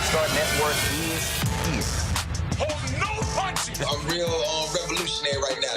Black Star Network is here. Hold no punches! I'm real revolutionary right now.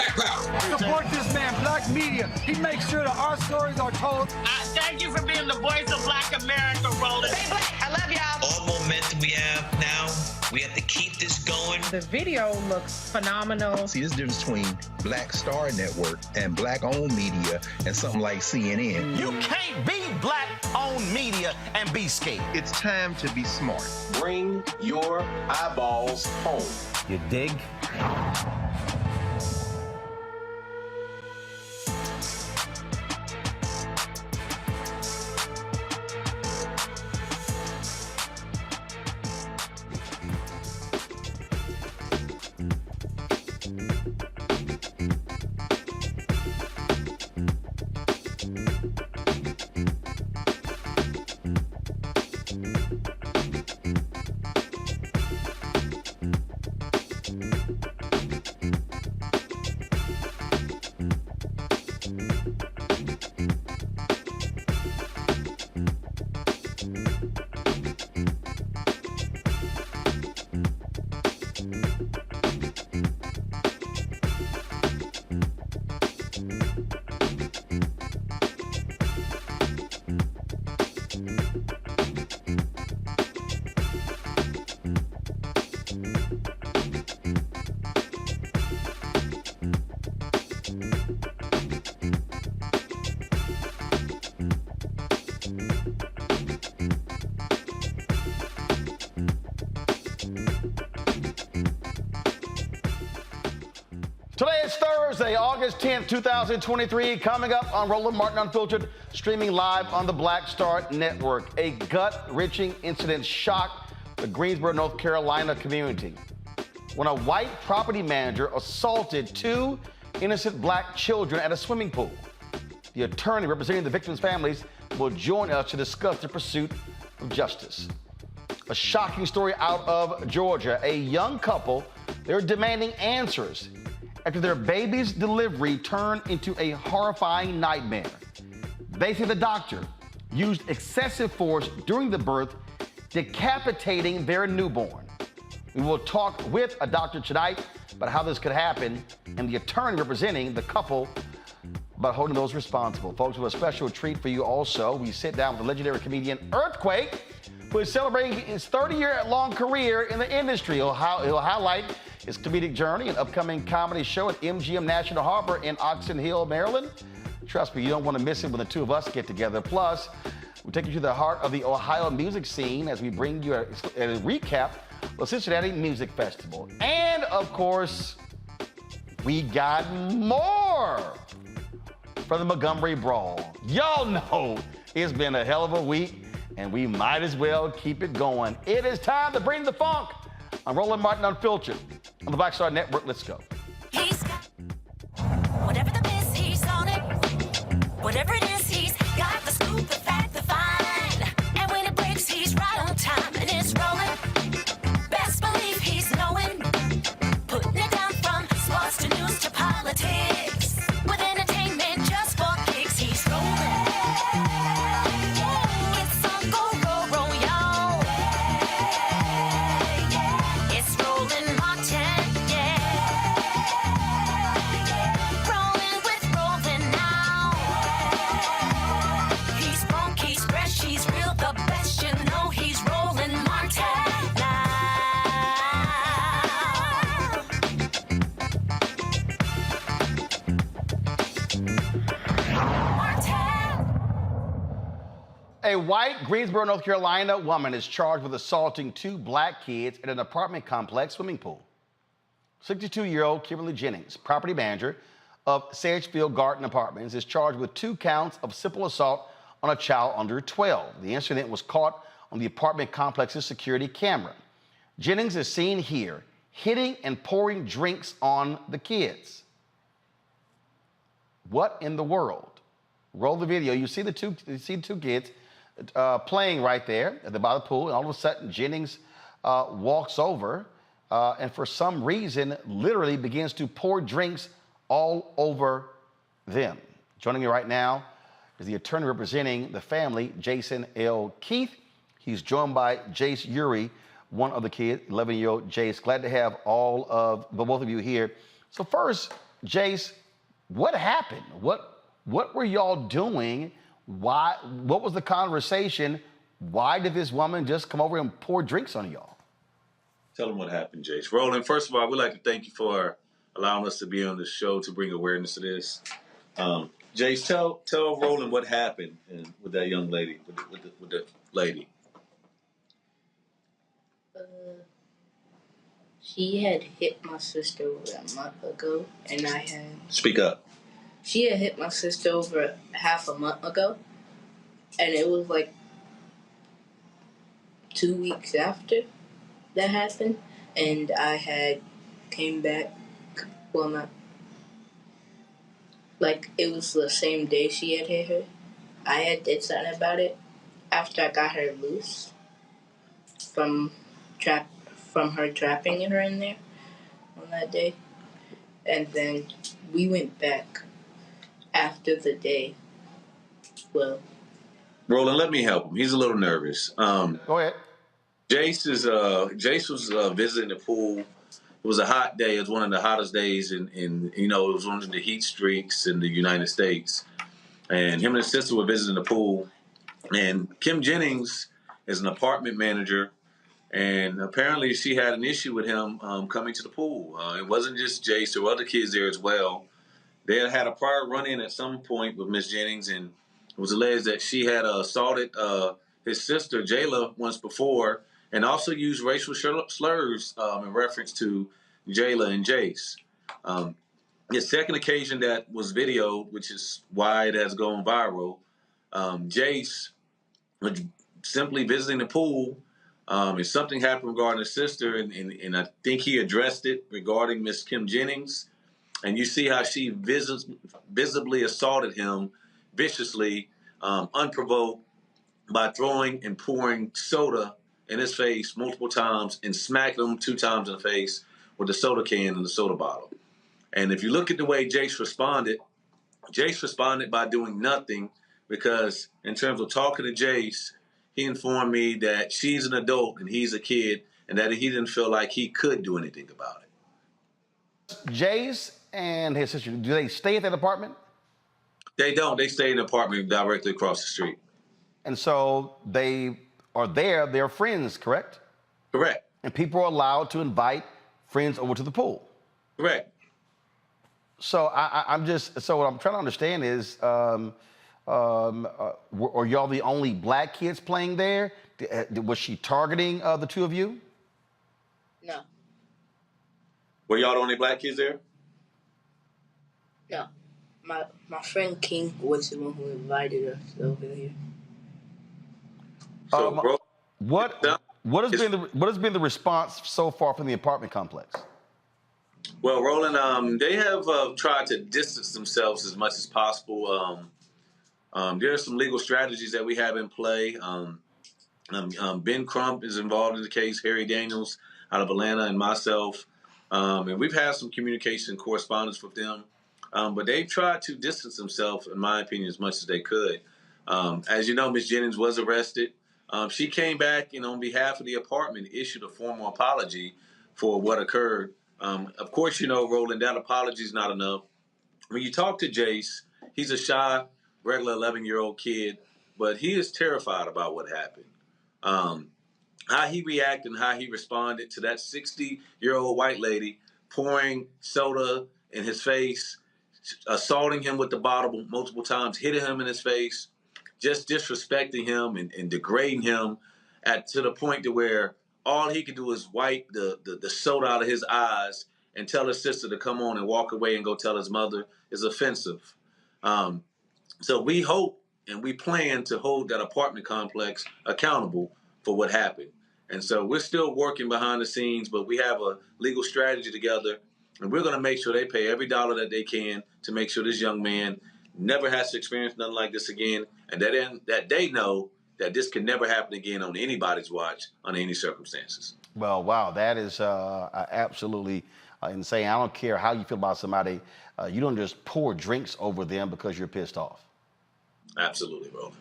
Support this man, Black Media. He makes sure that our stories are told. Thank you for being the voice of Black America, Roland. Stay black. I love y'all. All momentum we have now, we have to keep this going. The video looks phenomenal. See, there's a difference between Black Star Network and Black-owned media and something like CNN. You can't be Black-owned media and be scared. It's time to be smart. Bring your eyeballs home. You dig? Today is Thursday, August 10th, 2023. Coming up on Roland Martin Unfiltered, streaming live on the Black Star Network. A gut-wrenching incident shocked the Greensboro, North Carolina community when a white property manager assaulted two innocent black children at a swimming pool. The attorney representing the victims' families will join us to discuss the pursuit of justice. A shocking story out of Georgia. A young couple, they're demanding answers after their baby's delivery turned into a horrifying nightmare. They say the doctor used excessive force during the birth, decapitating their newborn. We will talk with a doctor tonight about how this could happen and the attorney representing the couple about holding those responsible. Folks, we have a special treat for you also. We sit down with the legendary comedian Earthquake, who is celebrating his 30-year-long career in the industry. He'll highlight his comedic journey and upcoming comedy show at MGM National Harbor in Oxon Hill, Maryland. Trust me, you don't want to miss it when the two of us get together. Plus, we'll take you to the heart of the Ohio music scene as we bring you a recap of the Cincinnati Music Festival. And, of course, we got more from the Montgomery Brawl. Y'all know it's been a hell of a week, and we might as well keep it going. It is time to bring the funk. I'm Roland Martin Unfiltered on the Black Star Network. Let's go. He's got whatever the miss, he's on it. Whatever it is, he's got the scoop, the fact, the find. And when it breaks, he's right on time and it's rolling. Best believe he's knowing. Putting it down from sports to news to politics. With entertainment just for kicks, he's rolling. It's on go, roll, y'all. It's Roland Martin, yeah. Rolling with Roland now. He's funk, he's fresh, he's real, the best, you know he's Roland Martin now. A white Greensboro, North Carolina woman is charged with assaulting two black kids at an apartment complex swimming pool. 62-year-old Kimberly Jennings, property manager of Sagefield Garden Apartments, is charged with 2 counts of simple assault on a child under 12. The incident was caught on the apartment complex's security camera. Jennings is seen here hitting and pouring drinks on the kids. What in the world? Roll the video. You see the two kids playing right there by the pool, and all of a sudden Jennings walks over and for some reason literally begins to pour drinks all over them. Joining me right now is the attorney representing the family, Jason L. Keith. He's joined by Jace Urey one of the kids, 11-year-old Jace. Glad to have both of you here. So first, Jace, what happened? What were y'all doing? Why? What was the conversation? Why did this woman just come over and pour drinks on y'all? Tell them what happened, Jace. Roland, first of all, we'd like to thank you for allowing us to be on the show to bring awareness to this. Jace, tell Roland what happened with that young lady, with the lady. She had hit my sister over a month ago, and Speak up. She had hit my sister over half a month ago, and it was like 2 weeks after that happened, and I had came back. Well, not like it was the same day she had hit her. I had did something about it after I got her loose from her trapping her in there on that day, and then we went back after the day. Well, Roland, let me help him. He's a little nervous. Go ahead. Jace was visiting the pool. It was a hot day. It was one of the hottest days in it was one of the heat streaks in the United States. And him and his sister were visiting the pool. And Kim Jennings is an apartment manager. And apparently she had an issue with him coming to the pool. It wasn't just Jace. There were other kids there as well. They had a prior run-in at some point with Miss Jennings, and it was alleged that she had assaulted his sister, Jayla, once before, and also used racial slurs in reference to Jayla and Jace. The second occasion that was videoed, which is why it has gone viral, Jace was simply visiting the pool, and something happened regarding his sister, and I think he addressed it regarding Miss Kim Jennings. And you see how she visibly assaulted him viciously, unprovoked, by throwing and pouring soda in his face multiple times and smacked him 2 times in the face with the soda can and the soda bottle. And if you look at the way Jace responded by doing nothing, because in terms of talking to Jace, he informed me that she's an adult and he's a kid, and that he didn't feel like he could do anything about it. Jace and his sister, do they stay at that apartment? They don't. They stay in the apartment directly across the street. And so they are there. They're friends, correct? Correct. And people are allowed to invite friends over to the pool. Correct. So so what I'm trying to understand is, are y'all the only black kids playing there? Was she targeting the two of you? no. Were y'all the only black kids there? No. My friend King was the one who invited us over here. So, what has been the response so far from the apartment complex? Well, Roland, they have tried to distance themselves as much as possible. There are some legal strategies that we have in play. Ben Crump is involved in the case, Harry Daniels out of Atlanta, and myself. And we've had some communication and correspondence with them. But they've tried to distance themselves, in my opinion, as much as they could. As you know, Ms. Jennings was arrested. She came back and on behalf of the apartment issued a formal apology for what occurred. Of course, you know, Roland, that apology is not enough. When you talk to Jace, he's a shy, regular 11-year-old kid, but he is terrified about what happened. How he reacted and how he responded to that 60-year-old white lady pouring soda in his face, assaulting him with the bottle multiple times, hitting him in his face, just disrespecting him and degrading him to the point to where all he could do is wipe the soda out of his eyes and tell his sister to come on and walk away and go tell his mother is offensive. So we hope and we plan to hold that apartment complex accountable for what happened. And so we're still working behind the scenes, but we have a legal strategy together, and we're going to make sure they pay every dollar that they can to make sure this young man never has to experience nothing like this again, and that they know that this can never happen again on anybody's watch under any circumstances. Well, wow, that is absolutely insane. I don't care how you feel about somebody. You don't just pour drinks over them because you're pissed off. Absolutely, Roland.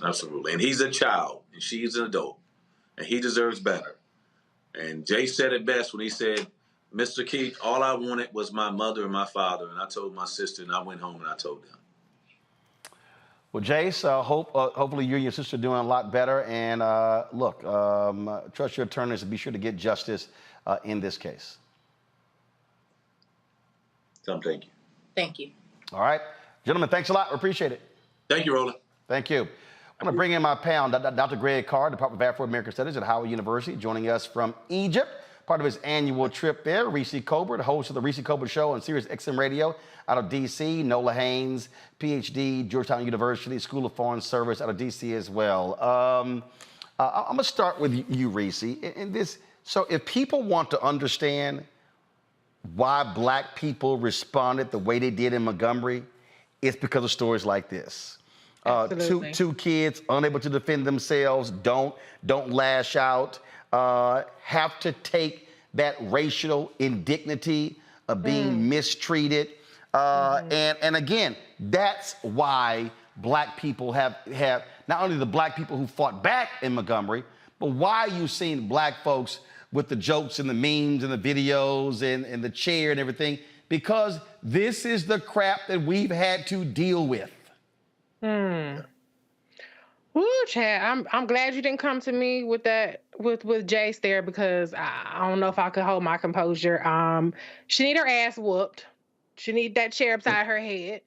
Absolutely. And he's a child, and she's an adult, and he deserves better. And Jay said it best when he said, Mr. Keith, all I wanted was my mother and my father. And I told my sister, and I went home and I told them. Well, Jace, hopefully you and your sister are doing a lot better. And look, trust your attorneys to be sure to get justice in this case. Tom, thank you. Thank you. All right. Gentlemen, thanks a lot. We appreciate it. Thank you, Roland. Thank you. I'm going to bring in my pal, Dr. Greg Carr, Department of Afro-American Studies at Howard University, joining us from Egypt. Part of his annual trip there, Reese Colbert, host of the Reese Colbert Show on Sirius XM Radio out of D.C., Nola Haynes, Ph.D., Georgetown University, School of Foreign Service out of D.C. as well. I'm going to start with you, Reese. So if people want to understand why black people responded the way they did in Montgomery, it's because of stories like this. Two kids unable to defend themselves, don't lash out, have to take that racial indignity of being mistreated. And again, that's why black people have not only the black people who fought back in Montgomery, but why you've seen black folks with the jokes and the memes and the videos and the chair and everything, because this is the crap that we've had to deal with. Woo, Chad, I'm glad you didn't come to me with that with Jace there, because I don't know if I could hold my composure. She need her ass whooped. She need that chair upside her head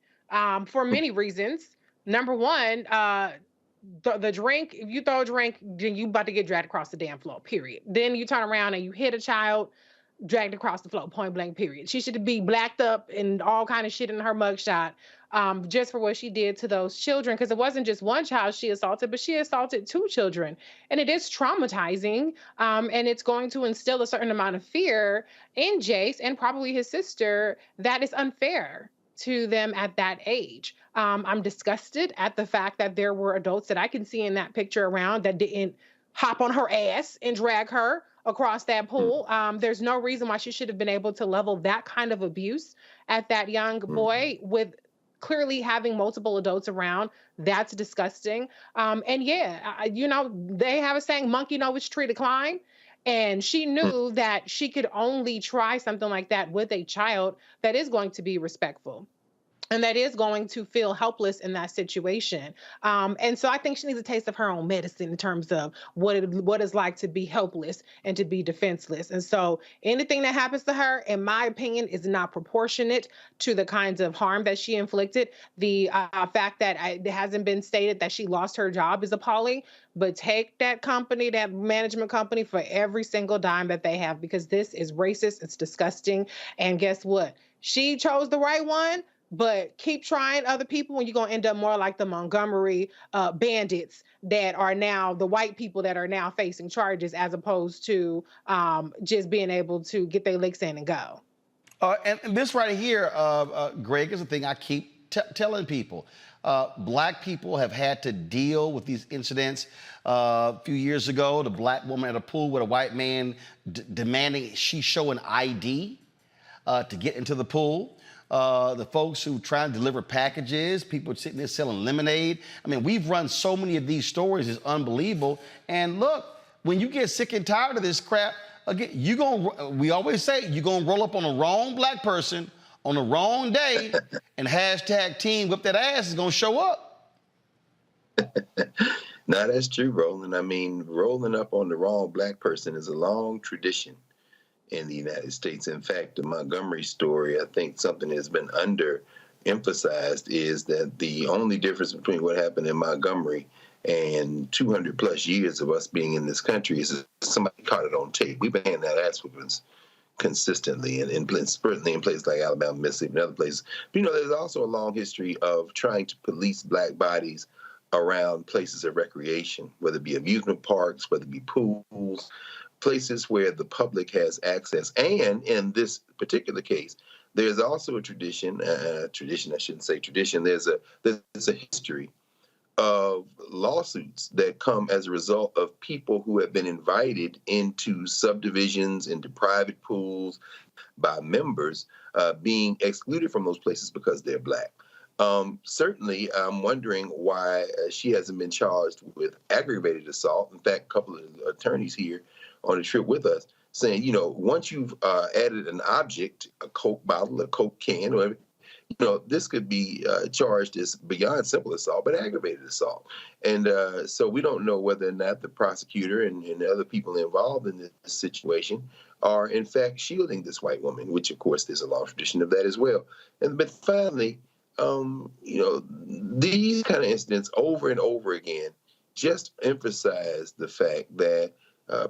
for many reasons. Number one, the drink, if you throw a drink, then you about to get dragged across the damn floor, period. Then you turn around and you hit a child, dragged across the floor, point blank, period. She should be blacked up and all kind of shit in her mugshot just for what she did to those children. Because it wasn't just one child she assaulted, but she assaulted 2 children. And it is traumatizing. And it's going to instill a certain amount of fear in Jace and probably his sister that is unfair to them at that age. I'm disgusted at the fact that there were adults that I can see in that picture around that didn't hop on her ass and drag her across that pool. There's no reason why she should have been able to level that kind of abuse at that young boy with clearly having multiple adults around. That's disgusting. And yeah, they have a saying, monkey know which tree to climb. And she knew that she could only try something like that with a child that is going to be respectful and that is going to feel helpless in that situation. And so I think she needs a taste of her own medicine in terms of what it's like to be helpless and to be defenseless. And so anything that happens to her, in my opinion, is not proportionate to the kinds of harm that she inflicted. The fact that it hasn't been stated that she lost her job is appalling, but take that company, that management company, for every single dime that they have, because this is racist, it's disgusting. And guess what? She chose the right one. But keep trying other people and you're going to end up more like the Montgomery bandits that are now the white people that are now facing charges, as opposed to just being able to get their licks in and go. And this right here, Greg, is the thing I keep telling people. Black people have had to deal with these incidents. A few years ago, the black woman at a pool with a white man demanding she show an ID to get into the pool. The folks who try and deliver packages, people sitting there selling lemonade. I mean, we've run so many of these stories, it's unbelievable. And look, when you get sick and tired of this crap, again, we always say, you're going to roll up on the wrong black person on the wrong day, and hashtag team whip that ass is going to show up. No, that's true, Roland. I mean, rolling up on the wrong black person is a long tradition in the United States. In fact, the Montgomery story, I think something that's been underemphasized is that the only difference between what happened in Montgomery and 200 plus years of us being in this country is somebody caught it on tape. We've been having that ass whoopings consistently, and certainly in places like Alabama, Mississippi, and other places. But, there's also a long history of trying to police black bodies around places of recreation, whether it be amusement parks, whether it be pools, places where the public has access. And in this particular case, there's also a tradition, I shouldn't say tradition, there's a history of lawsuits that come as a result of people who have been invited into subdivisions, into private pools by members being excluded from those places because they're black. Certainly, I'm wondering why she hasn't been charged with aggravated assault. In fact, a couple of attorneys here on the trip with us saying, once you've added an object, a Coke bottle, a Coke can, whatever, this could be charged as beyond simple assault, but aggravated assault. And so we don't know whether or not the prosecutor and the other people involved in this situation are in fact shielding this white woman, which of course there's a long tradition of that as well. But finally, these kind of incidents over and over again just emphasize the fact that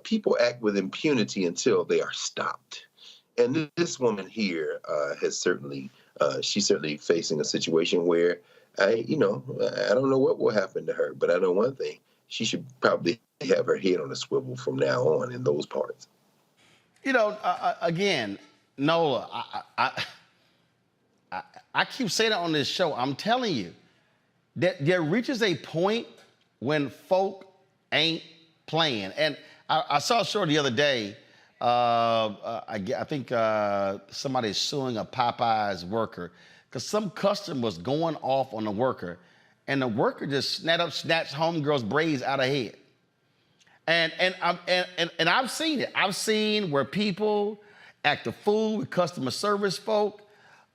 people act with impunity until they are stopped. And this woman here has certainly, she's certainly facing a situation where I don't know what will happen to her, but I know one thing: she should probably have her head on a swivel from now on in those parts. Again, Nola, I keep saying it on this show. I'm telling you that there reaches a point when folk ain't playing. And I saw a story the other day. I think somebody's suing a Popeyes worker because some customer was going off on the worker, and the worker just snatched homegirl's braids out of her head. And I've seen it. I've seen where people act a fool with customer service folk,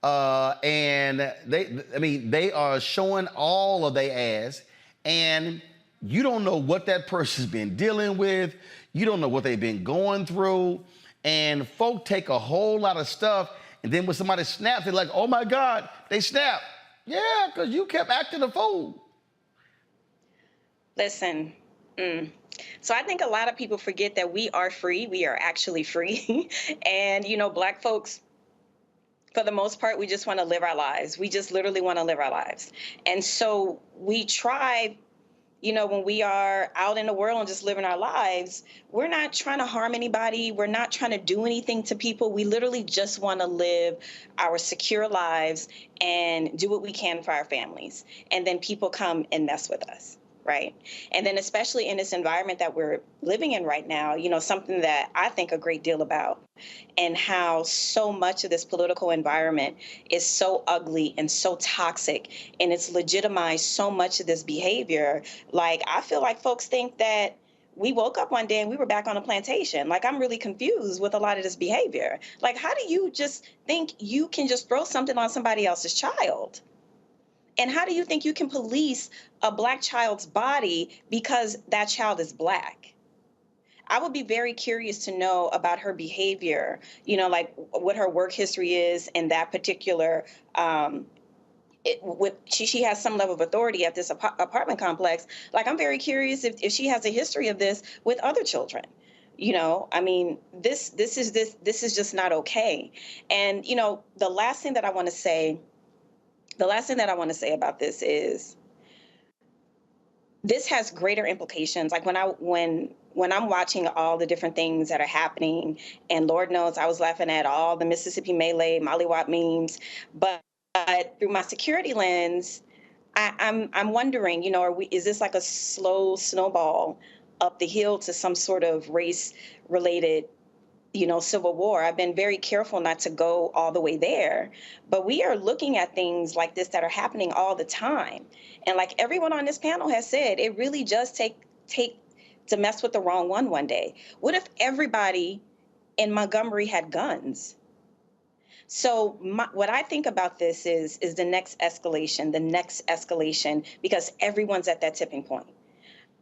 and they are showing all of their ass, and you don't know what that person's been dealing with. You don't know what they've been going through, and folk take a whole lot of stuff, and then when somebody snaps, they're like, "Oh my God, they snapped." Yeah, because you kept acting a fool. Listen. So I think a lot of people forget that we are free. We are actually free. And, Black folks, for the most part, we just want to live our lives. We just literally want to live our lives. And so we try, when we are out in the world and just living our lives, we're not trying to harm anybody. We're not trying to do anything to people. We literally just want to live our secure lives and do what we can for our families. And then people come and mess with us. Right. And then especially in this environment that we're living in right now, something that I think a great deal about, and how so much of this political environment is so ugly and so toxic, and it's legitimized so much of this behavior. Like, I feel like folks think that we woke up one day and we were back on a plantation. Like, I'm really confused with a lot of this behavior. Like, how do you just think you can just throw something on somebody else's child? And how do you think you can police a Black child's body because that child is Black? I would be very curious to know about her behavior, like what her work history is in that particular, she has some level of authority at this apartment complex. Like, I'm very curious if she has a history of this with other children. This is just not okay. And, the last thing that I want to say about this is this has greater implications. Like, when I'm watching all the different things that are happening, and Lord knows I was laughing at all the Mississippi Melee, Mollywop memes, but through my security lens, I'm wondering, is this like a slow snowball up the hill to some sort of race-related civil war? I've been very careful not to go all the way there, but we are looking at things like this that are happening all the time. And like everyone on this panel has said, it really does take to mess with the wrong one day. What if everybody in Montgomery had guns? So what I think about this is the next escalation, because everyone's at that tipping point.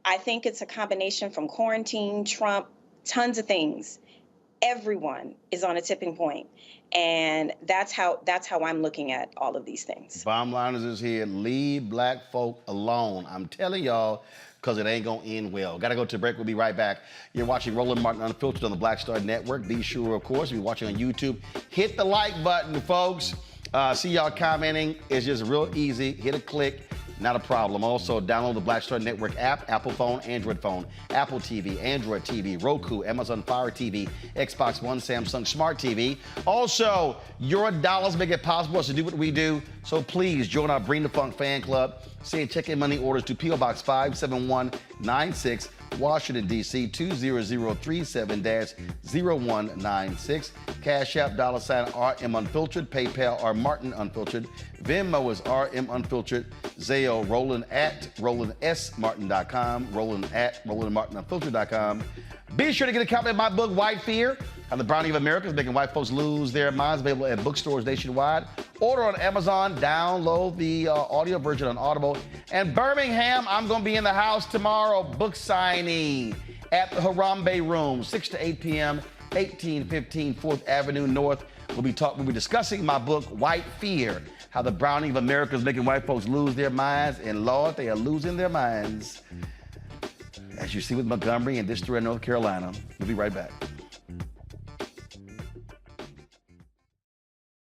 I think it's a combination from quarantine, Trump, tons of things. Everyone is on a tipping point, and that's how I'm looking at all of these things. Bottom line is here: leave Black folk alone. I'm telling y'all, because it ain't gonna end well. Gotta go to break. We'll be right back. You're watching Roland Martin Unfiltered on the Black Star Network. Be sure, of course, if you're watching on YouTube, hit the like button, folks. See y'all commenting. It's just real easy. Hit a click. Not a problem. Also, download the Black Star Network app, Apple phone, Android phone, Apple TV, Android TV, Roku, Amazon Fire TV, Xbox One, Samsung Smart TV. Also, your dollars make it possible for us to do what we do. So please join our Bring the Funk fan club. Send check-in money orders to P.O. Box 57196, Washington, D.C. 20037-0196. Cash App, $RM Unfiltered. PayPal, R Martin Unfiltered. Venmo is RM Unfiltered. Zayo, Roland at RolandSMartin.com. Roland at RolandMartinUnfiltered.com. Be sure to get a copy of my book, White Fear, How the Browning of America is making white folks lose their minds. Available at bookstores nationwide. Order on Amazon. Download the audio version on Audible. And Birmingham, I'm going to be in the house tomorrow. Book signing at the Harambe Room, 6 to 8 p.m., 1815 4th Avenue North. We'll be discussing my book, White Fear, how the Browning of America is making white folks lose their minds. And Lord, they are losing their minds. As you see with Montgomery and this story in North Carolina. We'll be right back.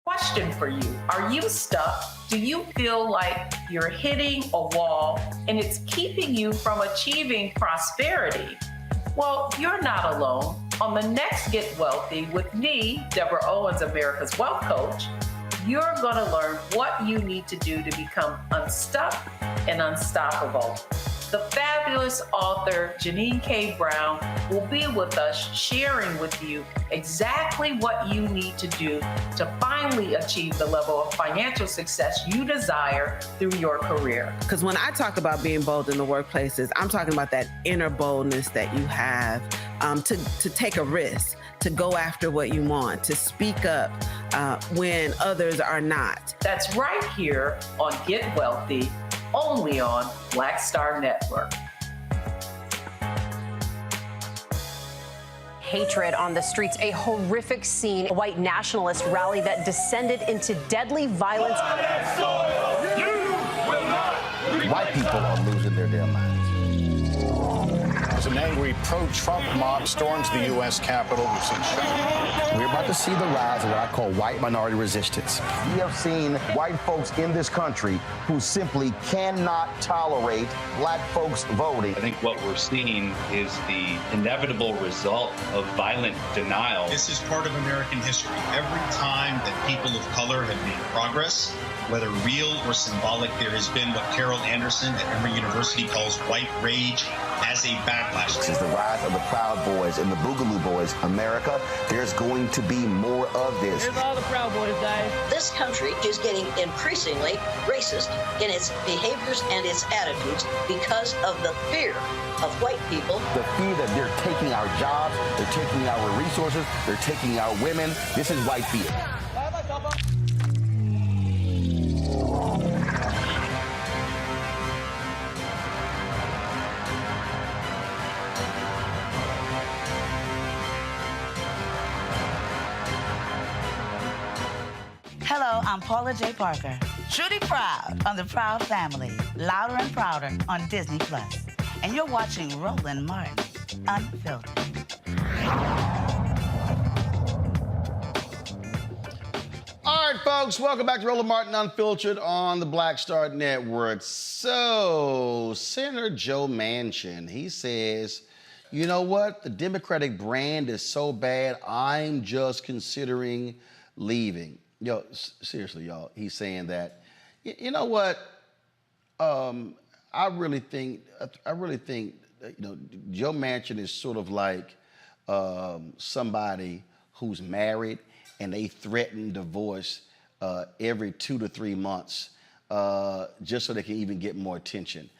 Question for you. Are you stuck? Do you feel like you're hitting a wall and it's keeping you from achieving prosperity? Well, you're not alone. On the next Get Wealthy with me, Deborah Owens, America's Wealth Coach, you're going to learn what you need to do to become unstuck and unstoppable. The fabulous author Janine K. Brown will be with us sharing with you exactly what you need to do to finally achieve the level of financial success you desire through your career. Because when I talk about being bold in the workplaces, I'm talking about that inner boldness that you have to take a risk, to go after what you want, to speak up when others are not. That's right here on Get Wealthy, only on Black Star Network. Hatred on the streets, a horrific scene, a white nationalist rally that descended into deadly violence. White people are losing their damn minds. As an angry pro-Trump mob storms the U.S. Capitol, we're about to see the rise of what I call white minority resistance. We have seen white folks in this country who simply cannot tolerate black folks voting. I think what we're seeing is the inevitable result of violent denial. This is part of American history. Every time that people of color have made progress, whether real or symbolic, there has been what Carol Anderson at Emory University calls white rage as a backlash. This is the rise of the Proud Boys and the Boogaloo Boys. America, there's going to be more of this. Here's all the Proud Boys, guys. This country is getting increasingly racist in its behaviors and its attitudes because of the fear of white people. The fear that they're taking our jobs, they're taking our resources, they're taking our women. This is white fear. Hello, I'm Paula J. Parker. Truly proud on the Proud Family, louder and prouder on Disney+. And you're watching Roland Martin, Unfiltered. All right, folks, welcome back to Roland Martin Unfiltered on the Black Star Network. So, Senator Joe Manchin, he says, you know what? The Democratic brand is so bad, I'm just considering leaving. Yo, seriously, y'all, he's saying that. You know what? I really think, Joe Manchin is sort of like somebody who's married and they threaten divorce every 2 to 3 months just so they can even get more attention.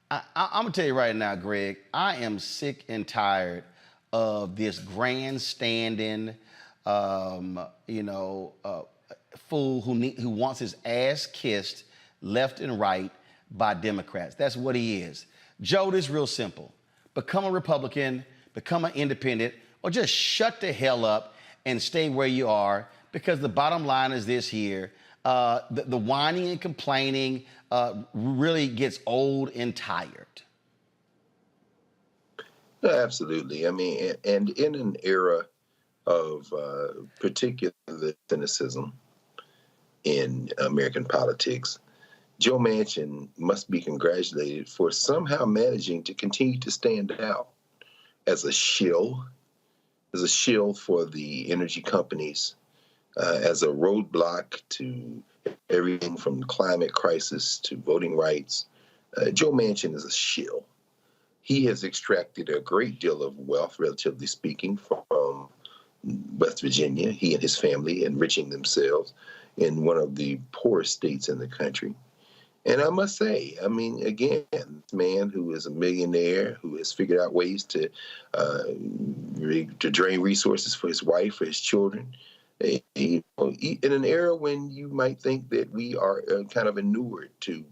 I'm gonna tell you right now, Greg, I am sick and tired of this grandstanding, fool who wants his ass kissed left and right by Democrats. That's what he is. Joe, this is real simple. Become a Republican, become an independent, or just shut the hell up and stay where you are, because the bottom line is this here. The whining and complaining really gets old and tired. Absolutely. I mean, and in an era of particular cynicism in American politics, Joe Manchin must be congratulated for somehow managing to continue to stand out as a shill for the energy companies, as a roadblock to everything from climate crisis to voting rights. Joe Manchin is a shill. He has extracted a great deal of wealth, relatively speaking, from West Virginia, he and his family enriching themselves in one of the poorest states in the country. And I must say, I mean, again, this man who is a millionaire, who has figured out ways to drain resources for his wife, for his children, in an era when you might think that we are kind of inured to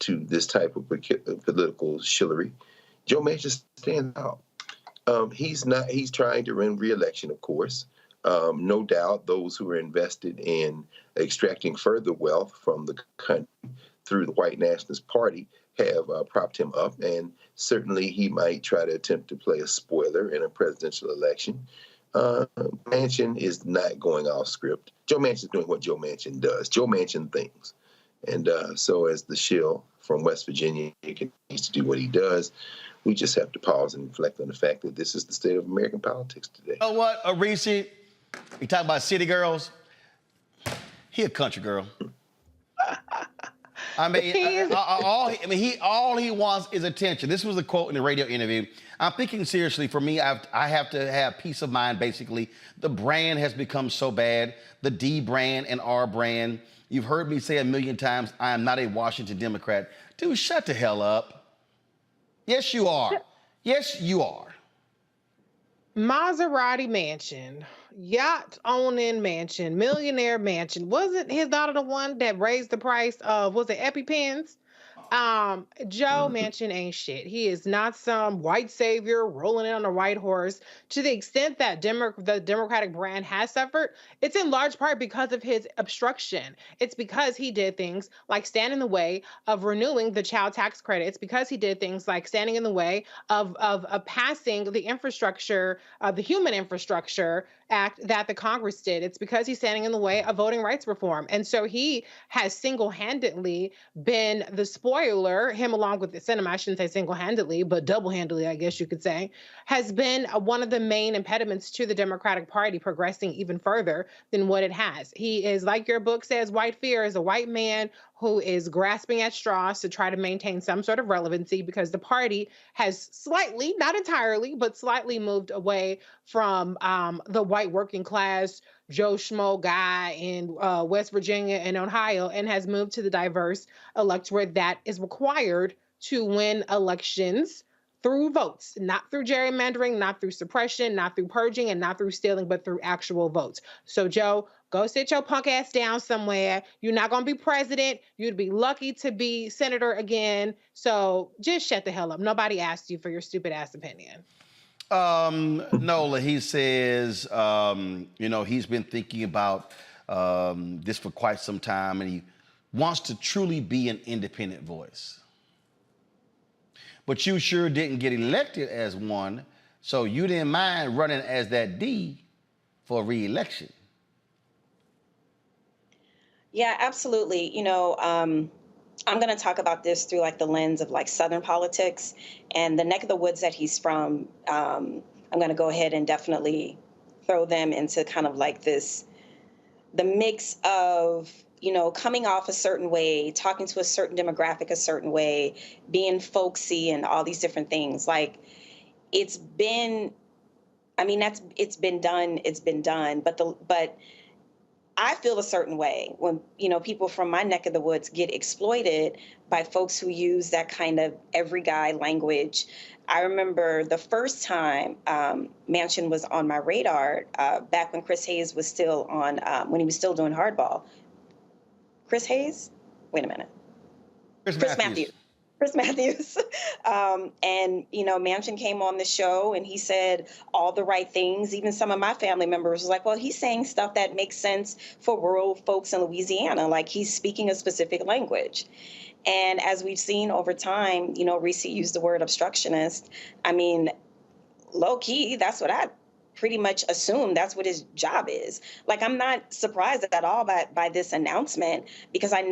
this type of political shillery, Joe Manchin stands out. He's trying to win re-election, of course. No doubt those who are invested in extracting further wealth from the country through the white nationalist party have propped him up, and certainly he might try to attempt to play a spoiler in a presidential election. Manchin is not going off script. Joe Manchin is doing what Joe Manchin does. Joe Manchin thinks. And so as the shill from West Virginia continues to do what he does, we just have to pause and reflect on the fact that this is the state of American politics today. You know what, Reese? You talk about city girls. He a country girl. I mean, all he wants is attention. This was a quote in the radio interview. I'm thinking seriously. For me, I have to have peace of mind. Basically, the brand has become so bad. The D brand and R brand. You've heard me say a million times, I am not a Washington Democrat. Dude, shut the hell up. Yes, you are. Yes, you are. Maserati mansion, yacht owning mansion, millionaire mansion. Wasn't his daughter the one that raised the price of, was it EpiPens? Joe Manchin ain't shit. He is not some white savior rolling in on a white horse. To the extent that the Democratic brand has suffered, it's in large part because of his obstruction. It's because he did things like stand in the way of renewing the child tax credit. It's because he did things like standing in the way of passing the infrastructure, the Human Infrastructure Act that the Congress did. It's because he's standing in the way of voting rights reform. And so he has single-handedly been the spoiler, him along with the cinema, I shouldn't say single-handedly, but double-handedly, I guess you could say, has been one of the main impediments to the Democratic Party progressing even further than what it has. He is, like your book says, white fear is a white man who is grasping at straws to try to maintain some sort of relevancy because the party has slightly, not entirely, but slightly moved away from the white working class Joe Schmo guy in West Virginia and Ohio, and has moved to the diverse electorate that is required to win elections through votes, not through gerrymandering, not through suppression, not through purging, and not through stealing, but through actual votes. So, Joe, go sit your punk ass down somewhere. You're not going to be president. You'd be lucky to be senator again. So just shut the hell up. Nobody asked you for your stupid ass opinion. Nola, he says, he's been thinking about this for quite some time, and he wants to truly be an independent voice. But you sure didn't get elected as one, so you didn't mind running as that D for re-election. Yeah, absolutely. I'm going to talk about this through like the lens of like Southern politics and the neck of the woods that he's from. I'm going to go ahead and definitely throw them into kind of like the mix of, coming off a certain way, talking to a certain demographic a certain way, being folksy and all these different things. Like it's been done, but I feel a certain way when, people from my neck of the woods get exploited by folks who use that kind of every guy language. I remember the first time Manchin was on my radar back when Chris Hayes was still on, when he was still doing hardball. Chris Hayes? Wait a minute. Chris Matthews. Chris Matthews. And, Manchin came on the show and he said all the right things. Even some of my family members was like, well, he's saying stuff that makes sense for rural folks in Louisiana. Like he's speaking a specific language. And as we've seen over time, Reese used the word obstructionist. I mean, low key, that's what I pretty much assume that's what his job is. Like, I'm not surprised at all by this announcement because I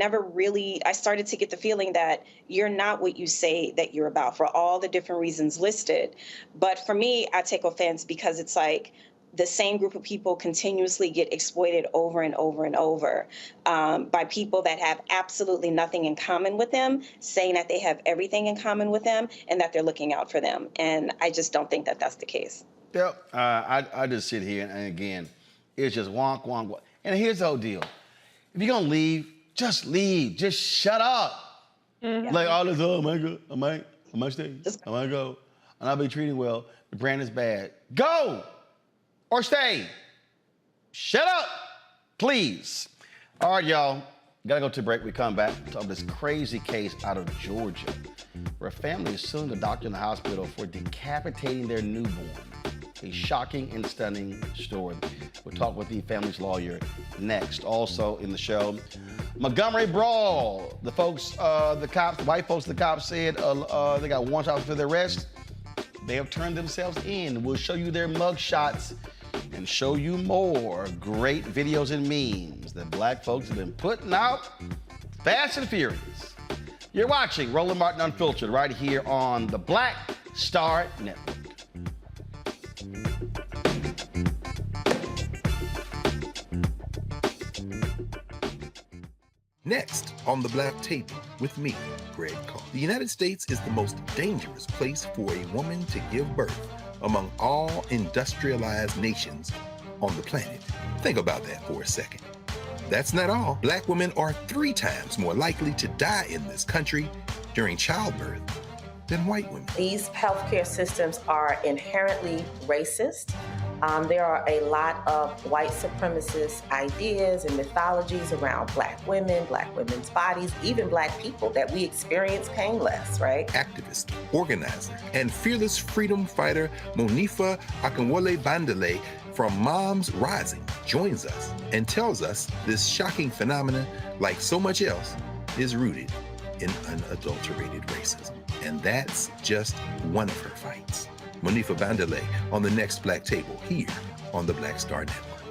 started to get the feeling that you're not what you say that you're about for all the different reasons listed. But for me, I take offense because it's like the same group of people continuously get exploited over and over and over by people that have absolutely nothing in common with them, saying that they have everything in common with them and that they're looking out for them. And I just don't think that that's the case. Yep. I just sit here and again, it's just wonk, wonk, wonk. And here's the whole deal. If you're going to leave, just leave. Just shut up. Like all this, oh, I might stay, I might go, and I'll be treating well. The brand is bad. Go or stay. Shut up, please. All right, y'all. Gotta go to break. We come back to this crazy case out of Georgia where a family is suing the doctor in the hospital for decapitating their newborn. A shocking and stunning story. We'll talk with the family's lawyer next. Also in the show, Montgomery brawl. The folks, the cops, the white folks, the cops said they got warrants out for their arrest. They have turned themselves in. We'll show you their mug shots and show you more great videos and memes that black folks have been putting out fast and furious. You're watching Roland Martin Unfiltered right here on the Black Star Network. Next on the Black Table with me, Greg Carr. The United States is the most dangerous place for a woman to give birth among all industrialized nations on the planet. Think about that for a second. That's not all. Black women are 3 times more likely to die in this country during childbirth than white women. These healthcare systems are inherently racist. There are a lot of white supremacist ideas and mythologies around black women's bodies, even black people, that we experience pain less, right? Activist, organizer, and fearless freedom fighter Monifa Akinwole Bandele from Moms Rising joins us and tells us this shocking phenomenon, like so much else, is rooted in unadulterated racism. And that's just one of her fights. Monifa Bandele on the next Black Table here on the Black Star Network.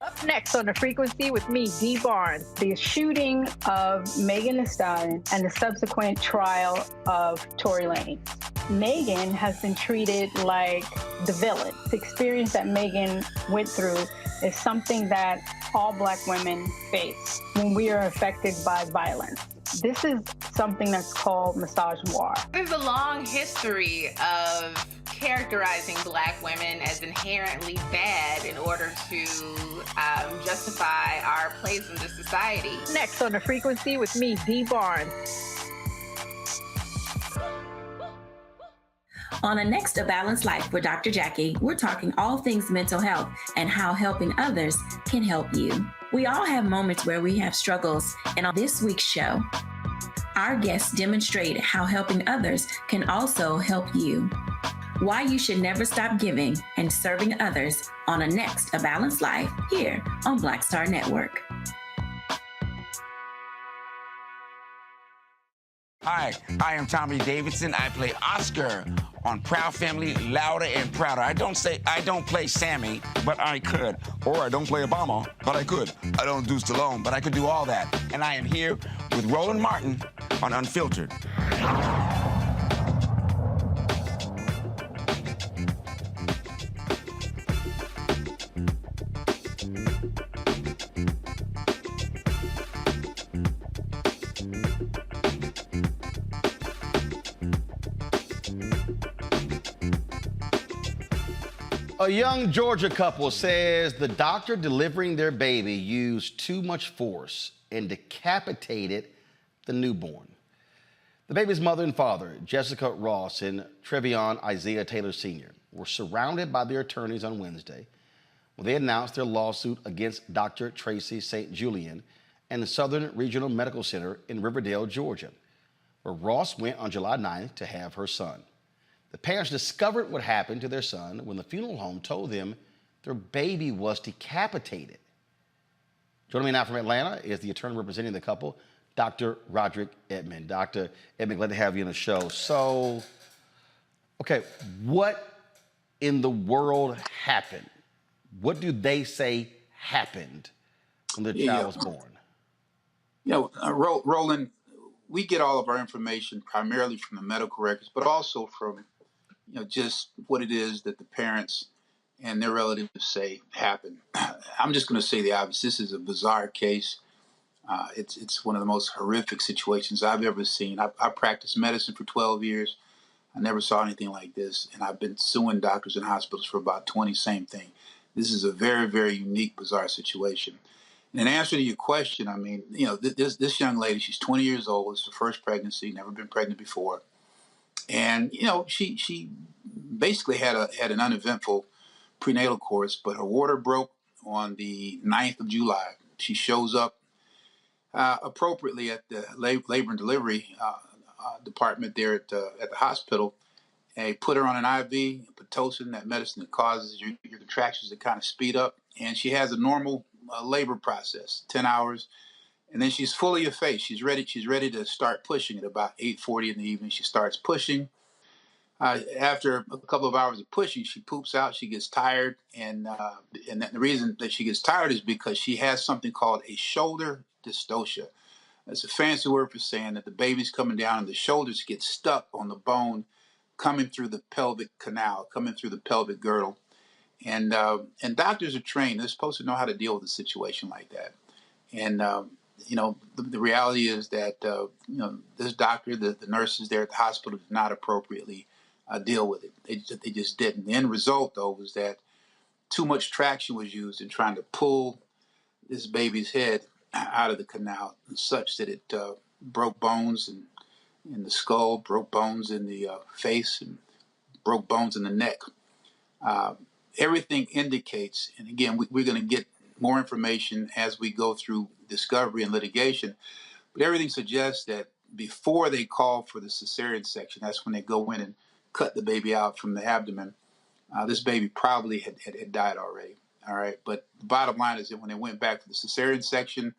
Up next on The Frequency with me, Dee Barnes, the shooting of Megan Thee Stallion and the subsequent trial of Tory Lanez. Megan has been treated like the villain. The experience that Megan went through is something that all black women face when we are affected by violence. This is something that's called misogynoir. There's a long history of characterizing black women as inherently bad in order to justify our place in the society. Next on The Frequency with me, Dee Barnes. On the next A Balanced Life with Dr. Jackie, we're talking all things mental health and how helping others can help you. We all have moments where we have struggles, and on this week's show, our guests demonstrate how helping others can also help you. Why you should never stop giving and serving others on a next A Balanced Life here on Black Star Network. Hi, I am Tommy Davidson. I play Oscar on Proud Family, Louder and Prouder. I don't play Sammy, but I could. Or I don't play Obama, but I could. I don't do Stallone, but I could do all that. And I am here with Roland Martin on Unfiltered. A young Georgia couple says the doctor delivering their baby used too much force and decapitated the newborn. The baby's mother and father, Jessica Ross and Trevion Isaiah Taylor Sr., were surrounded by their attorneys on Wednesday when they announced their lawsuit against Dr. Tracy St. Julian and the Southern Regional Medical Center in Riverdale, Georgia, where Ross went on July 9th to have her son. The parents discovered what happened to their son when the funeral home told them their baby was decapitated. Joining me now from Atlanta is the attorney representing the couple, Dr. Roderick Edmond. Dr. Edmond, glad to have you on the show. So, okay, what in the world happened? What do they say happened when the child was born? Roland, we get all of our information primarily from the medical records, but also from just what it is that the parents and their relatives say happened. I'm just going to say the obvious. This is a bizarre case. It's one of the most horrific situations I've ever seen. I practiced medicine for 12 years. I never saw anything like this, and I've been suing doctors and hospitals for about 20, same thing. This is a very, very unique, bizarre situation. In answer to your question, I mean, you know, this young lady, she's 20 years old. It's her first pregnancy, never been pregnant before, and you know, she basically had an uneventful prenatal course, but her water broke on the 9th of July. She shows up appropriately at the labor and delivery department there at the hospital. And they put her on an IV, Pitocin, that medicine that causes your contractions to kind of speed up. And she has a normal labor process, 10 hours. And then she's fully effaced. She's ready to start pushing at about 8:40 in the evening. She starts pushing. After a couple of hours of pushing, she poops out. She gets tired, and the reason that she gets tired is because she has something called a shoulder dystocia. That's a fancy word for saying that the baby's coming down and the shoulders get stuck on the bone, coming through the pelvic canal, coming through the pelvic girdle, and doctors are trained. They're supposed to know how to deal with a situation like that. And you know, the reality is that you know, this doctor, the nurses there at the hospital did not appropriately deal with it. They just didn't. The end result, though, was that too much traction was used in trying to pull this baby's head out of the canal, such that it broke bones in the skull, broke bones in the face, and broke bones in the neck. Everything indicates, and again, we're going to get more information as we go through discovery and litigation, but everything suggests that before they call for the cesarean section, that's when they go in and cut the baby out from the abdomen. This baby probably had died already. All right, but the bottom line is that when they went back to the cesarean section,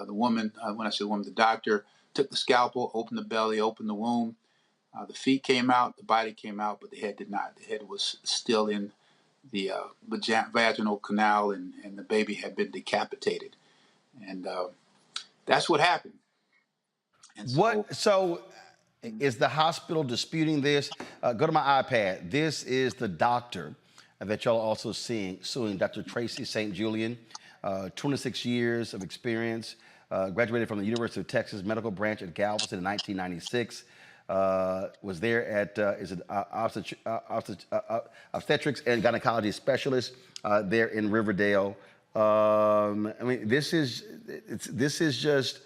the woman, when I say woman, the doctor took the scalpel, opened the belly, opened the womb. The feet came out, the body came out, but the head did not. The head was still in the vaginal canal, and the baby had been decapitated. And that's what happened. And so is the hospital disputing this? Go to my iPad. This is the doctor that y'all are also suing Dr. Tracy St. Julian, 26 years of experience, graduated from the University of Texas Medical Branch at Galveston in 1996. Was there at obstetrics and gynecology specialist there in Riverdale. I mean, this is just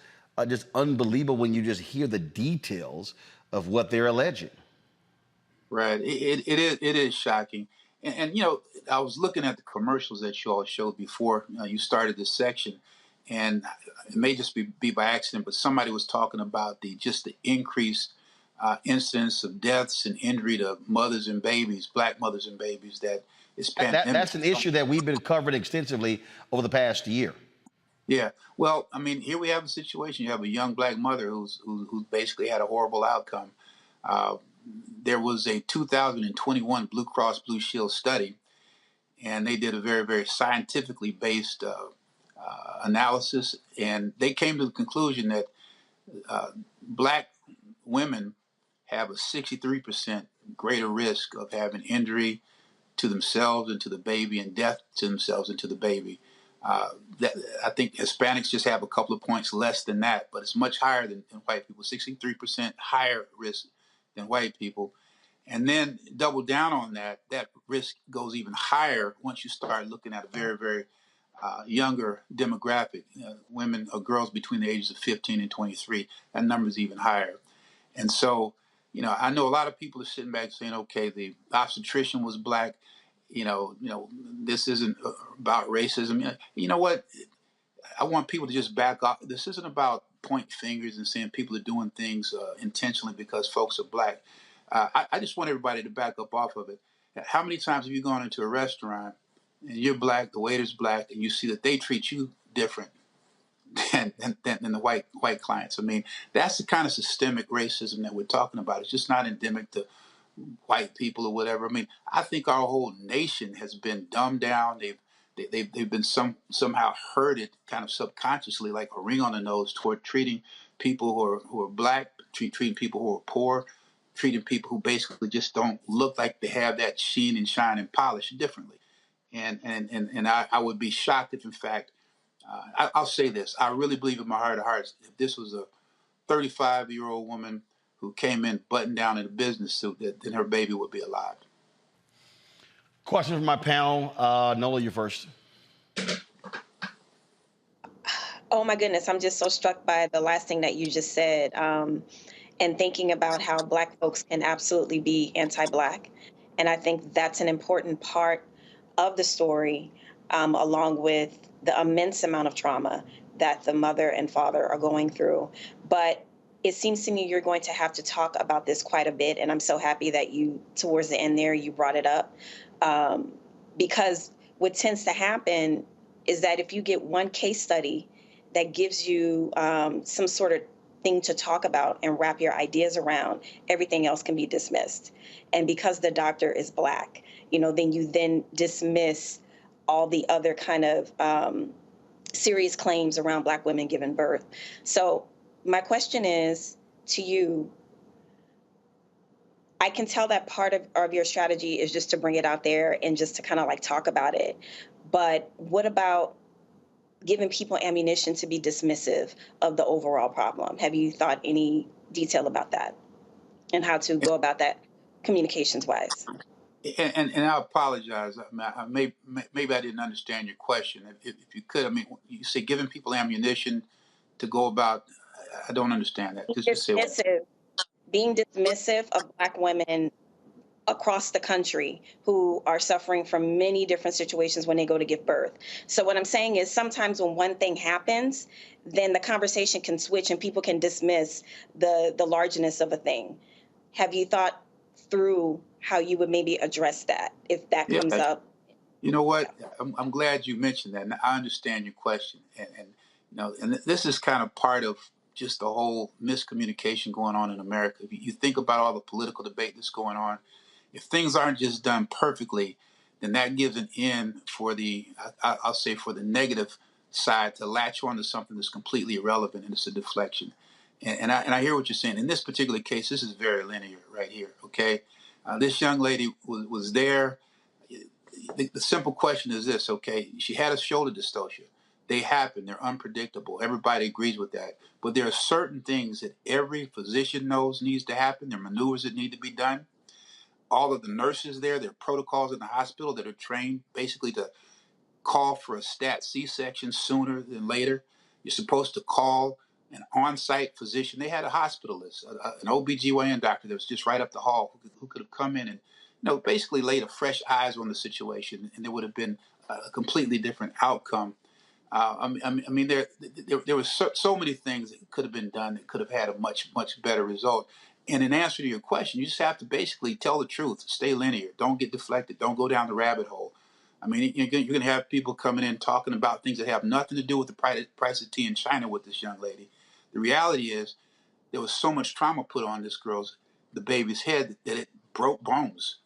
unbelievable when you just hear the details of what they're alleging. Right, it is shocking, and you know, I was looking at the commercials that you all showed before you started this section, and it may just be by accident, but somebody was talking about the increased incidence of deaths and injury to mothers and babies, black mothers and babies. That is pandemic. That's an issue that we've been covering extensively over the past year. Yeah, well, I mean, here we have a situation. You have a young black mother who basically had a horrible outcome. There was a 2021 Blue Cross Blue Shield study, and they did a very, very scientifically based analysis, and they came to the conclusion that black women have a 63% greater risk of having injury to themselves and to the baby, and death to themselves and to the baby. I think Hispanics just have a couple of points less than that, but it's much higher than white people, 63% higher risk than white people. And then double down on that risk goes even higher once you start looking at a very, very younger demographic, women or girls between the ages of 15 and 23. That number is even higher. And so, you know, I know a lot of people are sitting back saying, okay, the obstetrician was black. You know, this isn't about racism. You know what? I want people to just back off. This isn't about pointing fingers and saying people are doing things intentionally because folks are black. I just want everybody to back up off of it. How many times have you gone into a restaurant and you're black, the waiter's black, and you see that they treat you different than the white clients? I mean, that's the kind of systemic racism that we're talking about. It's just not endemic to white people or whatever. I mean, I think our whole nation has been dumbed down. They've been somehow herded kind of subconsciously, like a ring on the nose, toward treating people who are black, treating people who are poor, treating people who basically just don't look like they have that sheen and shine and polish differently. And I would be shocked if, in fact, I'll say this: I really believe in my heart of hearts, if this was a 35-year-old woman who came in buttoned down in a business suit, then her baby would be alive. Question from my panel. Nola, you first. Oh my goodness, I'm just so struck by the last thing that you just said, and thinking about how Black folks can absolutely be anti-Black. And I think that's an important part of the story, along with the immense amount of trauma that the mother and father are going through. But it seems to me you're going to have to talk about this quite a bit. And I'm so happy that you, towards the end there, you brought it up. Because what tends to happen is that if you get one case study that gives you some sort of thing to talk about and wrap your ideas around, everything else can be dismissed. And because the doctor is Black, then you then dismiss all the other kind of serious claims around Black women giving birth. So my question is to you, I can tell that part of your strategy is just to bring it out there and just to kind of like talk about it. But what about giving people ammunition to be dismissive of the overall problem? Have you thought any detail about that and how to go about that communications wise? And I apologize. Maybe I didn't understand your question. If you could, you say giving people ammunition to go about. I don't understand that. Just say Being dismissive of Black women across the country who are suffering from many different situations when they go to give birth. So what I'm saying is sometimes when one thing happens, then the conversation can switch and people can dismiss the largeness of a thing. Have you thought through how you would maybe address that if that comes up? You know what? I'm glad you mentioned that. And I understand your question, and this is kind of part of just the whole miscommunication going on in America. If you think about all the political debate that's going on, if things aren't just done perfectly, then that gives an in for I'll say for the negative side to latch on to something that's completely irrelevant, and it's a deflection. And I hear what you're saying. In this particular case, this is very linear right here. Okay, this young lady was there. The simple question is this, okay? She had a shoulder dystocia. They happen. They're unpredictable. Everybody agrees with that. But there are certain things that every physician knows needs to happen. There are maneuvers that need to be done. All of the nurses there are protocols in the hospital that are trained basically to call for a stat C-section sooner than later. You're supposed to call an on-site physician. They had a hospitalist, an OBGYN doctor that was just right up the hall who could have come in and basically laid a fresh eyes on the situation, and there would have been a completely different outcome. There were so many things that could have been done that could have had a much, much better result. And in answer to your question, you just have to basically tell the truth, stay linear, don't get deflected, don't go down the rabbit hole. You're going to have people coming in talking about things that have nothing to do with the price of tea in China with this young lady. The reality is there was so much trauma put on the baby's head that it broke bones.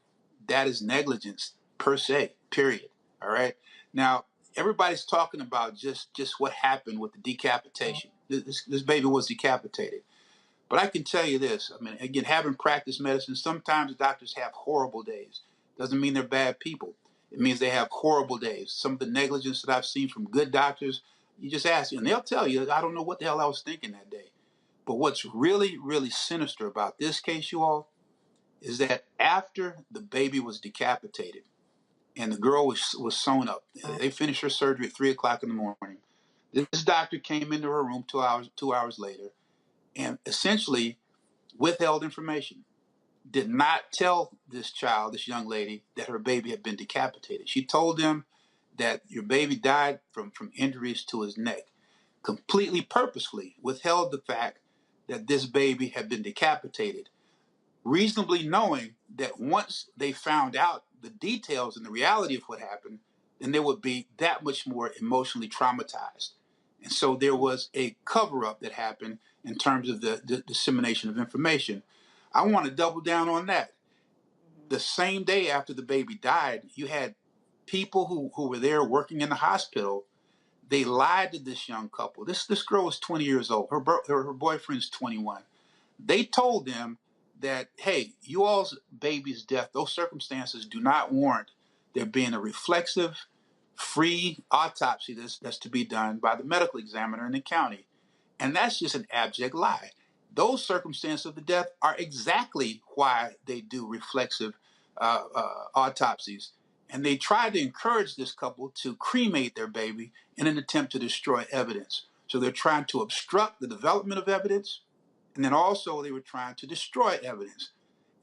That is negligence per se, period. All right. Now, everybody's talking about just what happened with the decapitation. This baby was decapitated. But I can tell you this. Again, having practiced medicine, sometimes doctors have horrible days. Doesn't mean they're bad people. It means they have horrible days. Some of the negligence that I've seen from good doctors, you just ask them, and they'll tell you, I don't know what the hell I was thinking that day. But what's really, really sinister about this case, you all, is that after the baby was decapitated and the girl was sewn up, they finished her surgery at 3 o'clock in the morning. This doctor came into her room 2 hours later and essentially withheld information, did not tell this young lady, that her baby had been decapitated. She told them that your baby died from injuries to his neck, completely purposefully withheld the fact that this baby had been decapitated, reasonably knowing that once they found out the details and the reality of what happened, then they would be that much more emotionally traumatized. And so there was a cover-up that happened in terms of the dissemination of information. I want to double down on that. The same day after the baby died, you had people who were there working in the hospital. They lied to this young couple. This girl was 20 years old. Her boyfriend's 21. They told them that, hey, you all's baby's death, those circumstances do not warrant there being a reflexive, free autopsy that's to be done by the medical examiner in the county. And that's just an abject lie. Those circumstances of the death are exactly why they do reflexive autopsies. And they tried to encourage this couple to cremate their baby in an attempt to destroy evidence. So they're trying to obstruct the development of evidence, and then also they were trying to destroy evidence.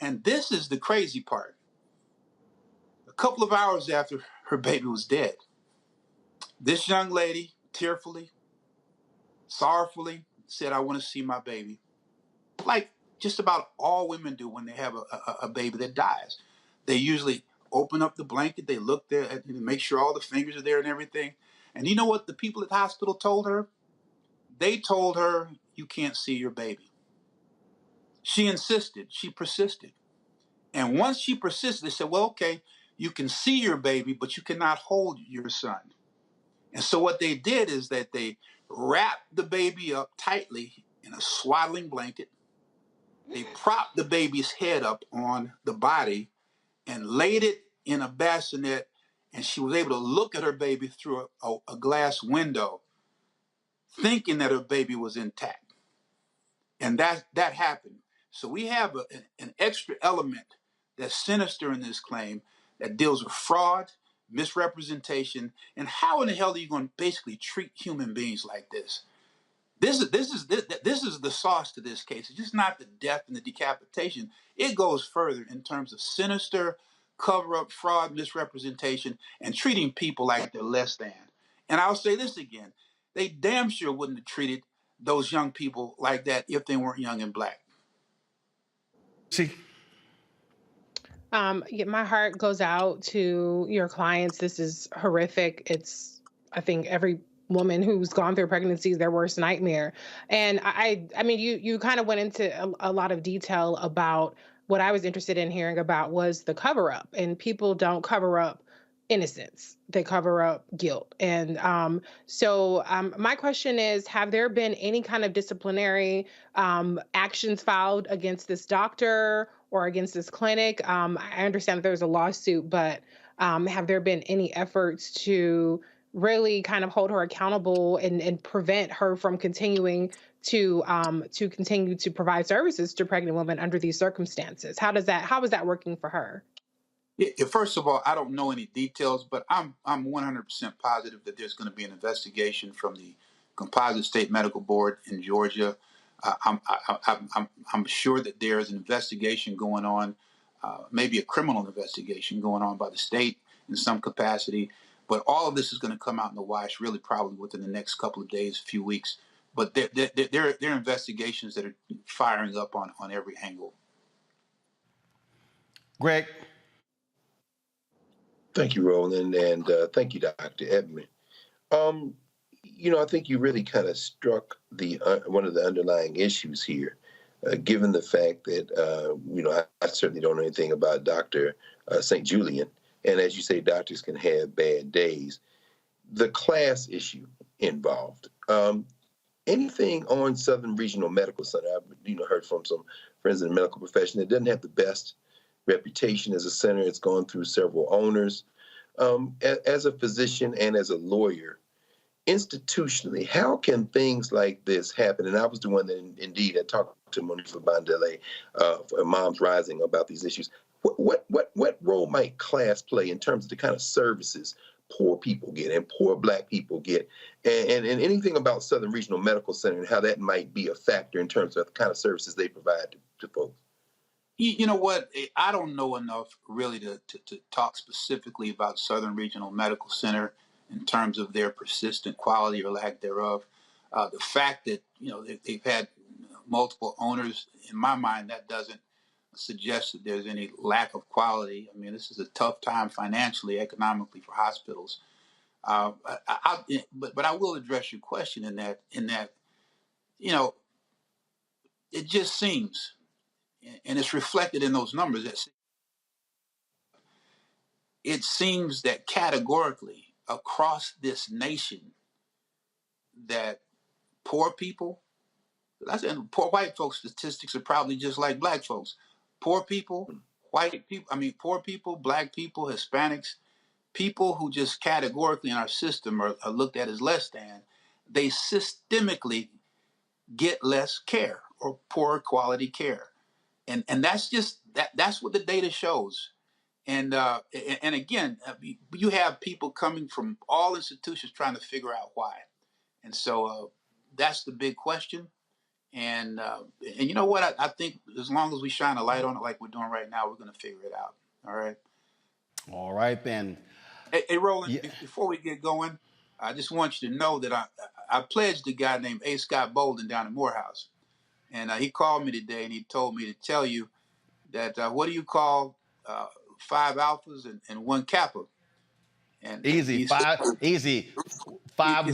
And this is the crazy part. A couple of hours after her baby was dead, this young lady tearfully, sorrowfully said, "I want to see my baby." Like just about all women do when they have a baby that dies. They usually open up the blanket, they look there, and make sure all the fingers are there and everything. And you know what the people at the hospital told her? They told her, "You can't see your baby." She insisted, she persisted. And once she persisted, they said, "Well, okay, you can see your baby, but you cannot hold your son." And so what they did is that they wrapped the baby up tightly in a swaddling blanket. They propped the baby's head up on the body and laid it in a bassinet, and she was able to look at her baby through a glass window, thinking that her baby was intact. And that happened. So we have an extra element that's sinister in this claim that deals with fraud, misrepresentation, and how in the hell are you going to basically treat human beings like this? This is the sauce to this case. It's just not the death and the decapitation. It goes further in terms of sinister cover-up, fraud, misrepresentation, and treating people like they're less than. And I'll say this again. They damn sure wouldn't have treated those young people like that if they weren't young and black. See? Yeah, my heart goes out to your clients. This is horrific. It's, I think, every woman who's gone through pregnancy is their worst nightmare. And I mean, you kind of went into a lot of detail about what I was interested in hearing about was the cover up. And people don't cover up innocence; they cover up guilt. And my question is: have there been any kind of disciplinary actions filed against this doctor or against this clinic? I understand that there's a lawsuit, but have there been any efforts to really kind of hold her accountable and prevent her from continuing to continue to provide services to pregnant women under these circumstances? How is that working for her? Yeah, first of all, I don't know any details, but I'm 100% positive that there's going to be an investigation from the Composite State Medical Board in Georgia. I'm sure that there is an investigation going on, maybe a criminal investigation going on by the state in some capacity. But all of this is going to come out in the wash really probably within the next couple of days, a few weeks. But there are investigations that are firing up on every angle. Greg. Thank you, Roland, and thank you, Dr. Edmond. I think you really kind of struck the one of the underlying issues here, given the fact that, I certainly don't know anything about Dr. St. Julian, and as you say, doctors can have bad days. The class issue involved. Anything on Southern Regional Medical Center, I've heard from some friends in the medical profession, it doesn't have the best reputation as a center. It's gone through several owners. As a physician and as a lawyer, institutionally, how can things like this happen? And I was the one that indeed had talked to Monifa Bandele for Moms Rising about these issues. What role might class play in terms of the kind of services poor people get and poor Black people get, and anything about Southern Regional Medical Center and how that might be a factor in terms of the kind of services they provide to folks? You know what? I don't know enough really to talk specifically about Southern Regional Medical Center in terms of their persistent quality or lack thereof. The fact that they've had multiple owners, in my mind, that doesn't suggest that there's any lack of quality. I mean, this is a tough time financially, economically for hospitals. But I will address your question in that it just seems, and it's reflected in those numbers, that it seems that categorically across this nation that poor people, and poor white folks statistics are probably just like Black folks. Poor people, poor people, Black people, Hispanics, people who just categorically in our system are looked at as less than, they systemically get less care or poor quality care. And that's just that's what the data shows. And again, you have people coming from all institutions trying to figure out why. And so that's the big question. And you know what? I think as long as we shine a light on it like we're doing right now, we're going to figure it out. All right. All right, then. Hey, Roland, before we get going, I just want you to know that I pledged a guy named A. Scott Bolden down in Morehouse. And he called me today and he told me to tell you that what do you call 5 alphas and 1 kappa? And easy, five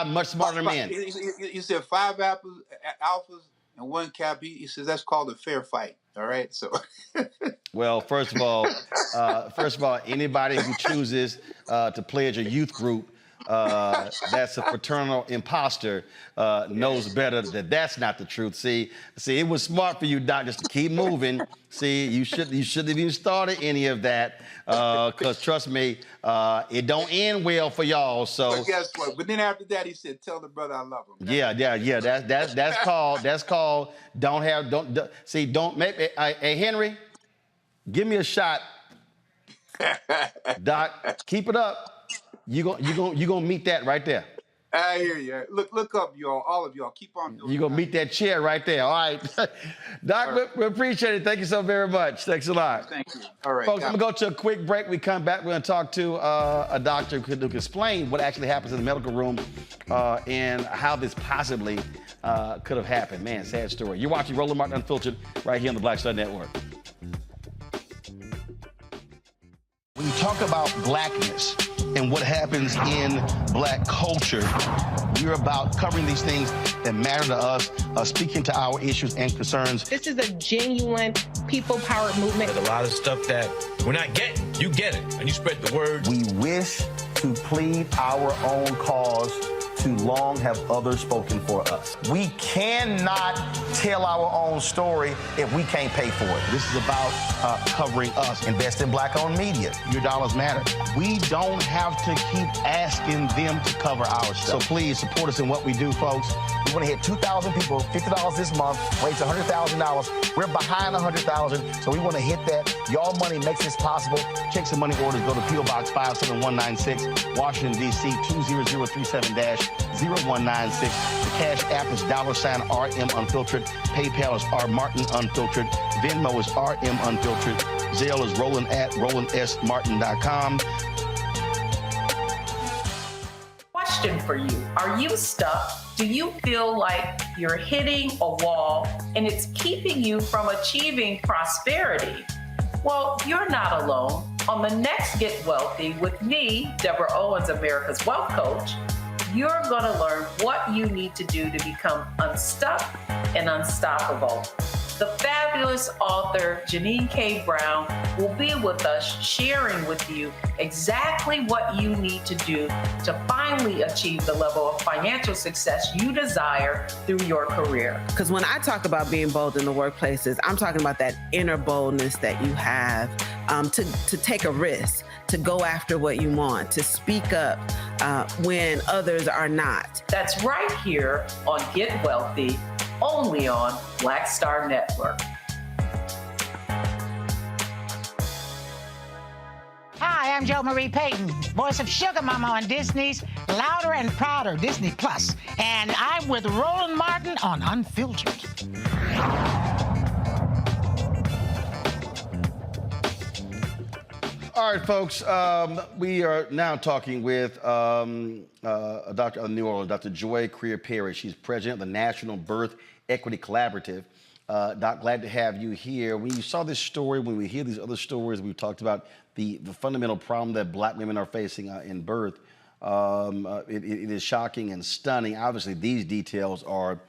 much smarter men. He said 5 alphas and 1 kappa. He says that's called a fair fight. All right, so. Well, first of all, anybody who chooses to pledge a youth group that's a fraternal imposter knows better that that's not the truth. See, it was smart for you, Doc, just to keep moving. See, you shouldn't have even started any of that because trust me, it don't end well for y'all. So but guess what? But then after that, he said, "Tell the brother I love him." Yeah. That's called don't make. Hey, Henry, give me a shot. Doc, keep it up. You gonna meet that right there. I hear you. Look up, y'all. All of y'all. Keep on doing. You're going to meet that chair right there. All right. Doc, all right. We appreciate it. Thank you so very much. Thanks a lot. Thank you. All right. Folks, I'm going to go to a quick break. We come back. We're going to talk to a doctor who can explain what actually happens in the medical room and how this possibly could have happened. Man, sad story. You're watching Roland Martin Unfiltered right here on the Black Star Network. When you talk about blackness and what happens in black culture, we're about covering these things that matter to us, speaking to our issues and concerns. This is a genuine people-powered movement. There's a lot of stuff that we're not getting. You get it, and you spread the word. We wish to plead our own cause. Too long have others spoken for us. We cannot tell our own story if we can't pay for it. This is about covering us. Invest in black-owned media. Your dollars matter. We don't have to keep asking them to cover our stuff. So please support us in what we do, folks. We want to hit 2,000 people, $50 this month, raise $100,000. We're behind 100,000, so we want to hit that. Y'all money makes this possible. Check some money orders. Go to P.O. Box 57196, Washington, D.C. 20037-0196. The Cash App is $RM Unfiltered. PayPal is R Martin Unfiltered. Venmo is RM Unfiltered. Zelle is Roland at RolandSMartin.com. Question for you. Are you stuck? Do you feel like you're hitting a wall and it's keeping you from achieving prosperity? Well, you're not alone. On the next Get Wealthy with me, Deborah Owens, America's Wealth Coach, you're going to learn what you need to do to become unstuck and unstoppable. The fabulous author Janine K. Brown will be with us sharing with you exactly what you need to do to finally achieve the level of financial success you desire through your career. Because when I talk about being bold in the workplaces, I'm talking about that inner boldness that you have to take a risk, to go after what you want, to speak up when others are not. That's right here on Get Wealthy, only on Black Star Network. Hi, I'm Jo Marie Payton, voice of Sugar Mama on Disney's Louder and Prouder Disney Plus, and I'm with Roland Martin on Unfiltered. All right, folks, we are now talking with a doctor out of New Orleans, Dr. Joy Creer-Perry. She's president of the National Birth Equity Collaborative. Doc, glad to have you here. When you saw this story, when we hear these other stories, we've talked about the fundamental problem that black women are facing in birth. It is shocking and stunning. Obviously, these details are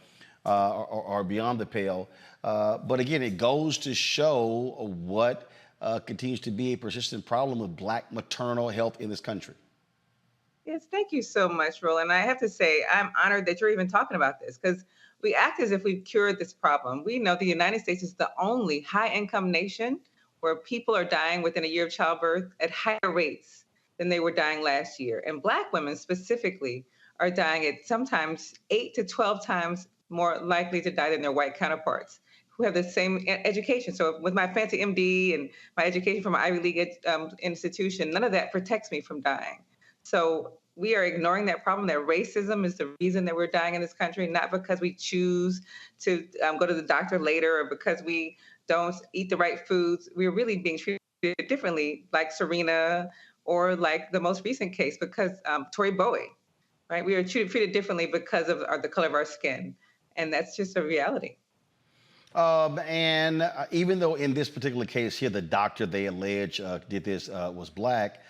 beyond the pale. But again, it goes to show what continues to be a persistent problem with black maternal health in this country. Yes, thank you so much, Roland. I have to say, I'm honored that you're even talking about this because we act as if we've cured this problem. We know the United States is the only high-income nation where people are dying within a year of childbirth at higher rates than they were dying last year. And black women specifically are dying at sometimes 8 to 12 times more likely to die than their white counterparts who have the same education. So with my fancy MD and my education from an Ivy League institution, none of that protects me from dying. So we are ignoring that problem, that racism is the reason that we're dying in this country, not because we choose to go to the doctor later or because we don't eat the right foods. We're really being treated differently, like Serena or like the most recent case, because Tori Bowie, right? We are treated differently because of the color of our skin. And that's just a reality. And even though in this particular case here, the doctor they allege did this was black,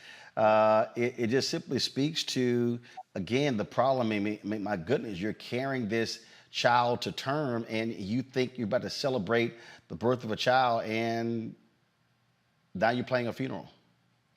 it just simply speaks to, again, the problem. I mean, my goodness, you're carrying this child to term and you think you're about to celebrate the birth of a child and now you're playing a funeral.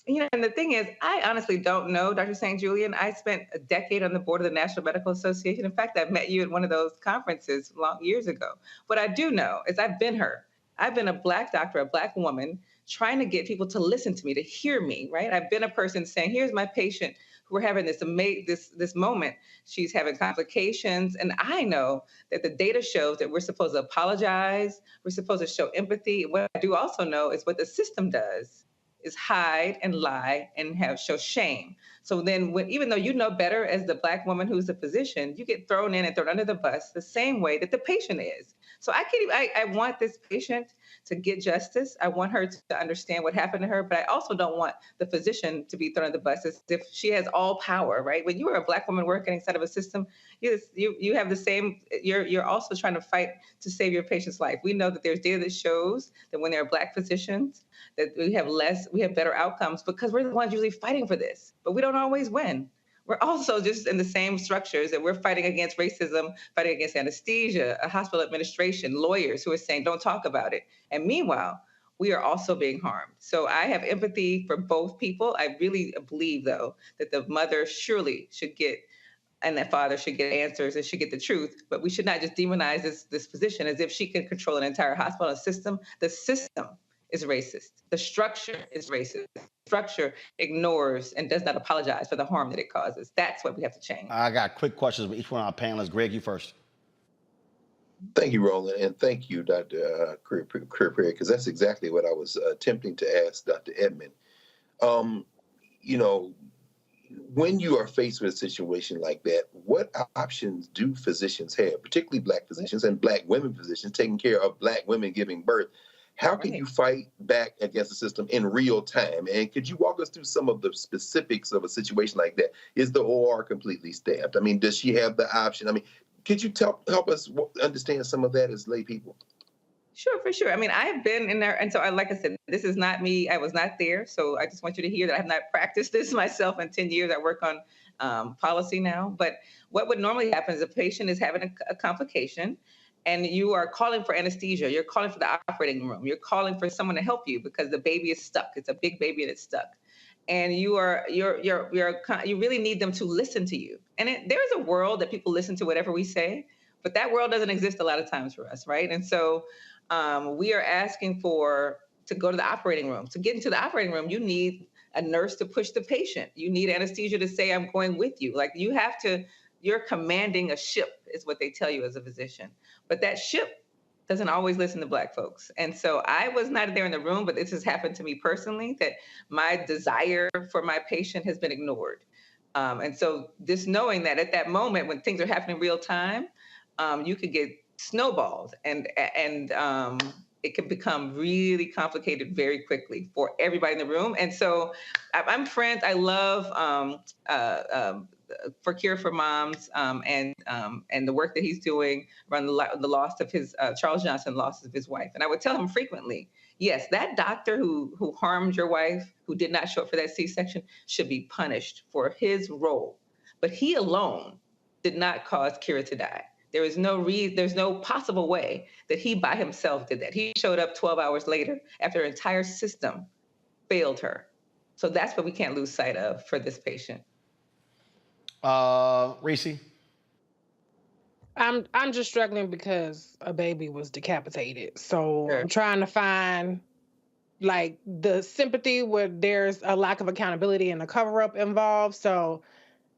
You know, and the thing is, I honestly don't know, Dr. St. Julian. I spent a decade on the board of the National Medical Association. In fact, I met you at one of those conferences years ago. What I do know is I've been her. I've been a Black doctor, a Black woman, trying to get people to listen to me, to hear me, right? I've been a person saying, here's my patient who we're having this moment. She's having complications. And I know that the data shows that we're supposed to apologize. We're supposed to show empathy. What I do also know is what the system does is hide and lie and show shame. So then even though you know better as the Black woman who's the physician, you get thrown in and thrown under the bus the same way that the patient is. So I want this patient to get justice. I want her to understand what happened to her, but I also don't want the physician to be thrown under the bus as if she has all power, right? When you are a Black woman working inside of a system, you have the same, you're also trying to fight to save your patient's life. We know that there's data that shows that when there are Black physicians, that we have better outcomes because we're the ones usually fighting for this, but we don't always win. We're also just in the same structures that we're fighting against racism, fighting against anesthesia, a hospital administration, lawyers who are saying, don't talk about it. And meanwhile, we are also being harmed. So I have empathy for both people. I really believe, though, that the mother surely should get, and the father should get answers and should get the truth. But we should not just demonize this physician as if she can control an entire hospital system. The system is racist. The structure is racist. The structure ignores and does not apologize for the harm that it causes. That's what we have to change. I got quick questions with each one of our panelists. Greg, you first. Thank you, Roland, and thank you, Dr. Career, because that's exactly what I was attempting to ask Dr. Edmond. You know, when you are faced with a situation like that, what options do physicians have, particularly Black physicians and Black women physicians taking care of Black women giving birth? How can you fight back against the system in real time? And could you walk us through some of the specifics of a situation like that? Is the OR completely staffed? I mean, does she have the option? I mean, could you help us understand some of that as lay people? Sure, for sure. I mean, I've been in there. And so, like I said, this is not me. I was not there. So I just want you to hear that I have not practiced this myself in 10 years. I work on policy now. But what would normally happen is a patient is having a complication and you are calling for anesthesia. You're calling for the operating room. You're calling for someone to help you because the baby is stuck. It's a big baby and it's stuck. And you really need them to listen to you. And there is a world that people listen to whatever we say, but that world doesn't exist a lot of times for us, right? And so we are asking to go to the operating room. To get into the operating room, you need a nurse to push the patient. You need anesthesia to say, I'm going with you. Like you're commanding a ship is what they tell you as a physician. But that ship doesn't always listen to Black folks. And so I was not there in the room, but this has happened to me personally, that my desire for my patient has been ignored. And so just knowing that at that moment when things are happening real time, you could get snowballed and it can become really complicated very quickly for everybody in the room. And so I'm friends. I love for Cure for Moms and the work that he's doing around the loss of his, Charles Johnson loss of his wife. And I would tell him frequently, yes, that doctor who harmed your wife, who did not show up for that C-section, should be punished for his role. But he alone did not cause Kira to die. There's no possible way that he by himself did that. He showed up 12 hours later after her entire system failed her. So that's what we can't lose sight of for this patient. Reese? I'm just struggling because a baby was decapitated. So Sure. I'm trying to find like the sympathy where there's a lack of accountability and a cover-up involved. So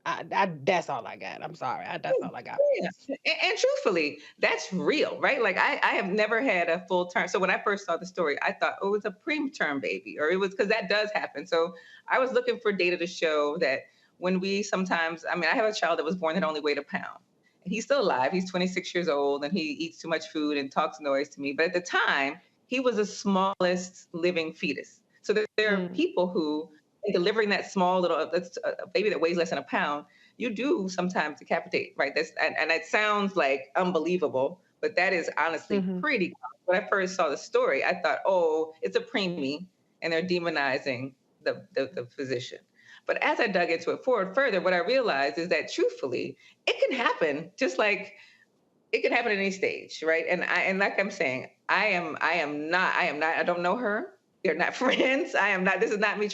I that's all I got. I'm sorry. That's all I got. Yeah. And truthfully, that's real, right? Like I have never had a full term. So when I first saw the story, I thought, oh, it was a preterm baby, or it was because that does happen. So I was looking for data to show that when we sometimes, I mean, I have a child that was born that only weighed a pound. And he's still alive. He's 26 years old and he eats too much food and talks noise to me. But at the time, he was the smallest living fetus. So there are people who, in delivering that small little a baby that weighs less than a pound, you do sometimes decapitate, right? And it sounds like unbelievable, but that is honestly pretty common. When I first saw the story, I thought, oh, it's a preemie, and they're demonizing the physician. But as I dug into it further, what I realized is that truthfully, it can happen just like it can happen at any stage, right? And like I'm saying, I don't know her. They're not friends. This is not me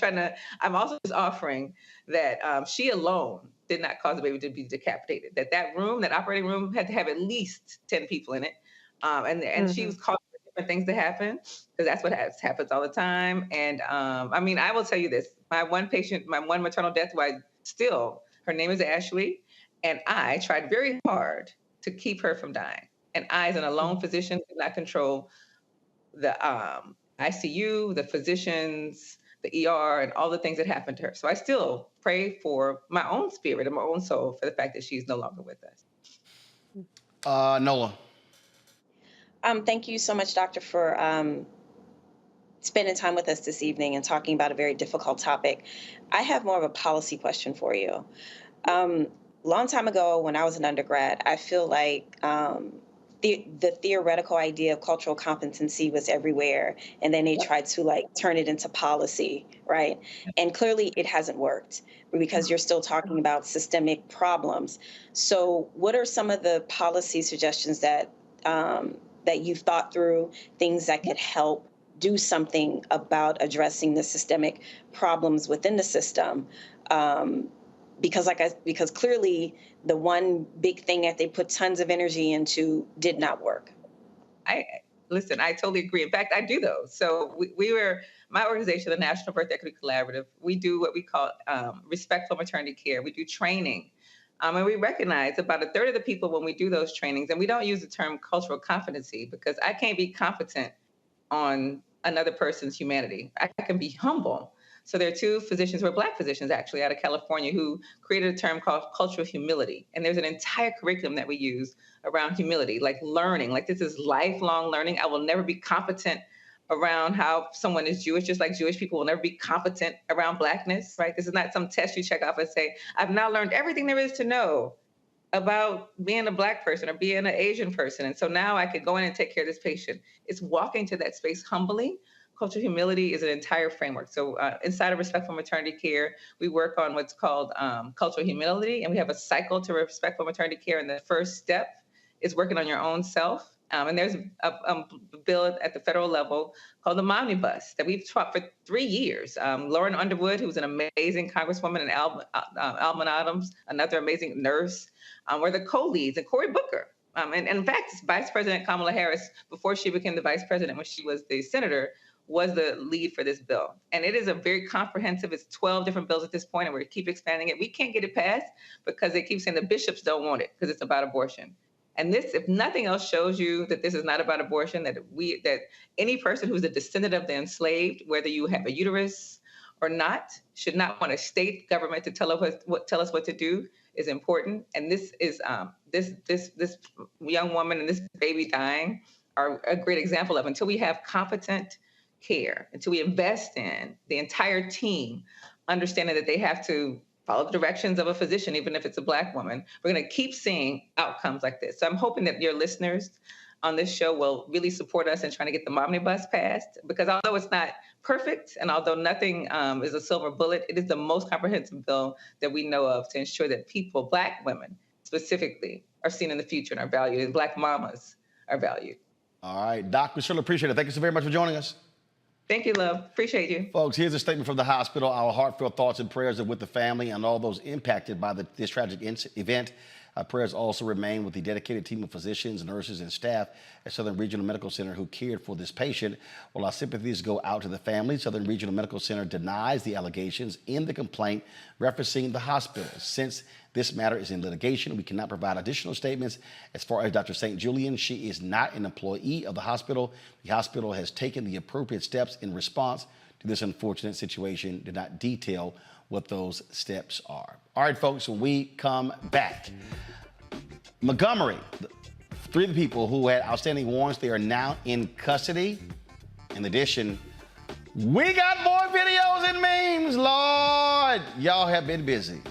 I'm also just offering that she alone did not cause the baby to be decapitated. That operating room had to have at least 10 people in it. And she was causing different things to happen because that's what happens all the time. And I mean, I will tell you this, my one maternal death, her name is Ashley. And I tried very hard to keep her from dying. And I, as an alone physician, could not control the ICU, the physicians, the ER, and all the things that happened to her. So I still pray for my own spirit and my own soul for the fact that she's no longer with us. Nola. Thank you so much, Doctor, for spending time with us this evening and talking about a very difficult topic. I have more of a policy question for you. Long time ago, when I was an undergrad, I feel like the theoretical idea of cultural competency was everywhere, and then they tried to turn it into policy, right? And clearly, it hasn't worked because you're still talking about systemic problems. So, what are some of the policy suggestions that you've thought through, things that could help do something about addressing the systemic problems within the system? Because clearly the one big thing that they put tons of energy into did not work. I totally agree. In fact, I do those. So my organization, the National Birth Equity Collaborative, we do what we call respectful maternity care. We do training. And we recognize about a third of the people when we do those trainings, and we don't use the term cultural competency because I can't be competent on another person's humanity. I can be humble. So there are two physicians who are Black physicians actually out of California who created a term called cultural humility. And there's an entire curriculum that we use around humility, like learning, like this is lifelong learning. I will never be competent around how someone is Jewish, just like Jewish people will never be competent around Blackness, right? This is not some test you check off and say, I've now learned everything there is to know about being a Black person or being an Asian person. And so now I could go in and take care of this patient. It's walking to that space humbly. Cultural humility is an entire framework. So inside of respectful maternity care, we work on what's called cultural humility, and we have a cycle to respectful maternity care. And the first step is working on your own self. And there's a bill at the federal level called the Omnibus that we've taught for 3 years. Lauren Underwood, who's an amazing congresswoman, and Alvin Adams, another amazing nurse, were the co-leads, and Cory Booker. And in fact, Vice President Kamala Harris, before she became the vice president, when she was the senator, was the lead for this bill. And it is a very comprehensive, it's 12 different bills at this point, and we keep expanding it. We can't get it passed because they keep saying the bishops don't want it because it's about abortion. And this, if nothing else, shows you that this is not about abortion, that any person who's a descendant of the enslaved, whether you have a uterus or not, should not want a state government to tell us what to do is important. And this is this young woman and this baby dying are a great example of, until we have competent care, until we invest in the entire team, understanding that they have to follow the directions of a physician, even if it's a Black woman, we're going to keep seeing outcomes like this. So I'm hoping that your listeners on this show will really support us in trying to get the Omnibus passed, because although it's not perfect and although nothing is a silver bullet, it is the most comprehensive bill that we know of to ensure that people, Black women specifically, are seen in the future and are valued, and Black mamas are valued. All right, Doc, we certainly appreciate it. Thank you so very much for joining us. Thank you, love. Appreciate you. Folks, here's a statement from the hospital. Our heartfelt thoughts and prayers are with the family and all those impacted by this tragic event. Our prayers also remain with the dedicated team of physicians, nurses, and staff at Southern Regional Medical Center who cared for this patient. Well, our sympathies go out to the family. Southern Regional Medical Center denies the allegations in the complaint referencing the hospital. Since this matter is in litigation, we cannot provide additional statements. As far as Dr. St. Julian, she is not an employee of the hospital. The hospital has taken the appropriate steps in response to this unfortunate situation did not detail what those steps are. All right, folks, when we come back, Montgomery, 3 of the people who had outstanding warrants, they are now in custody. In addition, we got more videos and memes, Lord. Y'all have been busy.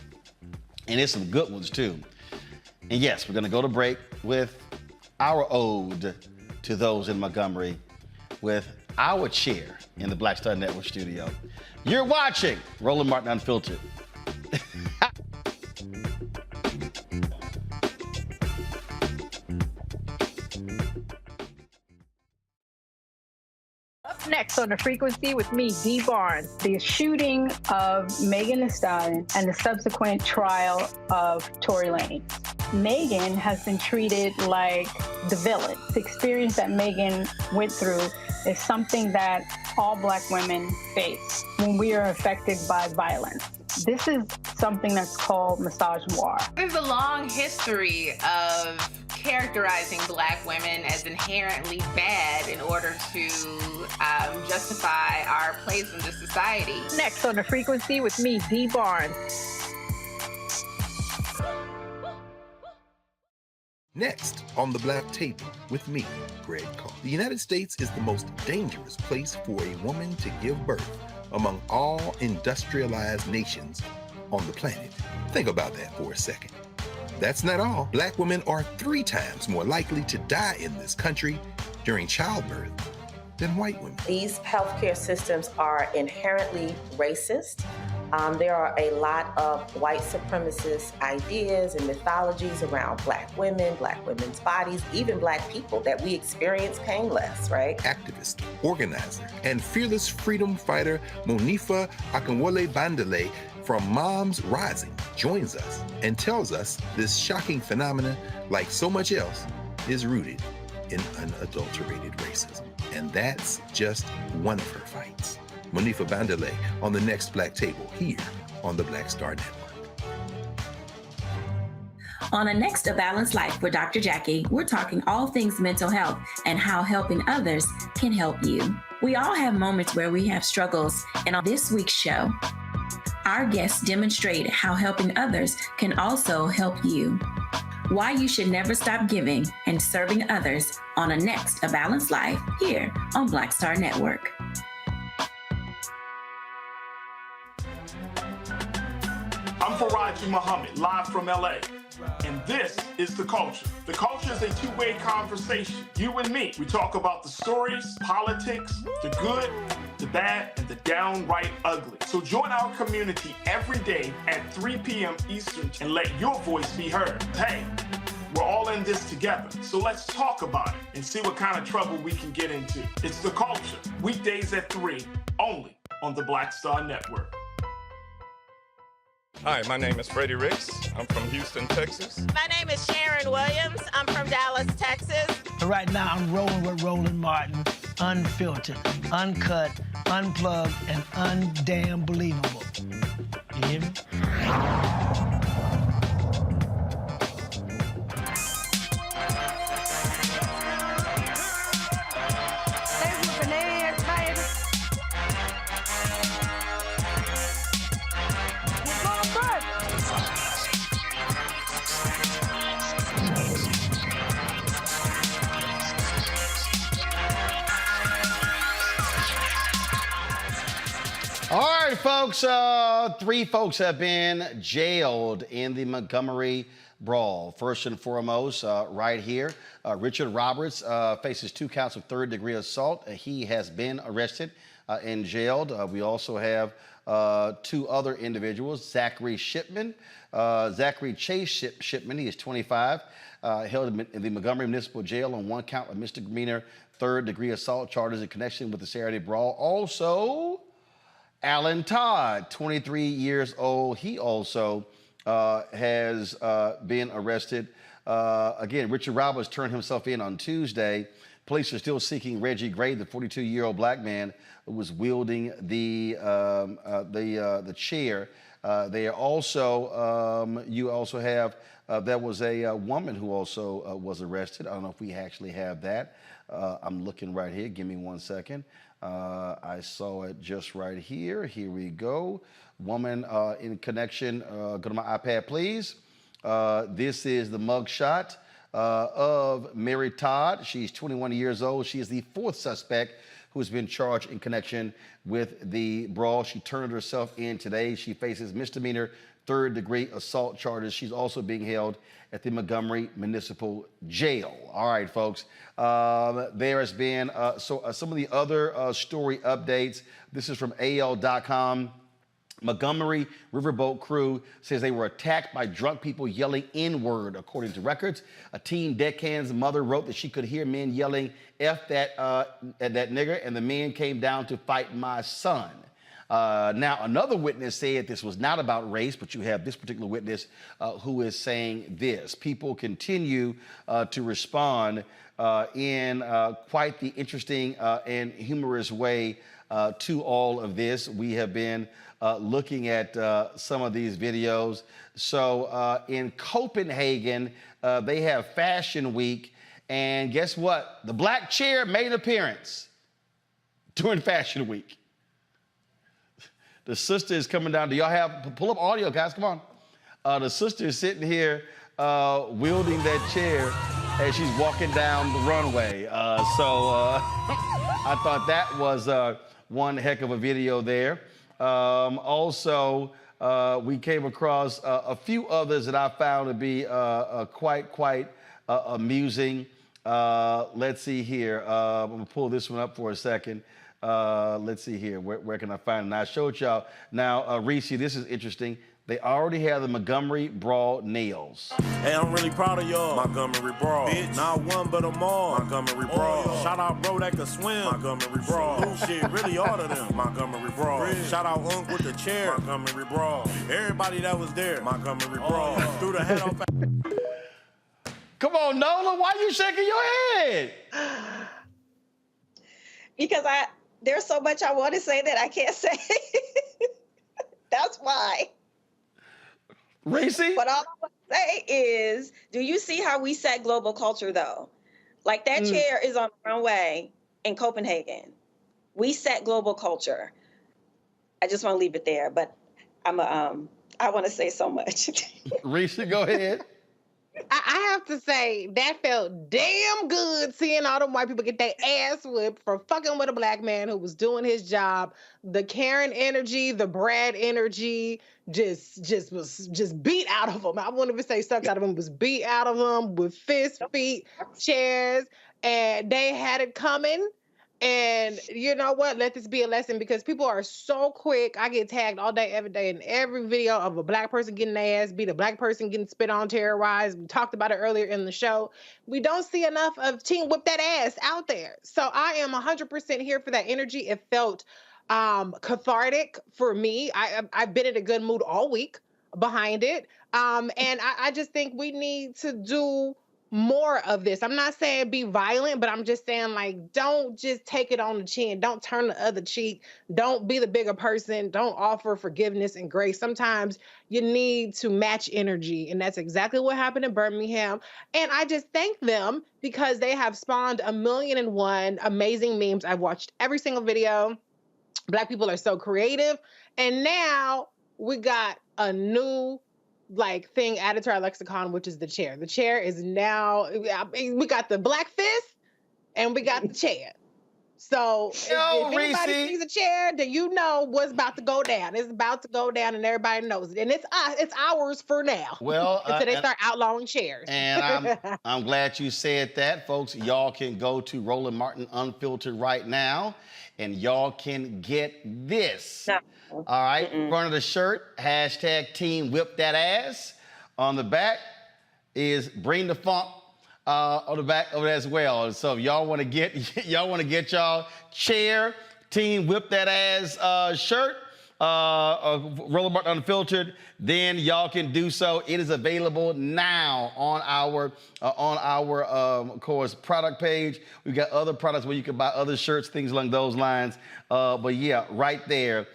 And there's some good ones, too. And yes, we're going to go to break with our ode to those in Montgomery with our chair in the Black Star Network studio. You're watching Roland Martin Unfiltered. Up next on The Frequency with me, Dee Barnes, the shooting of Megan Thee Stallion and the subsequent trial of Tory Lanez. Megan has been treated like the villain. The experience that Megan went through is something that all Black women face when we are affected by violence. This is something that's called misogynoir. There's a long history of characterizing Black women as inherently bad in order to justify our place in the society. Next on The Frequency with me, Dee Barnes. Next on the Black Table with me, Greg Carr. The United States is the most dangerous place for a woman to give birth among all industrialized nations on the planet. Think about that for a second. That's not all. Black women are 3 times more likely to die in this country during childbirth than white women. These healthcare systems are inherently racist. There are a lot of white supremacist ideas and mythologies around Black women, Black women's bodies, even Black people that we experience painless, right? Activist, organizer, and fearless freedom fighter Monifa Akinwole Bandele from Moms Rising joins us and tells us this shocking phenomenon, like so much else, is rooted in unadulterated racism. And that's just one of her fights. Monifa Bandele on the next Black Table here on the Black Star Network. On a Next A Balanced Life with Dr. Jackie, we're talking all things mental health and how helping others can help you. We all have moments where we have struggles, and on this week's show, our guests demonstrate how helping others can also help you. Why you should never stop giving and serving others on a Next A Balanced Life here on Black Star Network. I'm Faraji Muhammad, live from LA. And this is The Culture. The Culture is a two-way conversation. You and me. We talk about the stories, politics, the good, the bad, and the downright ugly. So join our community every day at 3 p.m. Eastern and let your voice be heard. Hey, we're all in this together. So let's talk about it and see what kind of trouble we can get into. It's The Culture. Weekdays at 3, only on the Black Star Network. Hi, my name is Freddie Ricks. I'm from Houston, Texas. My name is Sharon Williams. I'm from Dallas, Texas. Right now, I'm rolling with Roland Martin, unfiltered, uncut, unplugged, and undamn believable. You hear me? All right, folks, 3 folks have been jailed in the Montgomery brawl. First and foremost, right here, Richard Roberts faces 2 counts of 3rd-degree assault. He has been arrested and jailed. We also have 2 other individuals, Zachary Shipman, Zachary Chase Shipman, he is 25, held in the Montgomery Municipal Jail on 1 count of misdemeanor 3rd-degree assault charges in connection with the Saturday brawl. Also, Alan Todd, 23 years old, he also has been arrested. Again, Richard Roberts turned himself in on Tuesday. Police are still seeking Reggie Gray, the 42-year-old Black man who was wielding the chair. They are also, you also have there was a woman who also was arrested. I don't know if we actually have that. I'm looking right here. Give me 1 second. I saw it just right here. Here we go. Woman in connection. Go to my iPad, please. This is the mugshot of Mary Todd. She's 21 years old. She is the 4th suspect who has been charged in connection with the brawl. She turned herself in today. She faces misdemeanor 3rd-degree assault charges. She's also being held at the Montgomery Municipal Jail. All right, folks. There has been some of the other story updates. This is from AL.com. Montgomery Riverboat crew says they were attacked by drunk people yelling N-word, according to records. A teen deckhand's mother wrote that she could hear men yelling F that nigger, and the men came down to fight my son. Now, another witness said this was not about race, but you have this particular witness who is saying this. People continue to respond in quite the interesting and humorous way to all of this. We have been looking at some of these videos. So in Copenhagen, they have Fashion Week, and guess what? The black chair made an appearance during Fashion Week. The sister is coming down. Do y'all have, pull up audio, guys, come on. The sister is sitting here wielding that chair as she's walking down the runway. I thought that was one heck of a video there. Also, we came across a few others that I found to be quite amusing. Let's see here. I'm gonna pull this one up for a second. Let's see here. Where can I find it? And I showed y'all. Now, Reese, this is interesting. They already have the Montgomery Brawl nails. Hey, I'm really proud of y'all. Montgomery Brawl. Bitch. Not one, but them all. Montgomery Brawl. Shout out bro that can swim. Montgomery Brawl. Shit, really all of them. Montgomery Brawl. Shout out Unc with the chair. Montgomery Brawl. Everybody that was there. Montgomery Brawl. Threw the head off. Come on, Nola. Why you shaking your head? Because there's so much I want to say that I can't say. That's why. Reese? But all I want to say is, do you see how we set global culture, though? Like, that chair is on the runway in Copenhagen. We set global culture. I just want to leave it there, but I want to say so much. Reese, go ahead. I have to say, that felt damn good seeing all them white people get their ass whipped for fucking with a black man who was doing his job. The Karen energy, the Brad energy just beat out of him. I won't even say sucked out of him, was beat out of him with fists, feet, chairs, and they had it coming. And you know what? Let this be a lesson, because people are so quick. I get tagged all day, every day, in every video of a black person getting their ass beat, a black person getting spit on, terrorized. We talked about it earlier in the show. We don't see enough of Team Whip That Ass out there. So I am 100% here for that energy. It felt cathartic for me. I've been in a good mood all week behind it. And I just think we need to do more of this. I'm not saying be violent, but I'm just saying, like, don't just take it on the chin. Don't turn the other cheek. Don't be the bigger person. Don't offer forgiveness and grace. Sometimes you need to match energy, and that's exactly what happened in Birmingham. And I just thank them because they have spawned 1,000,001 amazing memes. I've watched every single video. Black people are so creative. And now we got a new thing added to our lexicon, which is the chair. The chair is now, we got the black fist and we got the chair. So if anybody sees a chair, then you know what's about to go down. It's about to go down, and everybody knows it. And it's ours for now. Well, until they start outlawing chairs. And I'm glad you said that, folks. Y'all can go to Roland Martin Unfiltered right now, and y'all can get this. All right, front of the shirt, hashtag Team Whip That Ass. On the back is Bring the Funk. On the back of it as well. So if y'all want to get y'all chair Team Whip That Ass shirt, Roland Martin Unfiltered, then y'all can do so. It is available now on our of course product page. We've got other products where you can buy other shirts, things along those lines. But yeah, right there.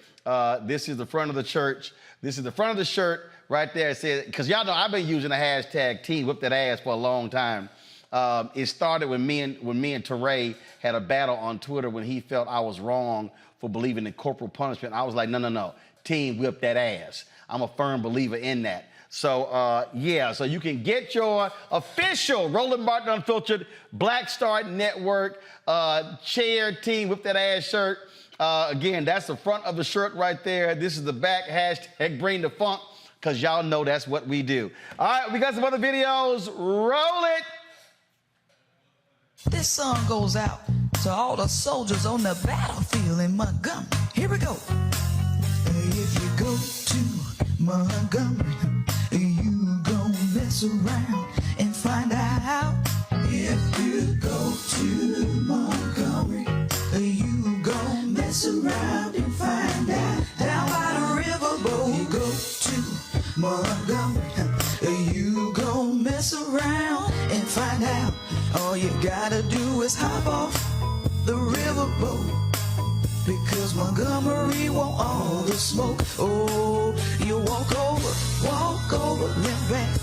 This is the front of the church. This is the front of the shirt right there. It says, because y'all know I've been using the hashtag Team Whip That Ass for a long time. It started when me and Teray had a battle on Twitter when he felt I was wrong for believing in corporal punishment. I was like, no, Team Whip That Ass. I'm a firm believer in that. So, yeah, so you can get your official Roland Martin Unfiltered Black Star Network chair Team Whip That Ass shirt. Again, that's the front of the shirt right there. This is the back, hashtag Bring the Funk, because y'all know that's what we do. All right, we got some other videos. Roll it. This song goes out to all the soldiers on the battlefield in Montgomery. Here we go. If you go to Montgomery, you gon' mess around and find out. If you go to Montgomery, you gon' mess around and find out. Down by the riverboat, you go to Montgomery, you gon' mess around and find out. All you gotta do is hop off the riverboat, because Montgomery want all the smoke. Oh, you walk over, limp back.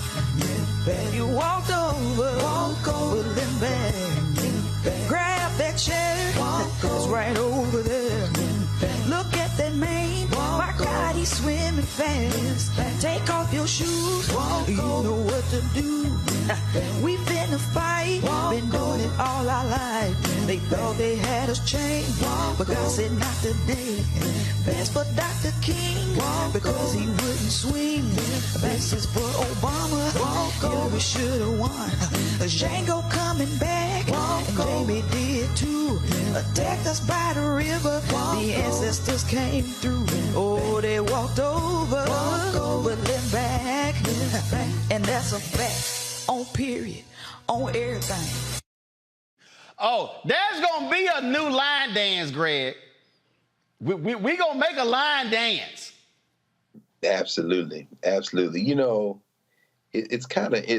You walked over, limp back. Grab that chair, that's right over there. Look at that man, my God, he's swimming fast. Take off your shoes, you know what to do. We finna fight, been doing it all our life. They thought they had us chained, but God said not today. Best for Dr. King, because he wouldn't swing. Best is for Obama, yeah, we should've won. Django coming back, and Jamie did too. Attacked us by the river, the ancestors came through. Oh, they walked over, but then back. And that's a fact, on period, on everything. Oh, there's gonna be a new line dance, Greg. We gonna make a line dance. Absolutely. You know, it's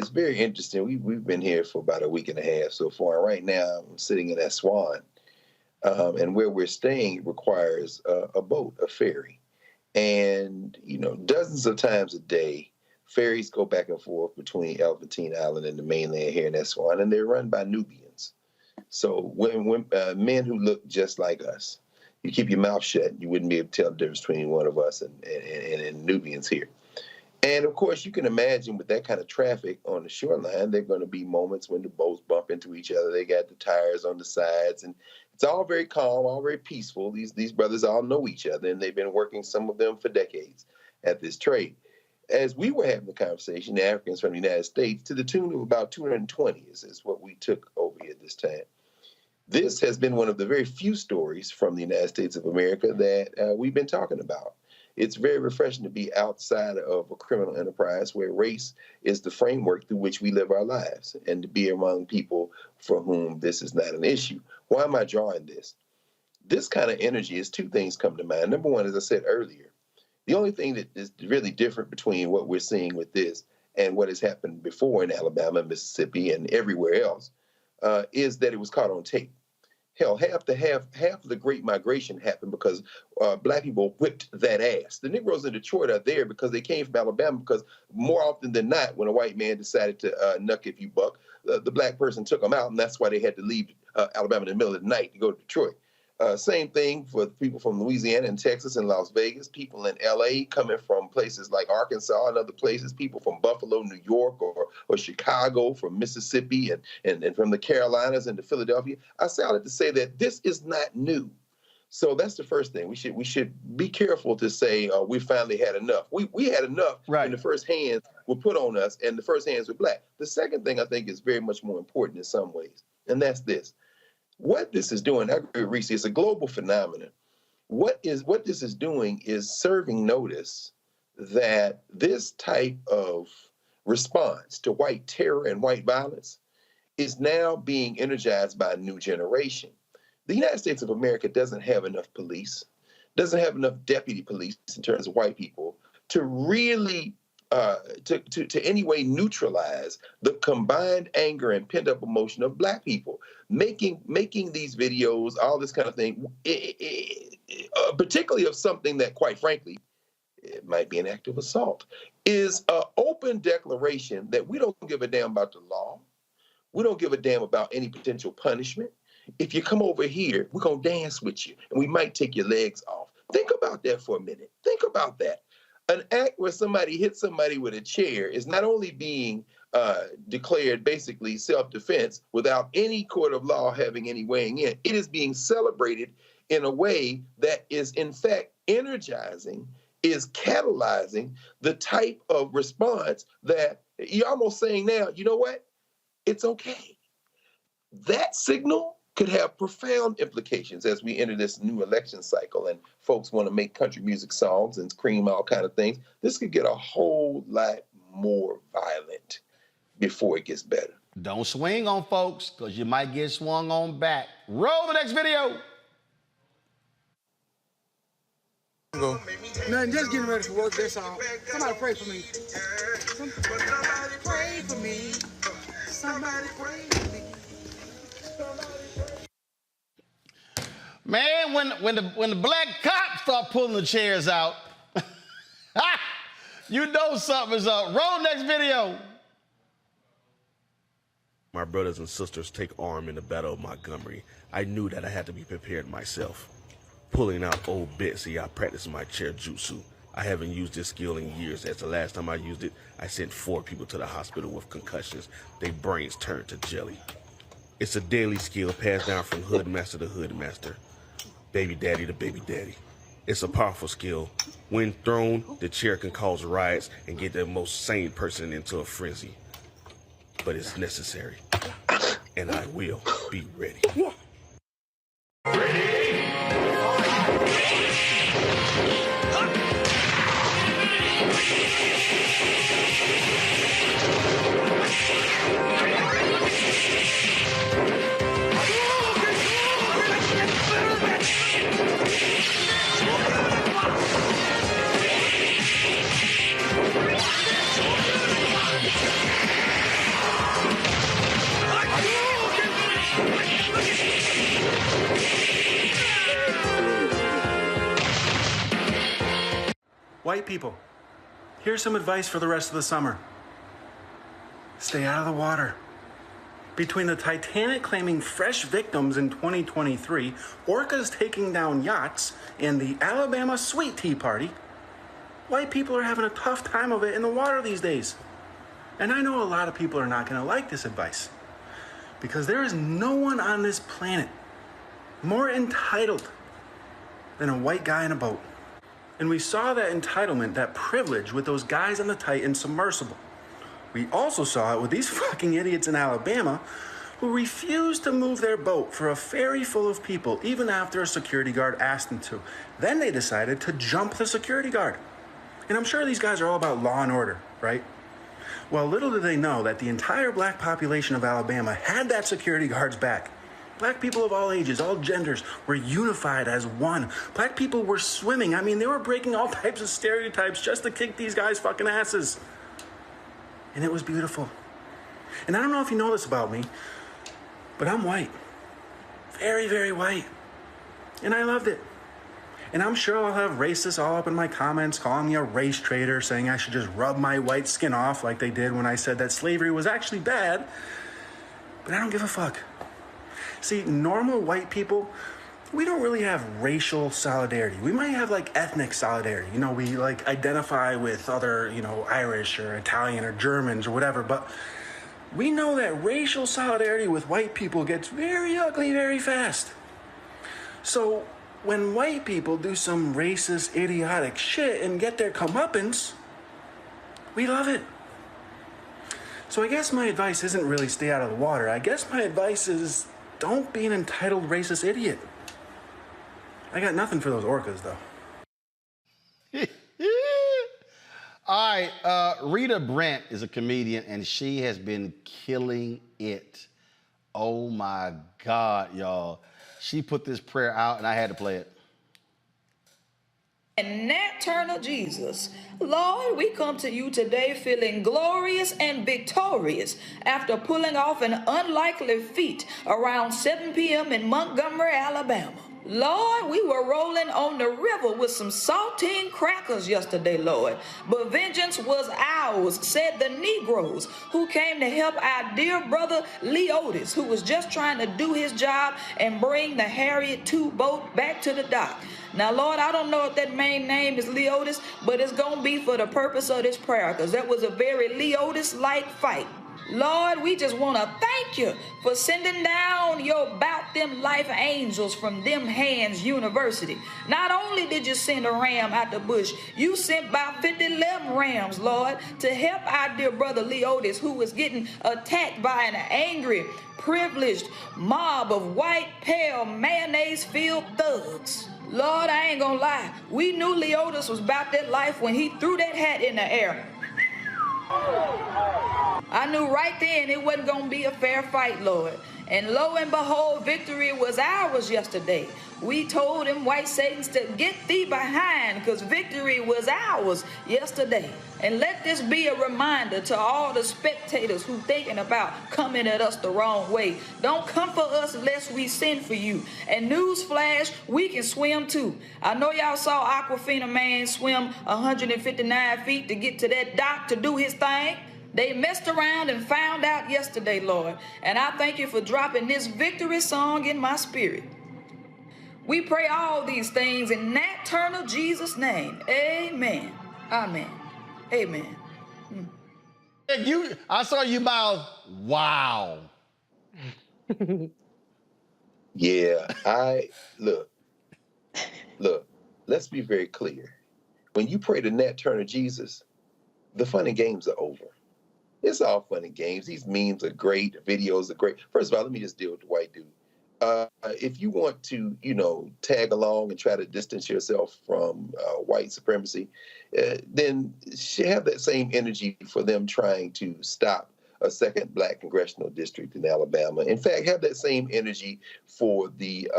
very interesting. We've been here for about a week and a half so far. Right now, I'm sitting in that Swan, and where we're staying requires a boat, a ferry, and you know, dozens of times a day, ferries go back and forth between Elephantine Island and the mainland here in that Swan, and they're run by Nubians. So when men who look just like us, you keep your mouth shut, you wouldn't be able to tell the difference between one of us and Nubians here. And of course, you can imagine with that kind of traffic on the shoreline, there are going to be moments when the boats bump into each other. They got the tires on the sides, and it's all very calm, all very peaceful. These brothers all know each other, and they've been working, some of them, for decades at this trade. As we were having the conversation, the Africans from the United States, to the tune of about 220 is what we took over here this time. This has been one of the very few stories from the United States of America that we've been talking about. It's very refreshing to be outside of a criminal enterprise where race is the framework through which we live our lives, and to be among people for whom this is not an issue. Why am I drawing this? This kind of energy is two things come to mind. Number one, as I said earlier, the only thing that is really different between what we're seeing with this and what has happened before in Alabama, Mississippi, and everywhere else is that it was caught on tape. Hell, half of the Great Migration happened because black people whipped that ass. The Negroes in Detroit are there because they came from Alabama, because more often than not, when a white man decided to nuck if you buck, the black person took them out, and that's why they had to leave Alabama in the middle of the night to go to Detroit. Same thing for people from Louisiana and Texas and Las Vegas, people in LA coming from places like Arkansas and other places, people from Buffalo, New York, or Chicago, from Mississippi, and from the Carolinas and to Philadelphia. I say all that to say that this is not new. So that's the first thing. We should be careful to say we finally had enough. We had enough when the first hands were put on us, and the first hands were black. The second thing I think is very much more important in some ways, and that's this. What this is doing, I agree with Reese, it's a global phenomenon. What this is doing is serving notice that this type of response to white terror and white violence is now being energized by a new generation. The United States of America doesn't have enough police, doesn't have enough deputy police in terms of white people to really to any way neutralize the combined anger and pent-up emotion of black people. Making these videos, all this kind of thing, particularly of something that, quite frankly, it might be an act of assault, is an open declaration that we don't give a damn about the law. We don't give a damn about any potential punishment. If you come over here, we're going to dance with you, and we might take your legs off. Think about that for a minute. Think about that. An act where somebody hits somebody with a chair is not only being declared basically self-defense without any court of law having any weighing in. It is being celebrated in a way that is, in fact, energizing, is catalyzing the type of response that you're almost saying now, you know what? It's okay. That signal could have profound implications as we enter this new election cycle and folks want to make country music songs and scream all kind of things. This could get a whole lot more violent before it gets better. Don't swing on folks, because you might get swung on back. Roll the next video. Nothing, just getting ready for work, that's all. Somebody pray for me. Somebody pray for me. Somebody pray for me. Man, when the black cops start pulling the chairs out, you know something's up. Roll next video. My brothers and sisters take arm in the Battle of Montgomery. I knew that I had to be prepared myself. Pulling out old Betsy, I practiced my chair jutsu. I haven't used this skill in years, as the last time I used it, I sent 4 people to the hospital with concussions. Their brains turned to jelly. It's a daily skill passed down from hood master to hood master, baby daddy to baby daddy. It's a powerful skill. When thrown, the chair can cause riots and get the most sane person into a frenzy. But it's necessary, and I will be ready. White people, here's some advice for the rest of the summer. Stay out of the water. Between the Titanic claiming fresh victims in 2023, orcas taking down yachts, and the Alabama sweet tea party, white people are having a tough time of it in the water these days. And I know a lot of people are not going to like this advice, because there is no one on this planet more entitled than a white guy in a boat. And we saw that entitlement, that privilege with those guys on the Titan submersible. We also saw it with these fucking idiots in Alabama who refused to move their boat for a ferry full of people even after a security guard asked them to. Then they decided to jump the security guard. And I'm sure these guys are all about law and order, right? Well, little did they know that the entire black population of Alabama had that security guard's back. Black people of all ages, all genders, were unified as one. Black people were swimming. I mean, they were breaking all types of stereotypes just to kick these guys' fucking asses. And it was beautiful. And I don't know if you know this about me, but I'm white. Very, very white. And I loved it. And I'm sure I'll have racists all up in my comments calling me a race traitor, saying I should just rub my white skin off like they did when I said that slavery was actually bad. But I don't give a fuck. See, normal white people, we don't really have racial solidarity. We might have like ethnic solidarity. You know, we like identify with other, Irish or Italian or Germans or whatever. But we know that racial solidarity with white people gets very ugly very fast. So when white people do some racist, idiotic shit and get their comeuppance, we love it. So I guess my advice isn't really stay out of the water. I guess my advice is don't be an entitled racist idiot. I got nothing for those orcas, though. All right, Rita Brent is a comedian, and she has been killing it. Oh, my God, y'all. She put this prayer out, and I had to play it. And eternal Jesus, Lord, we come to you today feeling glorious and victorious after pulling off an unlikely feat around 7 p.m. in Montgomery, Alabama. Lord, we were rolling on the river with some saltine crackers yesterday, Lord. But vengeance was ours, said the Negroes who came to help our dear brother Leotis, who was just trying to do his job and bring the Harriet II boat back to the dock. Now, Lord, I don't know if that main name is Leotis, but it's going to be for the purpose of this prayer, because that was a very Leotis-like fight. Lord, we just want to thank you for sending down your Bout Them Life angels from Them Hands University. Not only did you send a ram out the bush, you sent about 50 rams, Lord, to help our dear brother Leotis, who was getting attacked by an angry, privileged mob of white, pale, mayonnaise-filled thugs. Lord, I ain't gonna lie. We knew Leotis was about that life when he threw that hat in the air. I knew right then it wasn't going to be a fair fight, Lord. And lo and behold, victory was ours yesterday. We told them white Satans to get thee behind, because victory was ours yesterday. And let this be a reminder to all the spectators who thinking about coming at us the wrong way. Don't come for us unless we send for you. And newsflash, we can swim too. I know y'all saw Aquafina Man swim 159 feet to get to that dock to do his thing. They messed around and found out yesterday, Lord. And I thank you for dropping this victory song in my spirit. We pray all these things in Nat Turner Jesus' name. Amen. Amen. Amen. I saw you mouth, wow. Yeah, look, let's be very clear. When you pray to Nat Turner Jesus, the fun and games are over. It's all fun and games. These memes are great. The videos are great. First of all, let me just deal with the white dude. If you want to, tag along and try to distance yourself from white supremacy, then have that same energy for them trying to stop a second black congressional district in Alabama. In fact, have that same energy for the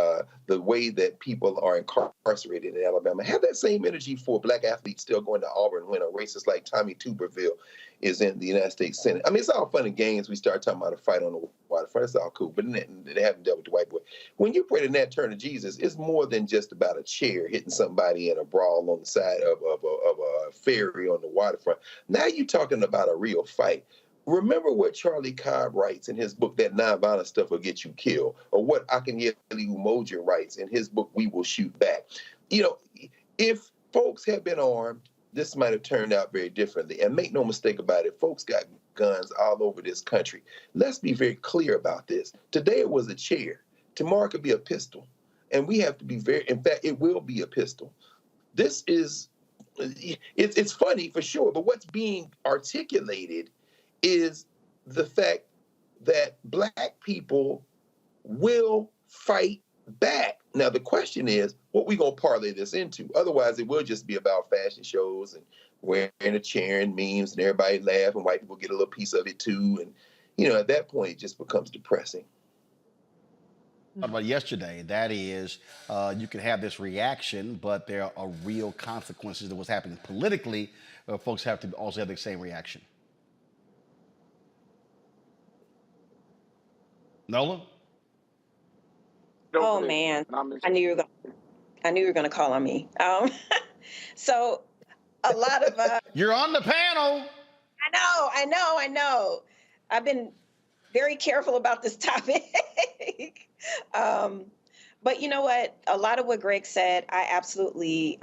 way that people are incarcerated in Alabama. Have that same energy for black athletes still going to Auburn when a racist like Tommy Tuberville is in the United States Senate. I mean, it's all fun and games. We start talking about a fight on the waterfront. It's all cool, but they haven't dealt with the white boy. When you pray to Nat Turner Jesus, it's more than just about a chair hitting somebody in a brawl on the side of a ferry on the waterfront. Now you're talking about a real fight. Remember what Charlie Cobb writes in his book, that nonviolent stuff will get you killed, or what Akinyele Umoja writes in his book, We Will Shoot Back. If folks had been armed, this might have turned out very differently. And make no mistake about it, folks got guns all over this country. Let's be very clear about this. Today it was a chair. Tomorrow it could be a pistol. And we have to be in fact, it will be a pistol. This is, it's funny for sure, but what's being articulated is the fact that black people will fight back. Now, the question is, what we going to parlay this into? Otherwise, it will just be about fashion shows and wearing a chair and memes and everybody laugh and white people get a little piece of it too. And, at that point, it just becomes depressing. About yesterday, that is, you can have this reaction, but there are real consequences to what's happening politically. Folks have to also have the same reaction. Nola? Oh man, I knew you were going to call on me. So a lot of you're on the panel. I know. I've been very careful about this topic. But you know what? A lot of what Greg said, I absolutely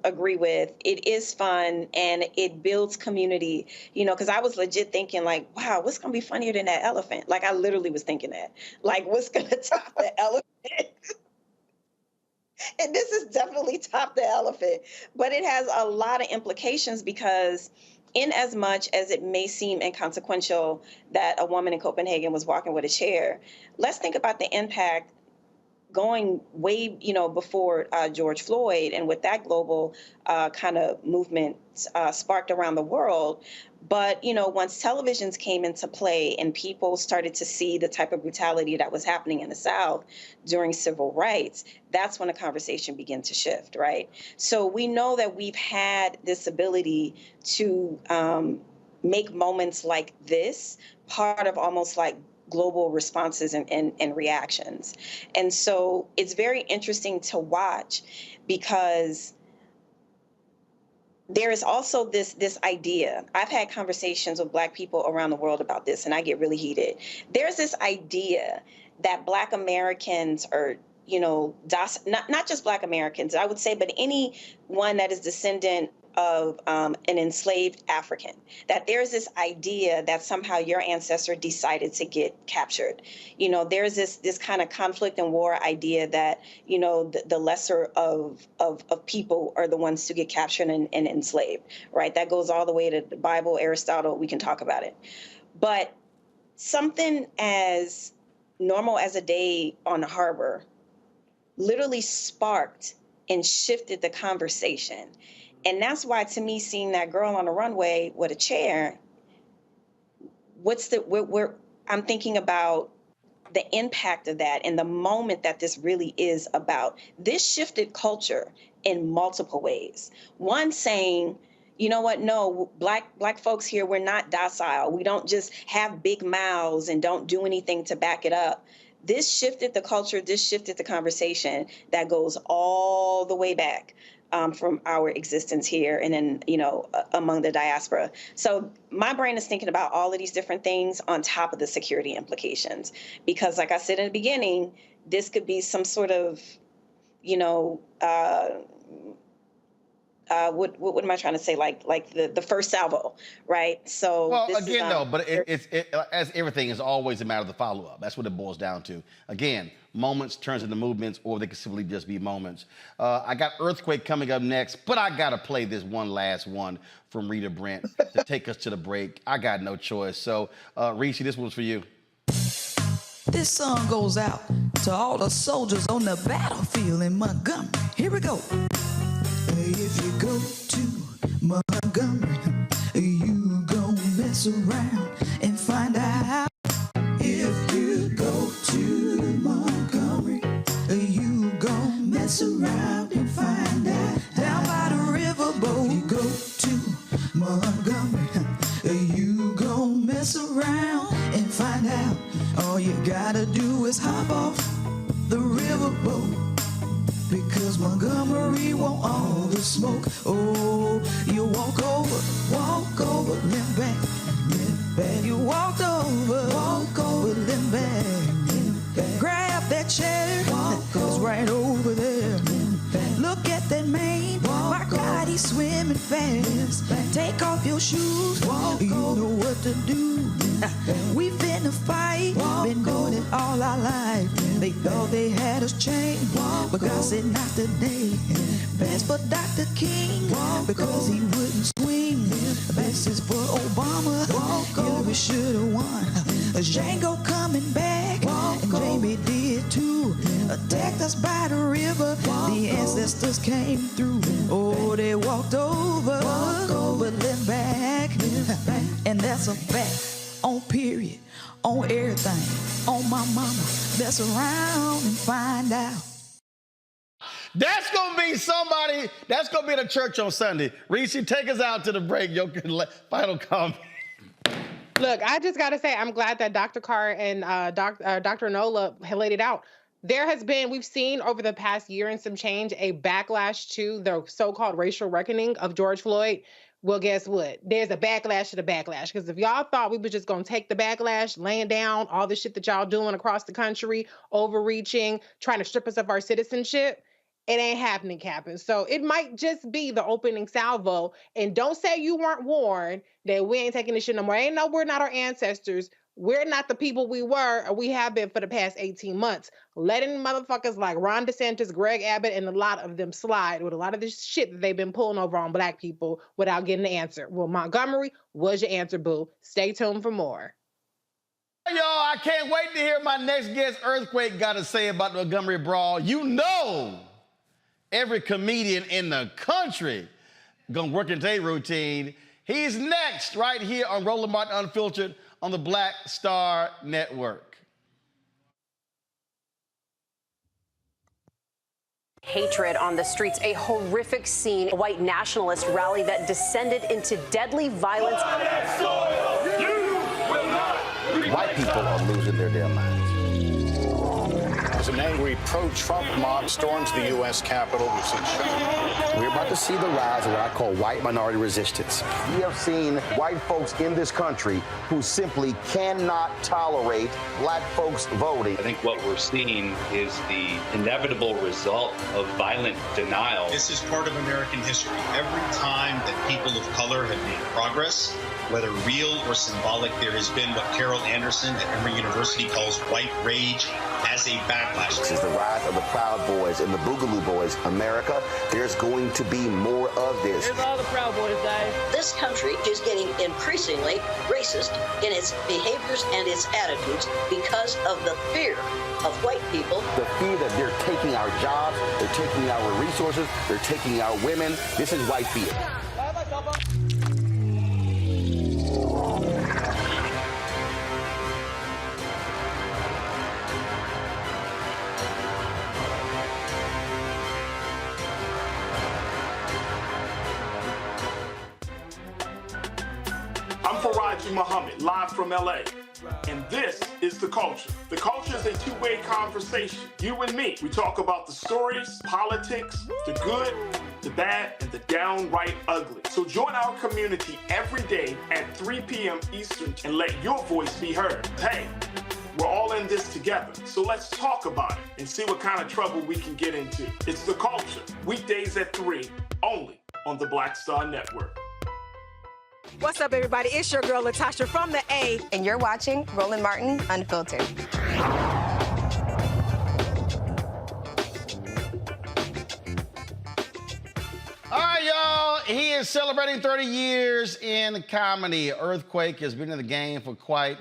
agree with. It is fun and it builds community, because I was legit thinking like, wow, what's going to be funnier than that elephant? Like I literally was thinking that, like what's going to top the elephant? And this is definitely top the elephant, but it has a lot of implications because in as much as it may seem inconsequential that a woman in Copenhagen was walking with a chair, let's think about the impact going way, before George Floyd and with that global kind of movement sparked around the world. But, once televisions came into play and people started to see the type of brutality that was happening in the South during civil rights, that's when the conversation began to shift, right? So we know that we've had this ability to make moments like this part of almost like global responses and reactions. And so it's very interesting to watch, because there is also this idea. I've had conversations with Black people around the world about this, and I get really heated. There's this idea that Black Americans are, not just Black Americans, I would say, but anyone that is descendant of an enslaved African, that there's this idea that somehow your ancestor decided to get captured. There's this kind of conflict and war idea that, the lesser of people are the ones to get captured and enslaved, right? That goes all the way to the Bible, Aristotle, we can talk about it. But something as normal as a day on the harbor literally sparked and shifted the conversation. And that's why, to me, seeing that girl on the runway with a chair, I'm thinking about the impact of that and the moment that this really is about. This shifted culture in multiple ways. One, saying, you know what, no, black folks here, we're not docile. We don't just have big mouths and don't do anything to back it up. This shifted the culture, this shifted the conversation that goes all the way back from our existence here and then, among the diaspora. So my brain is thinking about all of these different things on top of the security implications. Because like I said in the beginning, this could be some sort of, what am I trying to say? Like the first salvo, right? So well, this again, is, no, but it as everything is always a matter of the follow-up. That's what it boils down to. Again, moments turns into movements, or they can simply just be moments. I got Earthquake coming up next, but I gotta play this one last one from Rita Brent to take us to the break. I got no choice. So, Reese, this one's for you. This song goes out to all the soldiers on the battlefield in Montgomery. Here we go. If you go to Montgomery, you gon' mess around and find out. If you go to Montgomery, you gon' mess around and find out. Down by the riverboat, you go to Montgomery, you gon' mess around and find out. All you gotta do is hop off the riverboat, because Montgomery want all the smoke. Oh, you walk over, limp back, limp back. You walk over, limp back. Grab that chair, it's right over there. Look at that man, my God, he's swimming fast. Take off your shoes, you know what to do. We finna fight, been doing it all our life. They thought they had us chained, but God said not today. Best for Dr. King, because he wouldn't swing. Best is for Obama, Hillary should've won. Django coming back, and Jamie did too. Attacked us by the river, the ancestors came through. Oh, they walked over, but then back. And that's a fact. On period, on everything, on my mama. Mess around and find out. That's gonna be somebody. That's gonna be the church on Sunday. Reese, take us out to the break. Your final comment. Look, I just gotta say, I'm glad that Dr. Carr and Dr. Nola laid it out. There has been, we've seen over the past year and some change, a backlash to the so-called racial reckoning of George Floyd. Well, guess what? There's a backlash to the backlash. Because if y'all thought we were just going to take the backlash, laying down all the shit that y'all doing across the country, overreaching, trying to strip us of our citizenship, it ain't happening, Captain. So it might just be the opening salvo. And don't say you weren't warned that we ain't taking this shit no more. Ain't no, we're not our ancestors. We're not the people we were, or we have been for the past 18 months. Letting motherfuckers like Ron DeSantis, Greg Abbott, and a lot of them slide with a lot of this shit that they've been pulling over on Black people without getting the answer. Well, Montgomery was your answer, boo. Stay tuned for more. Y'all, I can't wait to hear my next guest, Earthquake, got to say about the Montgomery Brawl. You know, every comedian in the country gonna work into a routine. He's next right here on Roland Martin Unfiltered on the Black Star Network. Hatred on the streets, a horrific scene, a white nationalist rally that descended into deadly violence. White people are losing their damn minds. As an angry pro-Trump mob storms the U.S. Capitol, we've seen We're about to see the rise of what I call white minority resistance. We have seen white folks in this country who simply cannot tolerate black folks voting. I think what we're seeing is the inevitable result of violent denial. This is part of American history. Every time that people of color have made progress, whether real or symbolic, there has been what Carol Anderson at Emory University calls white rage as a backlash. This is the rise of the Proud Boys and the Boogaloo Boys. America, there's going to be more of this. Here's all the Proud Boys, Dave. This country is getting increasingly racist in its behaviors and its attitudes because of the fear of white people. The fear that they're taking our jobs, they're taking our resources, they're taking our women. This is white fear. I'm Faraji Muhammad, live from LA. And this is The Culture. The Culture is a two-way conversation. You and me. We talk about the stories, politics, the good, the bad, and the downright ugly. So join our community every day at 3 p.m. Eastern and let your voice be heard. Hey, we're all in this together. So let's talk about it and see what kind of trouble we can get into. It's The Culture, weekdays at 3, only on the Black Star Network. What's up, everybody? It's your girl, Latasha from the A. And you're watching Roland Martin Unfiltered. All right, y'all. He is celebrating 30 years in comedy. Earthquake has been in the game for quite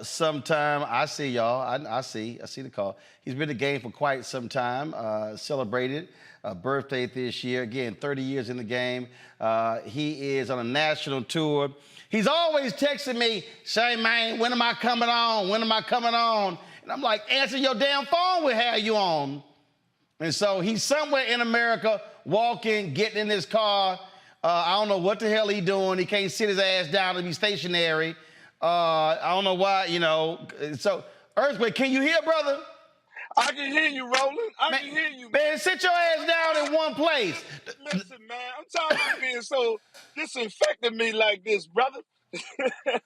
some time. I see, y'all. I see the call. He's been in the game for quite some time. Celebrated a birthday this year. Again, 30 years in the game. He is on a national tour. He's always texting me, say, man, when am I coming on? When am I coming on? And I'm like, answer your damn phone, we'll have you on. And so he's somewhere in America, walking, getting in his car. I don't know what the hell he's doing. He can't sit his ass down to be stationary. I don't know why, you know. So, Earthquake, can you hear, brother? I can hear you, Roland. I can hear you. Man, sit your ass down in one place. Listen, man, I'm tired of being so disinfecting me like this, brother. I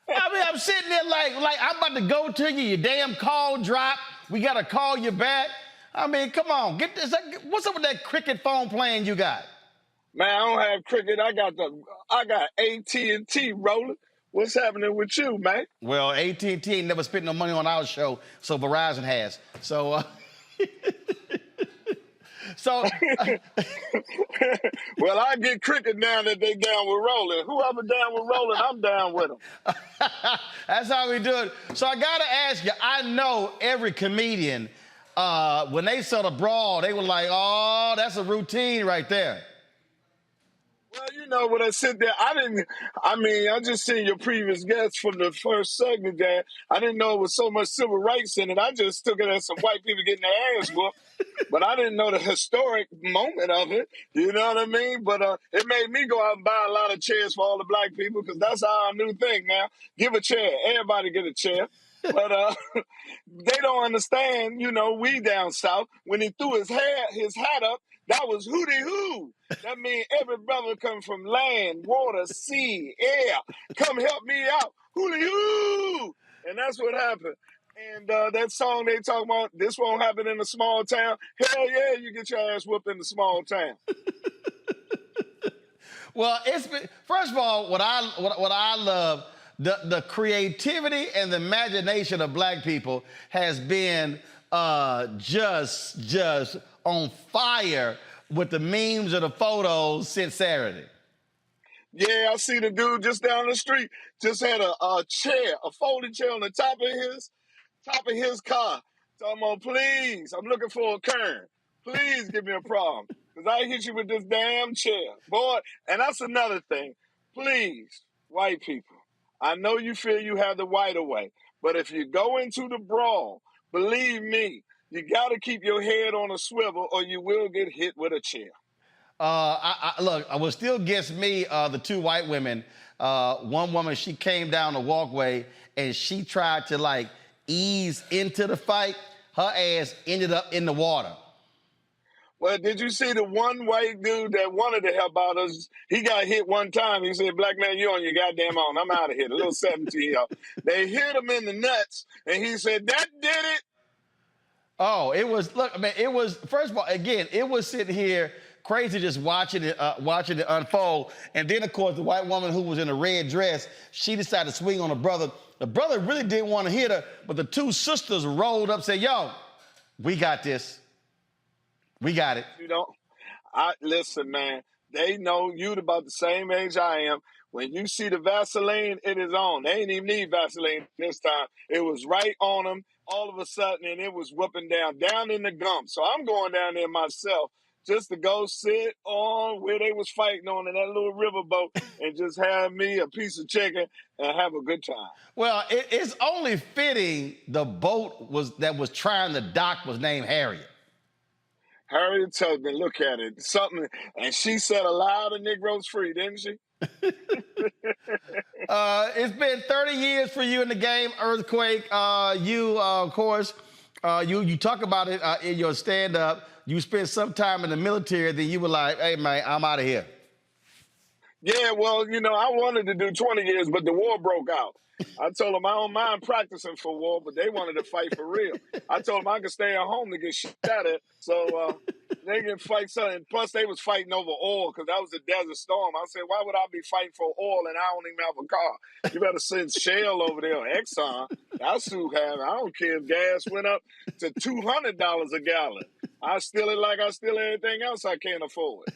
mean, I'm sitting there like I'm about to go to you. Your damn call dropped. We got to call you back. I mean, come on. Get this. What's up with that cricket phone plan you got? Man, I don't have cricket. I got AT&T, Roland. What's happening with you, man? Well, AT&T ain't never spent no money on our show, so Verizon has. So, well, I get cricket now that they down with Roland. Whoever down with Roland, I'm down with them. That's how we do it. So I got to ask you, I know every comedian, when they saw the brawl, they were like, oh, that's a routine right there. Well, you know, when I sit there, I just seen your previous guest from the first segment there. I didn't know it was so much civil rights in it. I just took it as some white people getting their ass whooped. But I didn't know the historic moment of it. You know what I mean? But it made me go out and buy a lot of chairs for all the black people because that's our new thing now. Give a chair. Everybody get a chair. But they don't understand, you know, we down south. When he threw his hat up, that was hootie hoo. That means every brother come from land, water, sea, air. Come help me out. Hootie hoo. And that's what happened. And that song they talking about, this won't happen in a small town. Hell yeah, you get your ass whooped in a small town. Well, it's been, first of all, what I love, the creativity and the imagination of black people has been just on fire with the memes and the photos since Saturday. Yeah, I see the dude just down the street just had a chair, a folding chair on the top of his car. Talking about, please, I'm looking for a Kern. Please give me a problem. Because I hit you with this damn chair. Boy, and that's another thing. Please, white people, I know you feel you have the right of way, but if you go into the brawl, believe me, you got to keep your head on a swivel or you will get hit with a chair. Look, what still gets me, the two white women One woman, she came down the walkway and she tried to like ease into the fight. Her ass ended up in the water. Well, did you see the one white dude that wanted to help out us? He got hit one time. He said, "Black man, you on your goddamn own. I'm out of here." The little 17-year-old. They hit him in the nuts, and he said, "That did it." Oh, it was, look, I mean, it was, first of all, again, it was sitting here crazy just watching it unfold. And then, of course, the white woman who was in a red dress, she decided to swing on the brother. The brother really didn't want to hit her, but the two sisters rolled up and said, "Yo, we got this. We got it." You know, listen, man. They know you about the same age I am. When you see the Vaseline, it is on. They ain't even need Vaseline this time. It was right on them all of a sudden, and it was whooping down in the gum. So I'm going down there myself just to go sit on where they was fighting on in that little riverboat and just have me a piece of chicken and have a good time. Well, it's only fitting the boat that was trying to dock was named Harriet. Harriet Tubman, look at it. Something, and she set a lot of Negroes free, didn't she? It's been 30 years for you in the game, Earthquake. Of course, you talk about it in your stand-up. You spent some time in the military, then you were like, "Hey, man, I'm out of here." Yeah, well, you know, I wanted to do 20 years, but the war broke out. I told them I don't mind practicing for war, but they wanted to fight for real. I told them I could stay at home to get shot at, so they can fight something. Plus, they was fighting over oil because that was a desert storm. I said, why would I be fighting for oil and I don't even have a car? You better send Shell over there or Exxon. I'll soon have it. I don't care if gas went up to $200 a gallon. I steal it like I steal anything else I can't afford.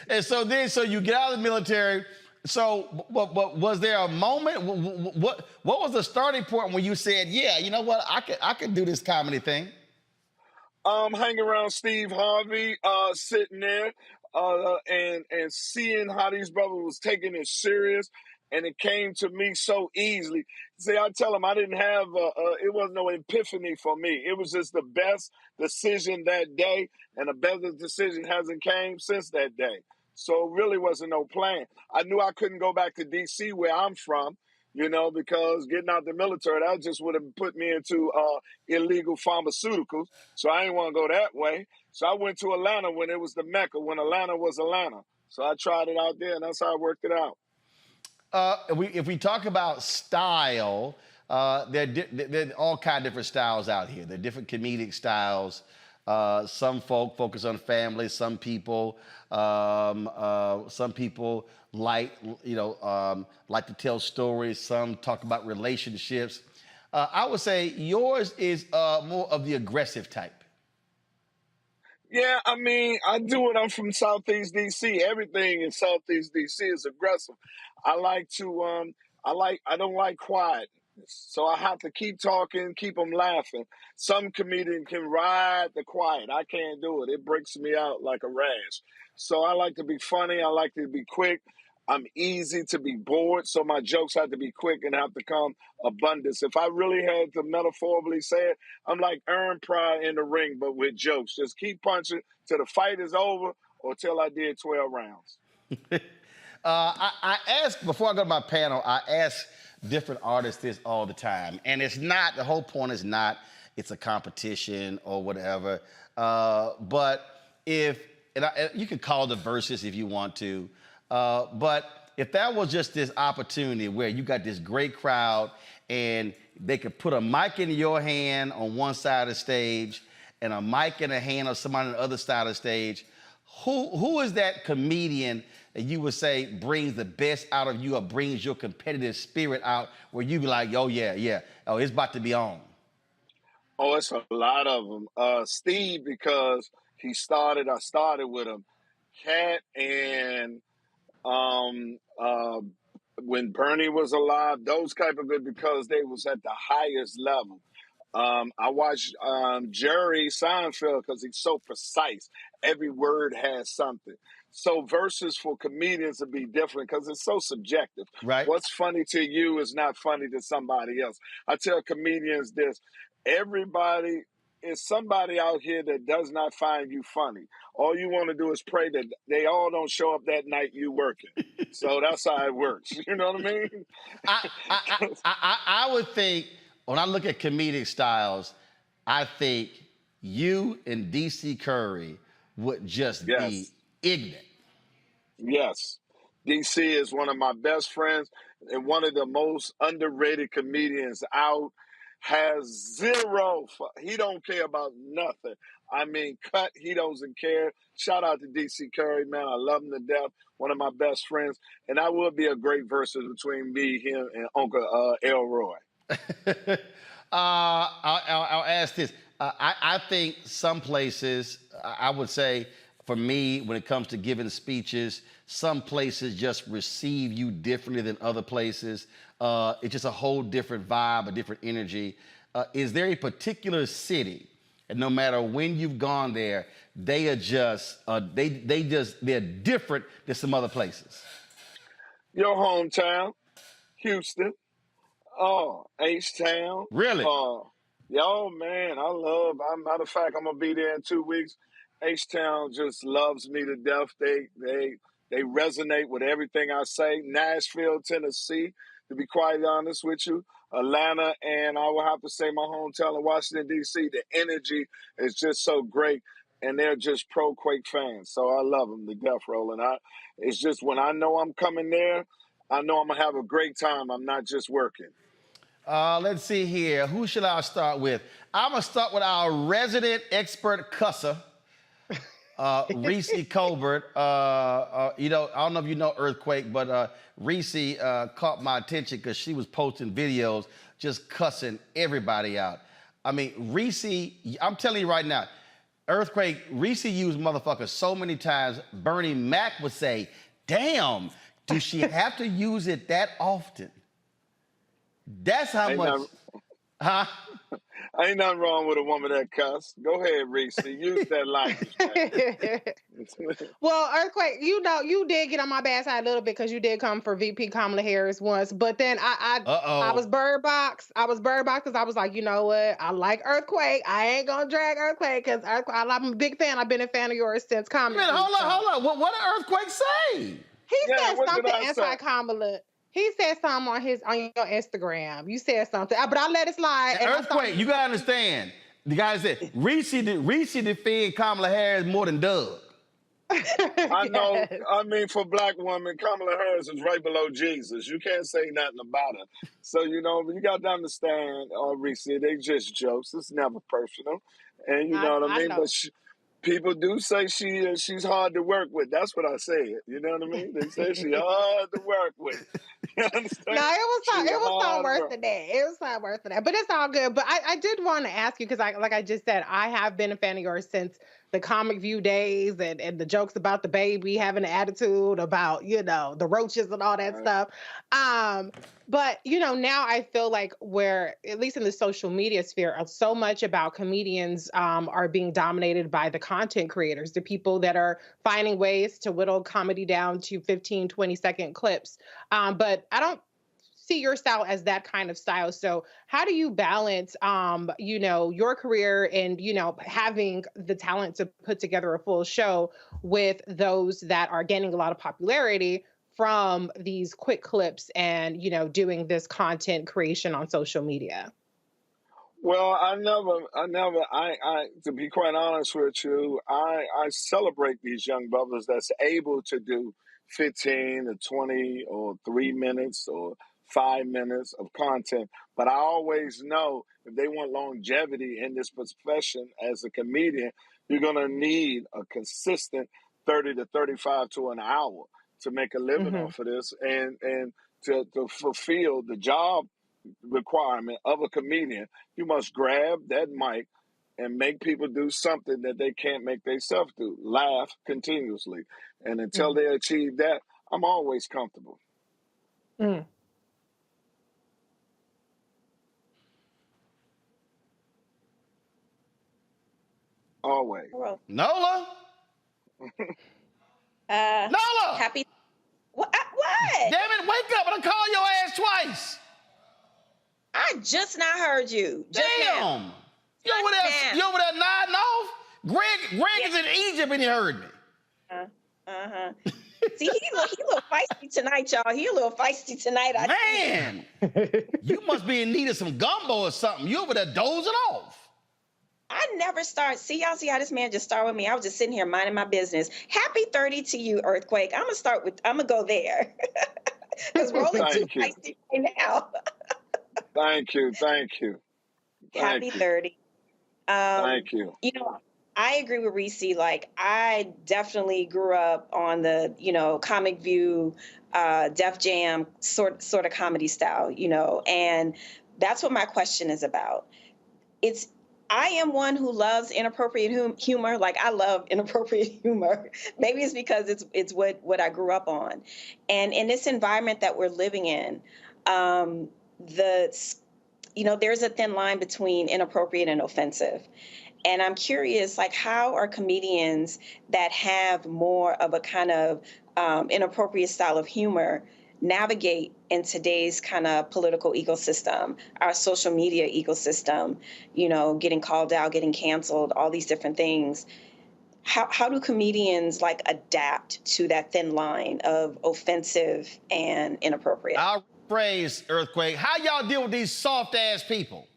And so you get out of the military. So, was there a moment? What was the starting point when you said, "Yeah, you know what, I could do this comedy thing"? Hanging around Steve Harvey, sitting there, and seeing how these brothers was taking it serious, and it came to me so easily. See, I tell them I didn't have it wasn't no epiphany for me. It was just the best decision that day, and a better decision hasn't came since that day. So it really wasn't no plan. I knew I couldn't go back to D.C. where I'm from, you know, because getting out the military, that just would have put me into illegal pharmaceuticals. So I didn't want to go that way. So I went to Atlanta when it was the Mecca, when Atlanta was Atlanta. So I tried it out there, and that's how I worked it out. If we talk about style, there are all kinds of different styles out here. There are different comedic styles. Some folk focus on family. Some people like to tell stories. Some talk about relationships. I would say yours is more of the aggressive type. Yeah, I mean, I do it. I'm from Southeast DC. Everything in Southeast DC is aggressive. I don't like quiet. So I have to keep talking, keep them laughing. Some comedian can ride the quiet. I can't do it. It breaks me out like a rash. So I like to be funny. I like to be quick. I'm easy to be bored, so my jokes have to be quick and have to come abundance. If I really had to metaphorically say it, I'm like Aaron Pryor in the ring, but with jokes. Just keep punching till the fight is over or till I did 12 rounds. I ask, before I go to my panel, I ask different artists this all the time. And it's not, the whole point is not, it's a competition or whatever. But you could call the verses if you want to. But if that was just this opportunity where you got this great crowd and they could put a mic in your hand on one side of the stage and a mic in the hand of somebody on the other side of the stage, who is that comedian that you would say brings the best out of you or brings your competitive spirit out where you be like, oh, yeah, oh, it's about to be on? Oh, it's a lot of them. Steve, because I started with him. Cat and when Bernie was alive, those type of good because they was at the highest level. I watched Jerry Seinfeld because he's so precise. Every word has something. So verses for comedians would be different because it's so subjective. Right. What's funny to you is not funny to somebody else. I tell comedians this: everybody is somebody out here that does not find you funny. All you want to do is pray that they all don't show up that night you working. So that's how it works. You know what I mean? I would think, when I look at comedic styles, I think you and DC Curry would just be ignorant. Yes. DC is one of my best friends and one of the most underrated comedians out. Has zero, he don't care about nothing. I mean, cut, he doesn't care. Shout out to DC Curry, man. I love him to death. One of my best friends. And that would be a great versus between me, him, and Uncle Elroy. I'll ask this. I think some places, I would say, for me, when it comes to giving speeches, some places just receive you differently than other places. It's just a whole different vibe, a different energy. Is there a particular city, and no matter when you've gone there, they are just, they're different than some other places? Your hometown, Houston. Oh, H-Town. Really? Yo, man, matter of fact, I'm going to be there in 2 weeks. H-Town just loves me to death. They resonate with everything I say. Nashville, Tennessee, to be quite honest with you. Atlanta, and I will have to say my hometown of Washington, D.C., the energy is just so great, and they're just pro-Quake fans. So I love them to death, Roland. It's just when I know I'm coming there, I know I'm going to have a great time. I'm not just working. Let's see here. Who should I start with? I'm going to start with our resident expert cusser, Reese Colbert. I don't know if you know Earthquake, but Reese caught my attention because she was posting videos just cussing everybody out. I mean, Reese, I'm telling you right now, Earthquake, Reese used motherfucker so many times, Bernie Mac would say, damn, does she have to use it that often? That's how much. Ain't nothing wrong with a woman that cuss. Go ahead, Reese. Use that language. Well, Earthquake, you did get on my bad side a little bit because you did come for VP Kamala Harris once, but then I was bird box. I was bird box because I was like, you know what? I like Earthquake. I ain't gonna drag Earthquake because I'm a big fan. I've been a fan of yours since Kamala. Man, hold on. What did Earthquake say? He said something anti-Kamala. He said something on your Instagram. You said something, but I let it slide. And Earthquake, you gotta understand. The guy said Reese defend Kamala Harris more than Doug. I know. I mean, for black women, Kamala Harris is right below Jesus. You can't say nothing about her. So you got to understand, Reese, they just jokes. It's never personal, and you know what I mean. But people do say she's hard to work with. That's what I said. You know what I mean? They say she's hard to work with. You understand? No, it was something worse than that. It was something worse than that. But it's all good. But I did want to ask you, because like I just said, I have been a fan of yours since the Comic View days and the jokes about the baby having an attitude, about, the roaches and all that stuff. But, now I feel like where, at least in the social media sphere, so much about comedians are being dominated by the content creators, the people that are finding ways to whittle comedy down to 15, 20-second clips. But I don't see your style as that kind of style. So how do you balance, your career and, having the talent to put together a full show with those that are gaining a lot of popularity from these quick clips and, doing this content creation on social media? Well, I to be quite honest with you, I celebrate these young brothers that's able to do 15 to 20 or 3 minutes or 5 minutes of content. But I always know if they want longevity in this profession as a comedian, you're going to need a consistent 30 to 35 to an hour to make a living off of this and to fulfill the job requirement of a comedian. You must grab that mic and make people do something that they can't make themselves do. Laugh continuously. And until they achieve that, I'm always comfortable. Always. Nola? Nola! Happy. What? Damn it, wake up. I'm calling your ass twice. I just not heard you. Just Damn. Now. You over there nodding off? Greg is in Egypt and he heard me. See, he a little feisty tonight, y'all. He a little feisty tonight. Man, you must be in need of some gumbo or something. You over there dozing off. I never start. See, y'all see how this man just started with me? I was just sitting here minding my business. Happy 30 to you, Earthquake. I'm going to go there. Because rolling too feisty right now. Thank you. Happy 30. Thank you. You know, I agree with Reese. Like, I definitely grew up on the, Comic View, Def Jam sort of comedy style, and that's what my question is about. I am one who loves inappropriate humor. Like, I love inappropriate humor. Maybe it's because it's what I grew up on. And in this environment that we're living in, there's a thin line between inappropriate and offensive. And I'm curious, like, how are comedians that have more of a kind of inappropriate style of humor navigate in today's kind of political ecosystem, our social media ecosystem, getting called out, getting canceled, all these different things. How do comedians like adapt to that thin line of offensive and inappropriate? I'll phrase, Earthquake. How y'all deal with these soft ass people?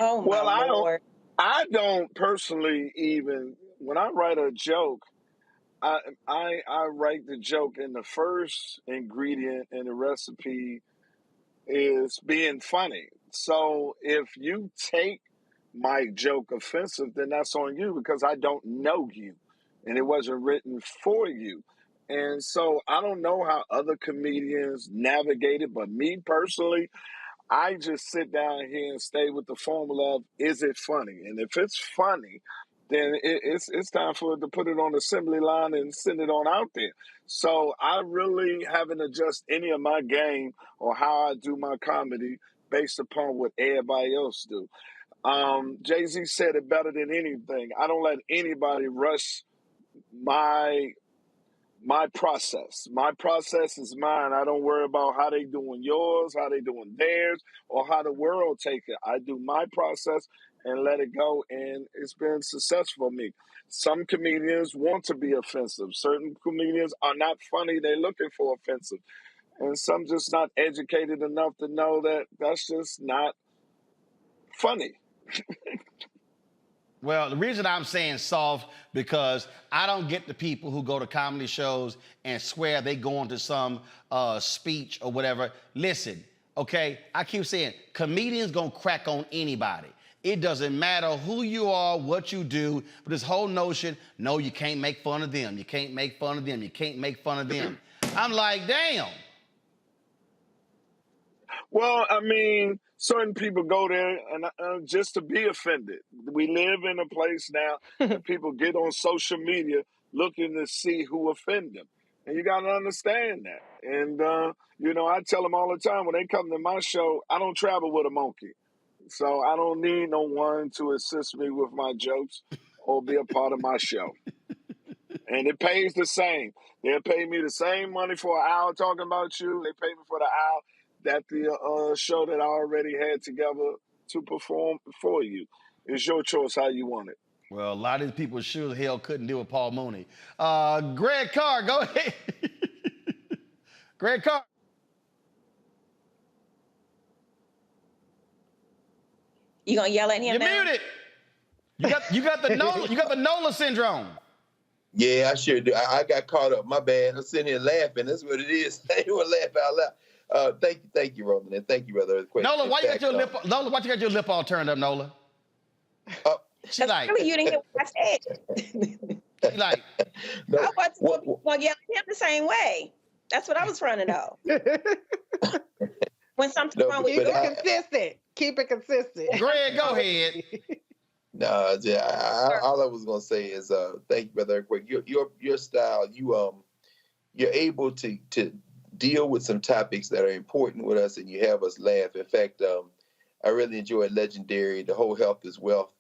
Oh my Lord. I don't personally even, when I write a joke, I write the joke, and the first ingredient in the recipe is being funny. So if you take my joke offensive, then that's on you, because I don't know you and it wasn't written for you. And so I don't know how other comedians navigate it, but me personally, I just sit down here and stay with the formula of, is it funny? And if it's funny, then it's time for it to put it on the assembly line and send it on out there. So I really haven't adjusted any of my game or how I do my comedy based upon what everybody else do. Jay-Z said it better than anything. I don't let anybody rush my process. My process is mine. I don't worry about how they doing yours, how they doing theirs, or how the world take it. I do my process and let it go, and it's been successful for me. Some comedians want to be offensive. Certain comedians are not funny. They're looking for offensive. And some just not educated enough to know that that's just not funny. Well, the reason I'm saying soft, because I don't get the people who go to comedy shows and swear they go into some speech or whatever. Listen, okay, I keep saying comedians gonna crack on anybody. It doesn't matter who you are, what you do, but this whole notion, no, you can't make fun of them. You can't make fun of them. You can't make fun of them. I'm like, damn. Well, I mean, certain people go there and just to be offended. We live in a place now that people get on social media looking to see who offend them. And you got to understand that. And, I tell them all the time, when they come to my show, I don't travel with a monkey. So I don't need no one to assist me with my jokes or be a part of my show. And it pays the same. They'll pay me the same money for an hour talking about you. They pay me for the hour that the show that I already had together to perform for you. It's your choice how you want it. Well, a lot of these people sure as hell couldn't deal with Paul Mooney. Greg Carr, go ahead. Greg Carr. You gonna yell at him? You're now? muted. You got the Nola syndrome. Yeah, I sure do. I got caught up. My bad. I'm sitting here laughing. That's what it is. I didn't want to laugh out loud. Thank you, Roland, and thank you, Brother Earthquake. Nola, why you got your lip? Nola, why you got your lip all turned up, Nola? She like. Really, you didn't hear what I said. She like. No, I wasn't gonna yell at him the same way. That's what I was trying to know. When something's wrong with you, consistent. Keep it consistent. Greg, go ahead. No, all I was gonna say is thank you, Brother Earthquake. Your style, you're able to deal with some topics that are important with us, and you have us laugh. In fact, I really enjoyed Legendary, the whole health is wealth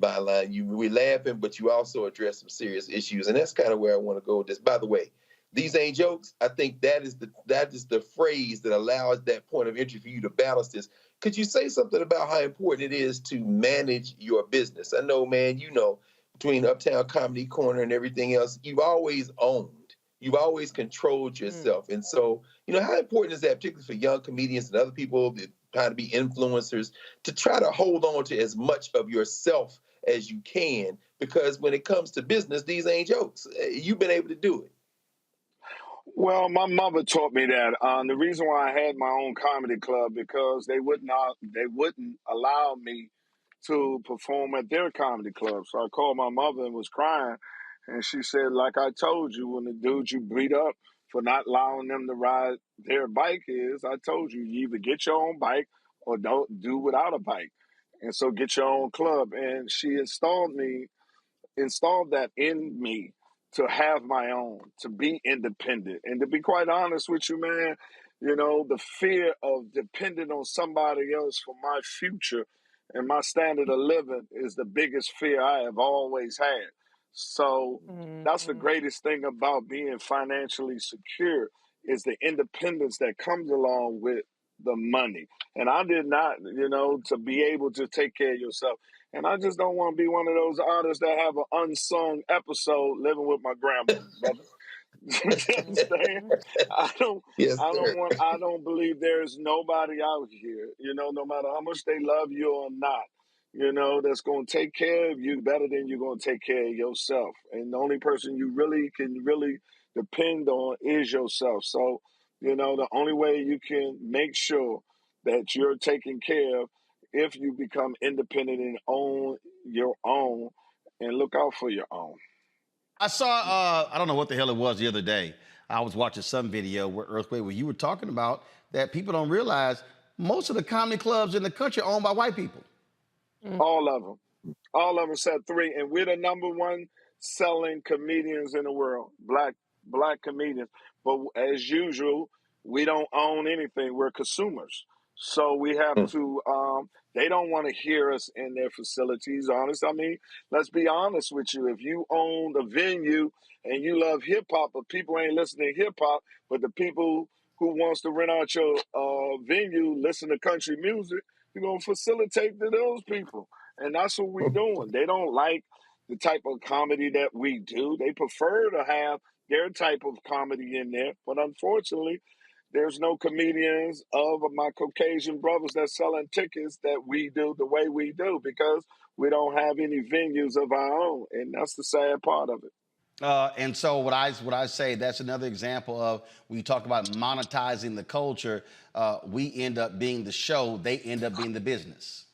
byline. We're laughing, but you also address some serious issues, and that's kind of where I want to go with this. By the way, These ain't jokes. I think that is the phrase that allows that point of entry for you to balance this. Could you say something about how important it is to manage your business? I know, man, between Uptown Comedy Corner and everything else, you've always owned. You've always controlled yourself. And so, how important is that, particularly for young comedians and other people that try to be influencers, to try to hold on to as much of yourself as you can? Because when it comes to business, these ain't jokes. You've been able to do it. Well, my mother taught me that. The reason why I had my own comedy club, because they wouldn't allow me to perform at their comedy club. So I called my mother and was crying, and she said, like I told you, when the dude you beat up for not allowing them to ride their bike I told you, you either get your own bike or don't do without a bike. And so get your own club. And she installed that in me to have my own, to be independent. And to be quite honest with you, man, the fear of depending on somebody else for my future and my standard of living is the biggest fear I have always had. So that's the greatest thing about being financially secure, is the independence that comes along with the money. And I did not, to be able to take care of yourself. And I just don't want to be one of those artists that have an unsung episode living with my grandma, brother. You understand? I don't believe there's nobody out here, no matter how much they love you or not, that's going to take care of you better than you're going to take care of yourself. And the only person you really can depend on is yourself. So, the only way you can make sure that you're taken care of, if you become independent and own your own and look out for your own. I saw, I don't know what the hell it was the other day. I was watching some video where you were talking about that people don't realize most of the comedy clubs in the country are owned by white people. All of them said 3. And we're the number one selling comedians in the world, black comedians. But as usual, we don't own anything. We're consumers. So we have to, they don't want to hear us in their facilities, honest. I mean, let's be honest with you. If you own a venue and you love hip hop, but people ain't listening to hip hop, but the people who wants to rent out your venue listen to country music, you're going to facilitate to those people. And that's what we're doing. They don't like the type of comedy that we do. They prefer to have their type of comedy in there. But unfortunately, there's no comedians of my Caucasian brothers that selling tickets that we do the way we do, because we don't have any venues of our own. And that's the sad part of it. And so what I say, that's another example of when you talk about monetizing the culture, we end up being the show, they end up being the business.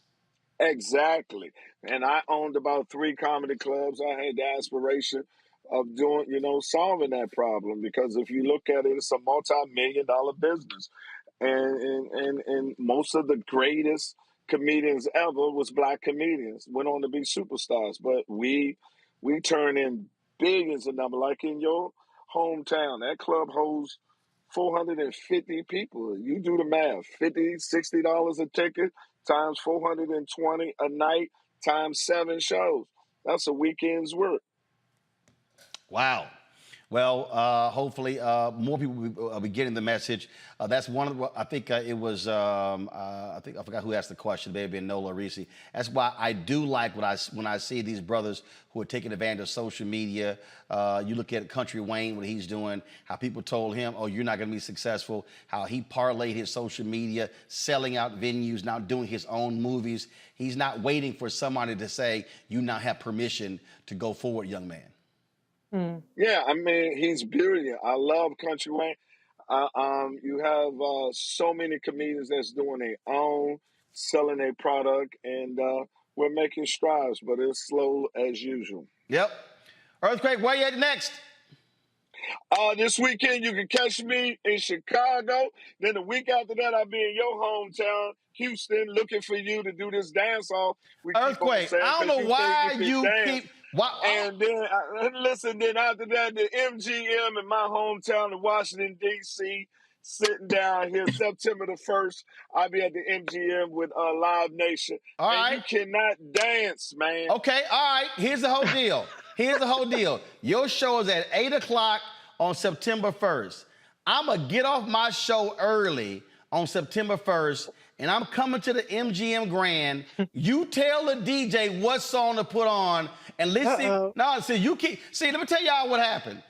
Exactly. And I owned about 3 comedy clubs. I had the aspiration of doing, solving that problem, because if you look at it, it's a multi-million-dollar business. And most of the greatest comedians ever was black comedians, went on to be superstars. But we turn in billions of numbers. Like in your hometown, that club holds 450 people. You do the math, $50, $60 a ticket times 420 a night times 7 shows. That's a weekend's work. Wow. Well, hopefully more people will be getting the message. That's one of the, I think it was, I forgot who asked the question, maybe Nola Risi. That's why I do like when I see these brothers who are taking advantage of social media. You look at Country Wayne, what he's doing, how people told him, oh, you're not going to be successful, how he parlayed his social media, selling out venues, now doing his own movies. He's not waiting for somebody to say, you now have permission to go forward, young man. Yeah, I mean, he's brilliant. I love Country Wayne. You have so many comedians that's doing their own, selling their product, and we're making strides, but it's slow as usual. Yep. Earthquake, where you at next? This weekend, you can catch me in Chicago. Then the week after that, I'll be in your hometown, Houston, looking for you to do this dance off. Earthquake, I don't know why you keep... And then, then after that, the MGM in my hometown in Washington, D.C., sitting down here September the 1st. I'll be at the MGM with Live Nation. All right. You cannot dance, man. Okay, all right. Here's the whole deal. Your show is at 8 o'clock on September 1st. I'm going to get off my show early on September 1st, and I'm coming to the MGM Grand. You tell the DJ what song to put on, and listen. No, see, let me tell y'all what happened.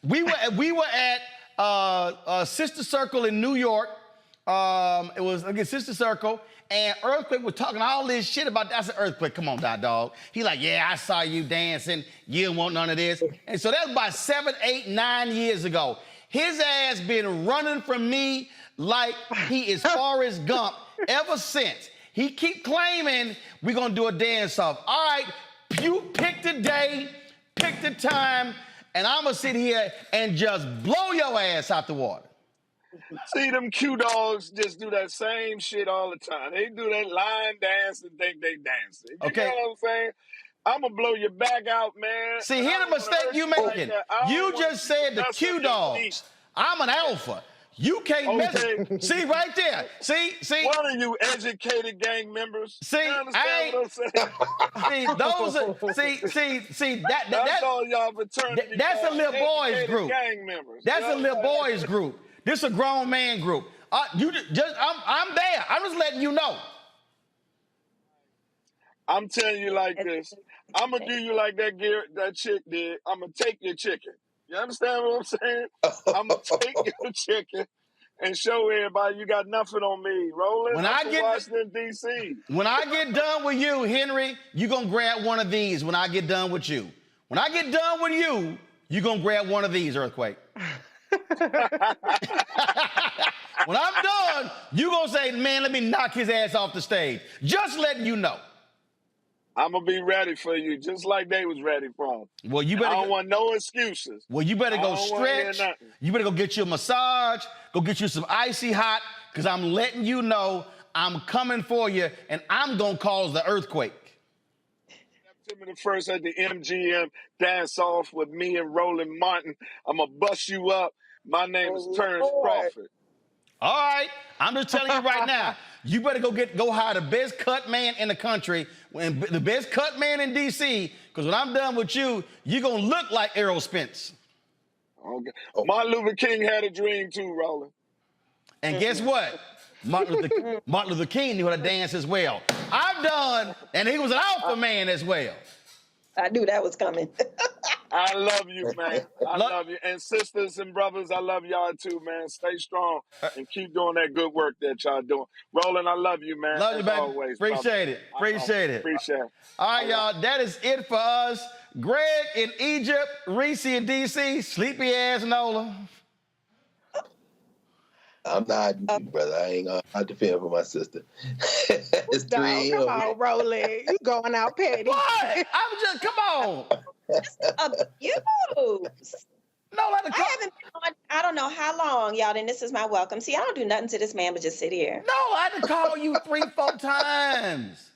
We were at Sister Circle in New York. It was, again, Sister Circle, and Earthquake was talking all this shit about that. I said, Earthquake, come on, dog. He like, yeah, I saw you dancing. You don't want none of this. And so that was about 7, 8, 9 years ago. His ass been running from me like he is Forrest Gump ever since. He keep claiming we're going to do a dance-off. All right, you pick the day, pick the time, and I'm going to sit here and just blow your ass out the water. See, them Q-dogs just do that same shit all the time. They do that line dance and think they dancing. You know what I'm saying? I'm going to blow your back out, man. See, here's the mistake you making. You just said the Q-dogs. I'm an alpha. You can't mess. See, right there. See. One of you educated gang members. See, you understand what I'm saying? See, those are, see, that's all y'all fraternity. That's a little boys group. Gang members. That's a little boys group. This a grown man group. I'm there. I'm just letting you know. I'm telling you like this. I'm gonna do you like that chick did. I'm gonna take your chicken. You understand what I'm saying? I'm gonna take your chicken and show everybody you got nothing on me. Rolling Washington, D.C. When I get done with you, Henry, you gonna grab one of these when I get done with you. When I get done with you, you gonna grab one of these, Earthquake. When I'm done, you gonna say, man, let me knock his ass off the stage. Just letting you know. I'm gonna be ready for you, just like they was ready for him. Well, you better. I don't want no excuses. Well, you better go stretch. You better go get you a massage. Go get you some icy hot, because I'm letting you know I'm coming for you, and I'm gonna cause the earthquake. September the 1st at the MGM dance off with me and Roland Martin. I'm gonna bust you up. My name is Terrence Crawford. All right, I'm just telling you right now. You better go hire the best cut man in the country, and the best cut man in D.C., because when I'm done with you, you're going to look like Errol Spence. Okay. Martin Luther King had a dream too, Roland. And guess what? Martin Luther King knew how to dance as well. I'm done, and he was an alpha man as well. I knew that was coming. I love you, man. I love you. And sisters and brothers, I love y'all too, man. Stay strong and keep doing that good work that y'all doing. Roland, I love you, man. Love you, baby. Always, Appreciate it. Appreciate it. Appreciate it. All right, y'all. That is it for us. Greg in Egypt, Reese in D.C., sleepy ass Nola. I'm not, brother. I ain't gonna have to feel for my sister. It's 3 a.m. Come on, Roland. You going out petty. What? I'm just, come on. You. No, I haven't been on, I don't know how long, y'all, and this is my welcome. See, I don't do nothing to this man but just sit here. No, I had to call you 3, 4 times.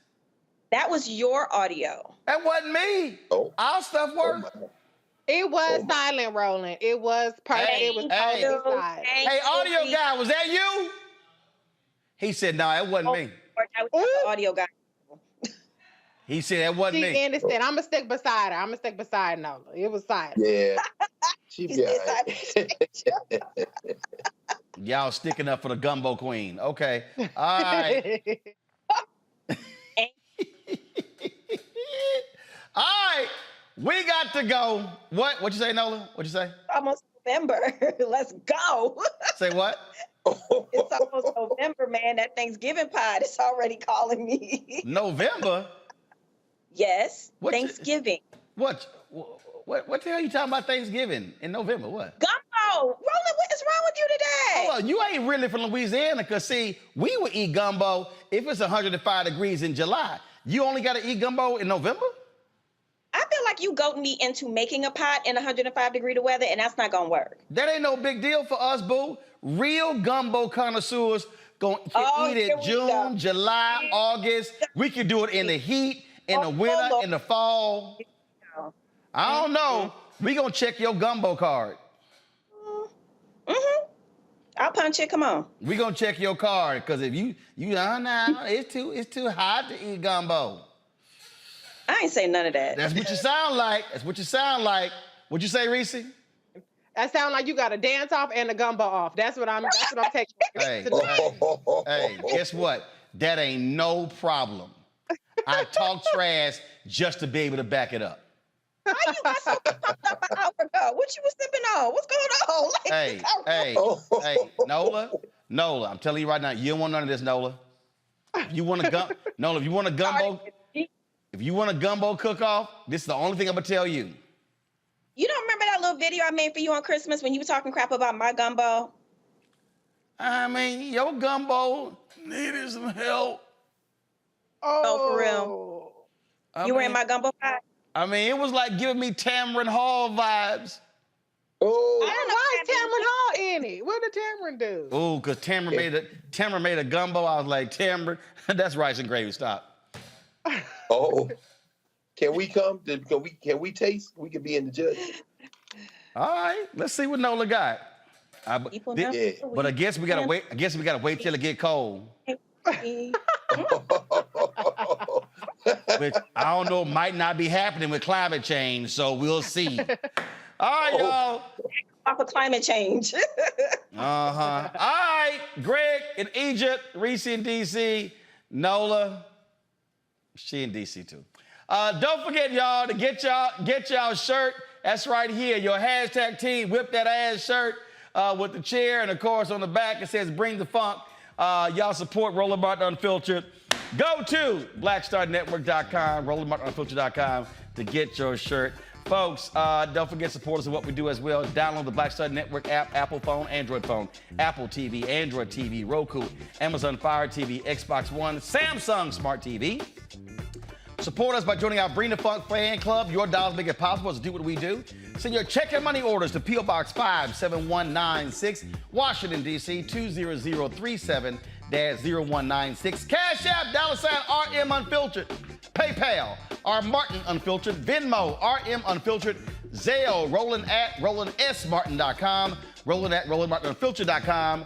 That was your audio. That wasn't me. Oh. Our stuff worked. It was silent, Roland. It was perfect. It was totally silent. Hey, audio guy, was that you? He said, no, it wasn't me. That was the audio guy. He said, that wasn't me. She understand. I'm going to stick beside her. I'm going to stick beside Nola. It was silent. Yeah. She be all right. Y'all sticking up for the gumbo queen. Okay. All right. All right. We got to go. What you say, Nola? What you say? Almost November. Let's go. Say what? It's almost November, man. That Thanksgiving pod is already calling me. November? Yes. Thanksgiving. What the hell are you talking about Thanksgiving in November? What? Gumbo. Roland, what is wrong with you today? Hold on, you ain't really from Louisiana, because, see, we would eat gumbo if it's 105 degrees in July. You only got to eat gumbo in November? I feel like you goat me into making a pot in 105-degree weather, and that's not going to work. That ain't no big deal for us, boo. Real gumbo connoisseurs can eat it June, July, August. We can do it in the heat, in the winter, in the fall. I don't know. We going to check your gumbo card. Mm-hmm. I'll punch it. Come on. We going to check your card, because if you it's too hot to eat gumbo. I ain't say none of that. That's what you sound like. That's what you sound like. What'd you say, Reese? That sound like you got a dance off and a gumbo off. That's what I'm taking. Hey, guess what? That ain't no problem. I talk trash just to be able to back it up. Why you got so pumped up an hour ago? What you was sipping on? What's going on? Hey, Nola, I'm telling you right now, you don't want none of this, Nola. If you want a gumbo cook-off, this is the only thing I'm gonna tell you. You don't remember that little video I made for you on Christmas when you were talking crap about my gumbo? I mean, your gumbo needed some help. Oh, for real? You were in my gumbo vibe? I mean, it was like giving me Tamron Hall vibes. Oh, why is Tamron Hall in it? What did Tamron do? Oh, because Tamron made a gumbo. I was like, Tamron, that's rice and gravy. Stop. Oh, can we come? Can we taste? We could be in the judge. All right, let's see what Nola got. But I guess we gotta wait. I guess we gotta wait till it get cold. Which I don't know, might not be happening with climate change. So we'll see. All right, y'all. Off of climate change. All right, Greg in Egypt, Reese in DC, Nola. She in DC too. Don't forget, y'all, to get y'all shirt. That's right here. Your hashtag team whip that ass shirt with the chair, and of course on the back it says "Bring the Funk." Y'all support Roland Martin Unfiltered. Go to blackstarnetwork.com, RolandMartinUnfiltered.com to get your shirt. Folks, don't forget supporters of what we do as well. Download the Black Star Network app, Apple phone, Android phone, Apple TV, Android TV, Roku, Amazon Fire TV, Xbox One, Samsung Smart TV. Support us by joining our Bring the Funk fan club. Your dollars make it possible to do what we do. Send your check and money orders to P.O. Box 57196, Washington, D.C. 20037-0196. Cash App, $RM Unfiltered. PayPal, R Martin Unfiltered. Venmo, RM Unfiltered. Zelle, Roland at RolandSMartin.com. Roland at RolandMartinUnfiltered.com.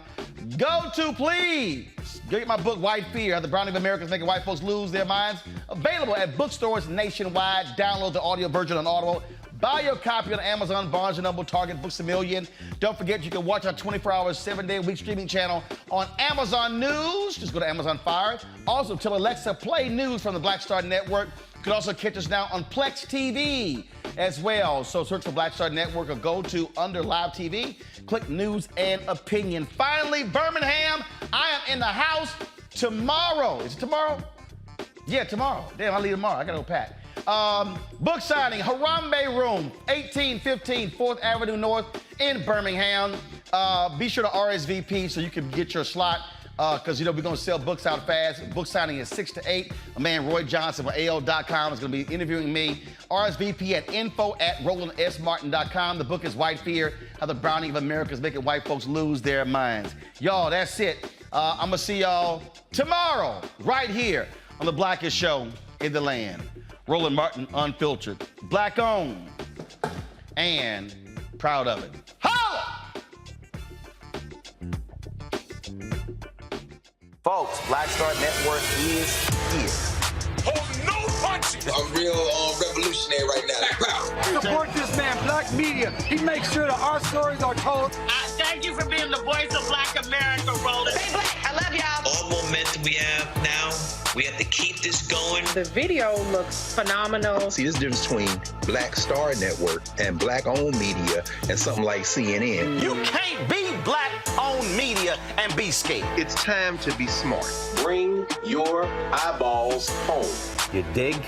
Go to, please. Get my book, White Fear, How the Browning of America is Making White Folks Lose Their Minds. Available at bookstores nationwide. Download the audio version on Audible. Buy your copy on Amazon, Barnes & Noble, Target, Books A Million. Don't forget, you can watch our 24-hour, 7-day-a-week streaming channel on Amazon News. Just go to Amazon Fire. Also, tell Alexa, play news from the Black Star Network. You can also catch us now on Plex TV as well. So search for Black Star Network or go to under Live TV. Click News and Opinion. Finally, Birmingham, I am in the house tomorrow. Is it tomorrow? Yeah, tomorrow. Damn, I leave tomorrow. I got to go pack. Book signing, Harambe Room, 1815 4th Avenue North in Birmingham. Be sure to RSVP so you can get your slot because, we're going to sell books out fast. Book signing is 6 to 8. My man Roy Johnson from AL.com is going to be interviewing me. RSVP at info@RolandSMartin.com. The book is White Fear, How the Browning of America is Making White Folks Lose Their Minds. Y'all, that's it. I'm going to see y'all tomorrow right here on the Blackest Show in the land. Roland Martin Unfiltered. Black owned and proud of it. Holla! Folks, Black Star Network is here. Oh, no punches! I'm real revolutionary right now. Support this man, Black Media. He makes sure that our stories are told. Thank you for being the voice of Black America, Roland. Hey, Black, I love y'all. All momentum we have now, we have to keep this going. The video looks phenomenal. See, there's a difference between Black Star Network and Black-owned media and something like CNN. You can't be Black-owned media and be scared. It's time to be smart. Bring your eyeballs home. You dig?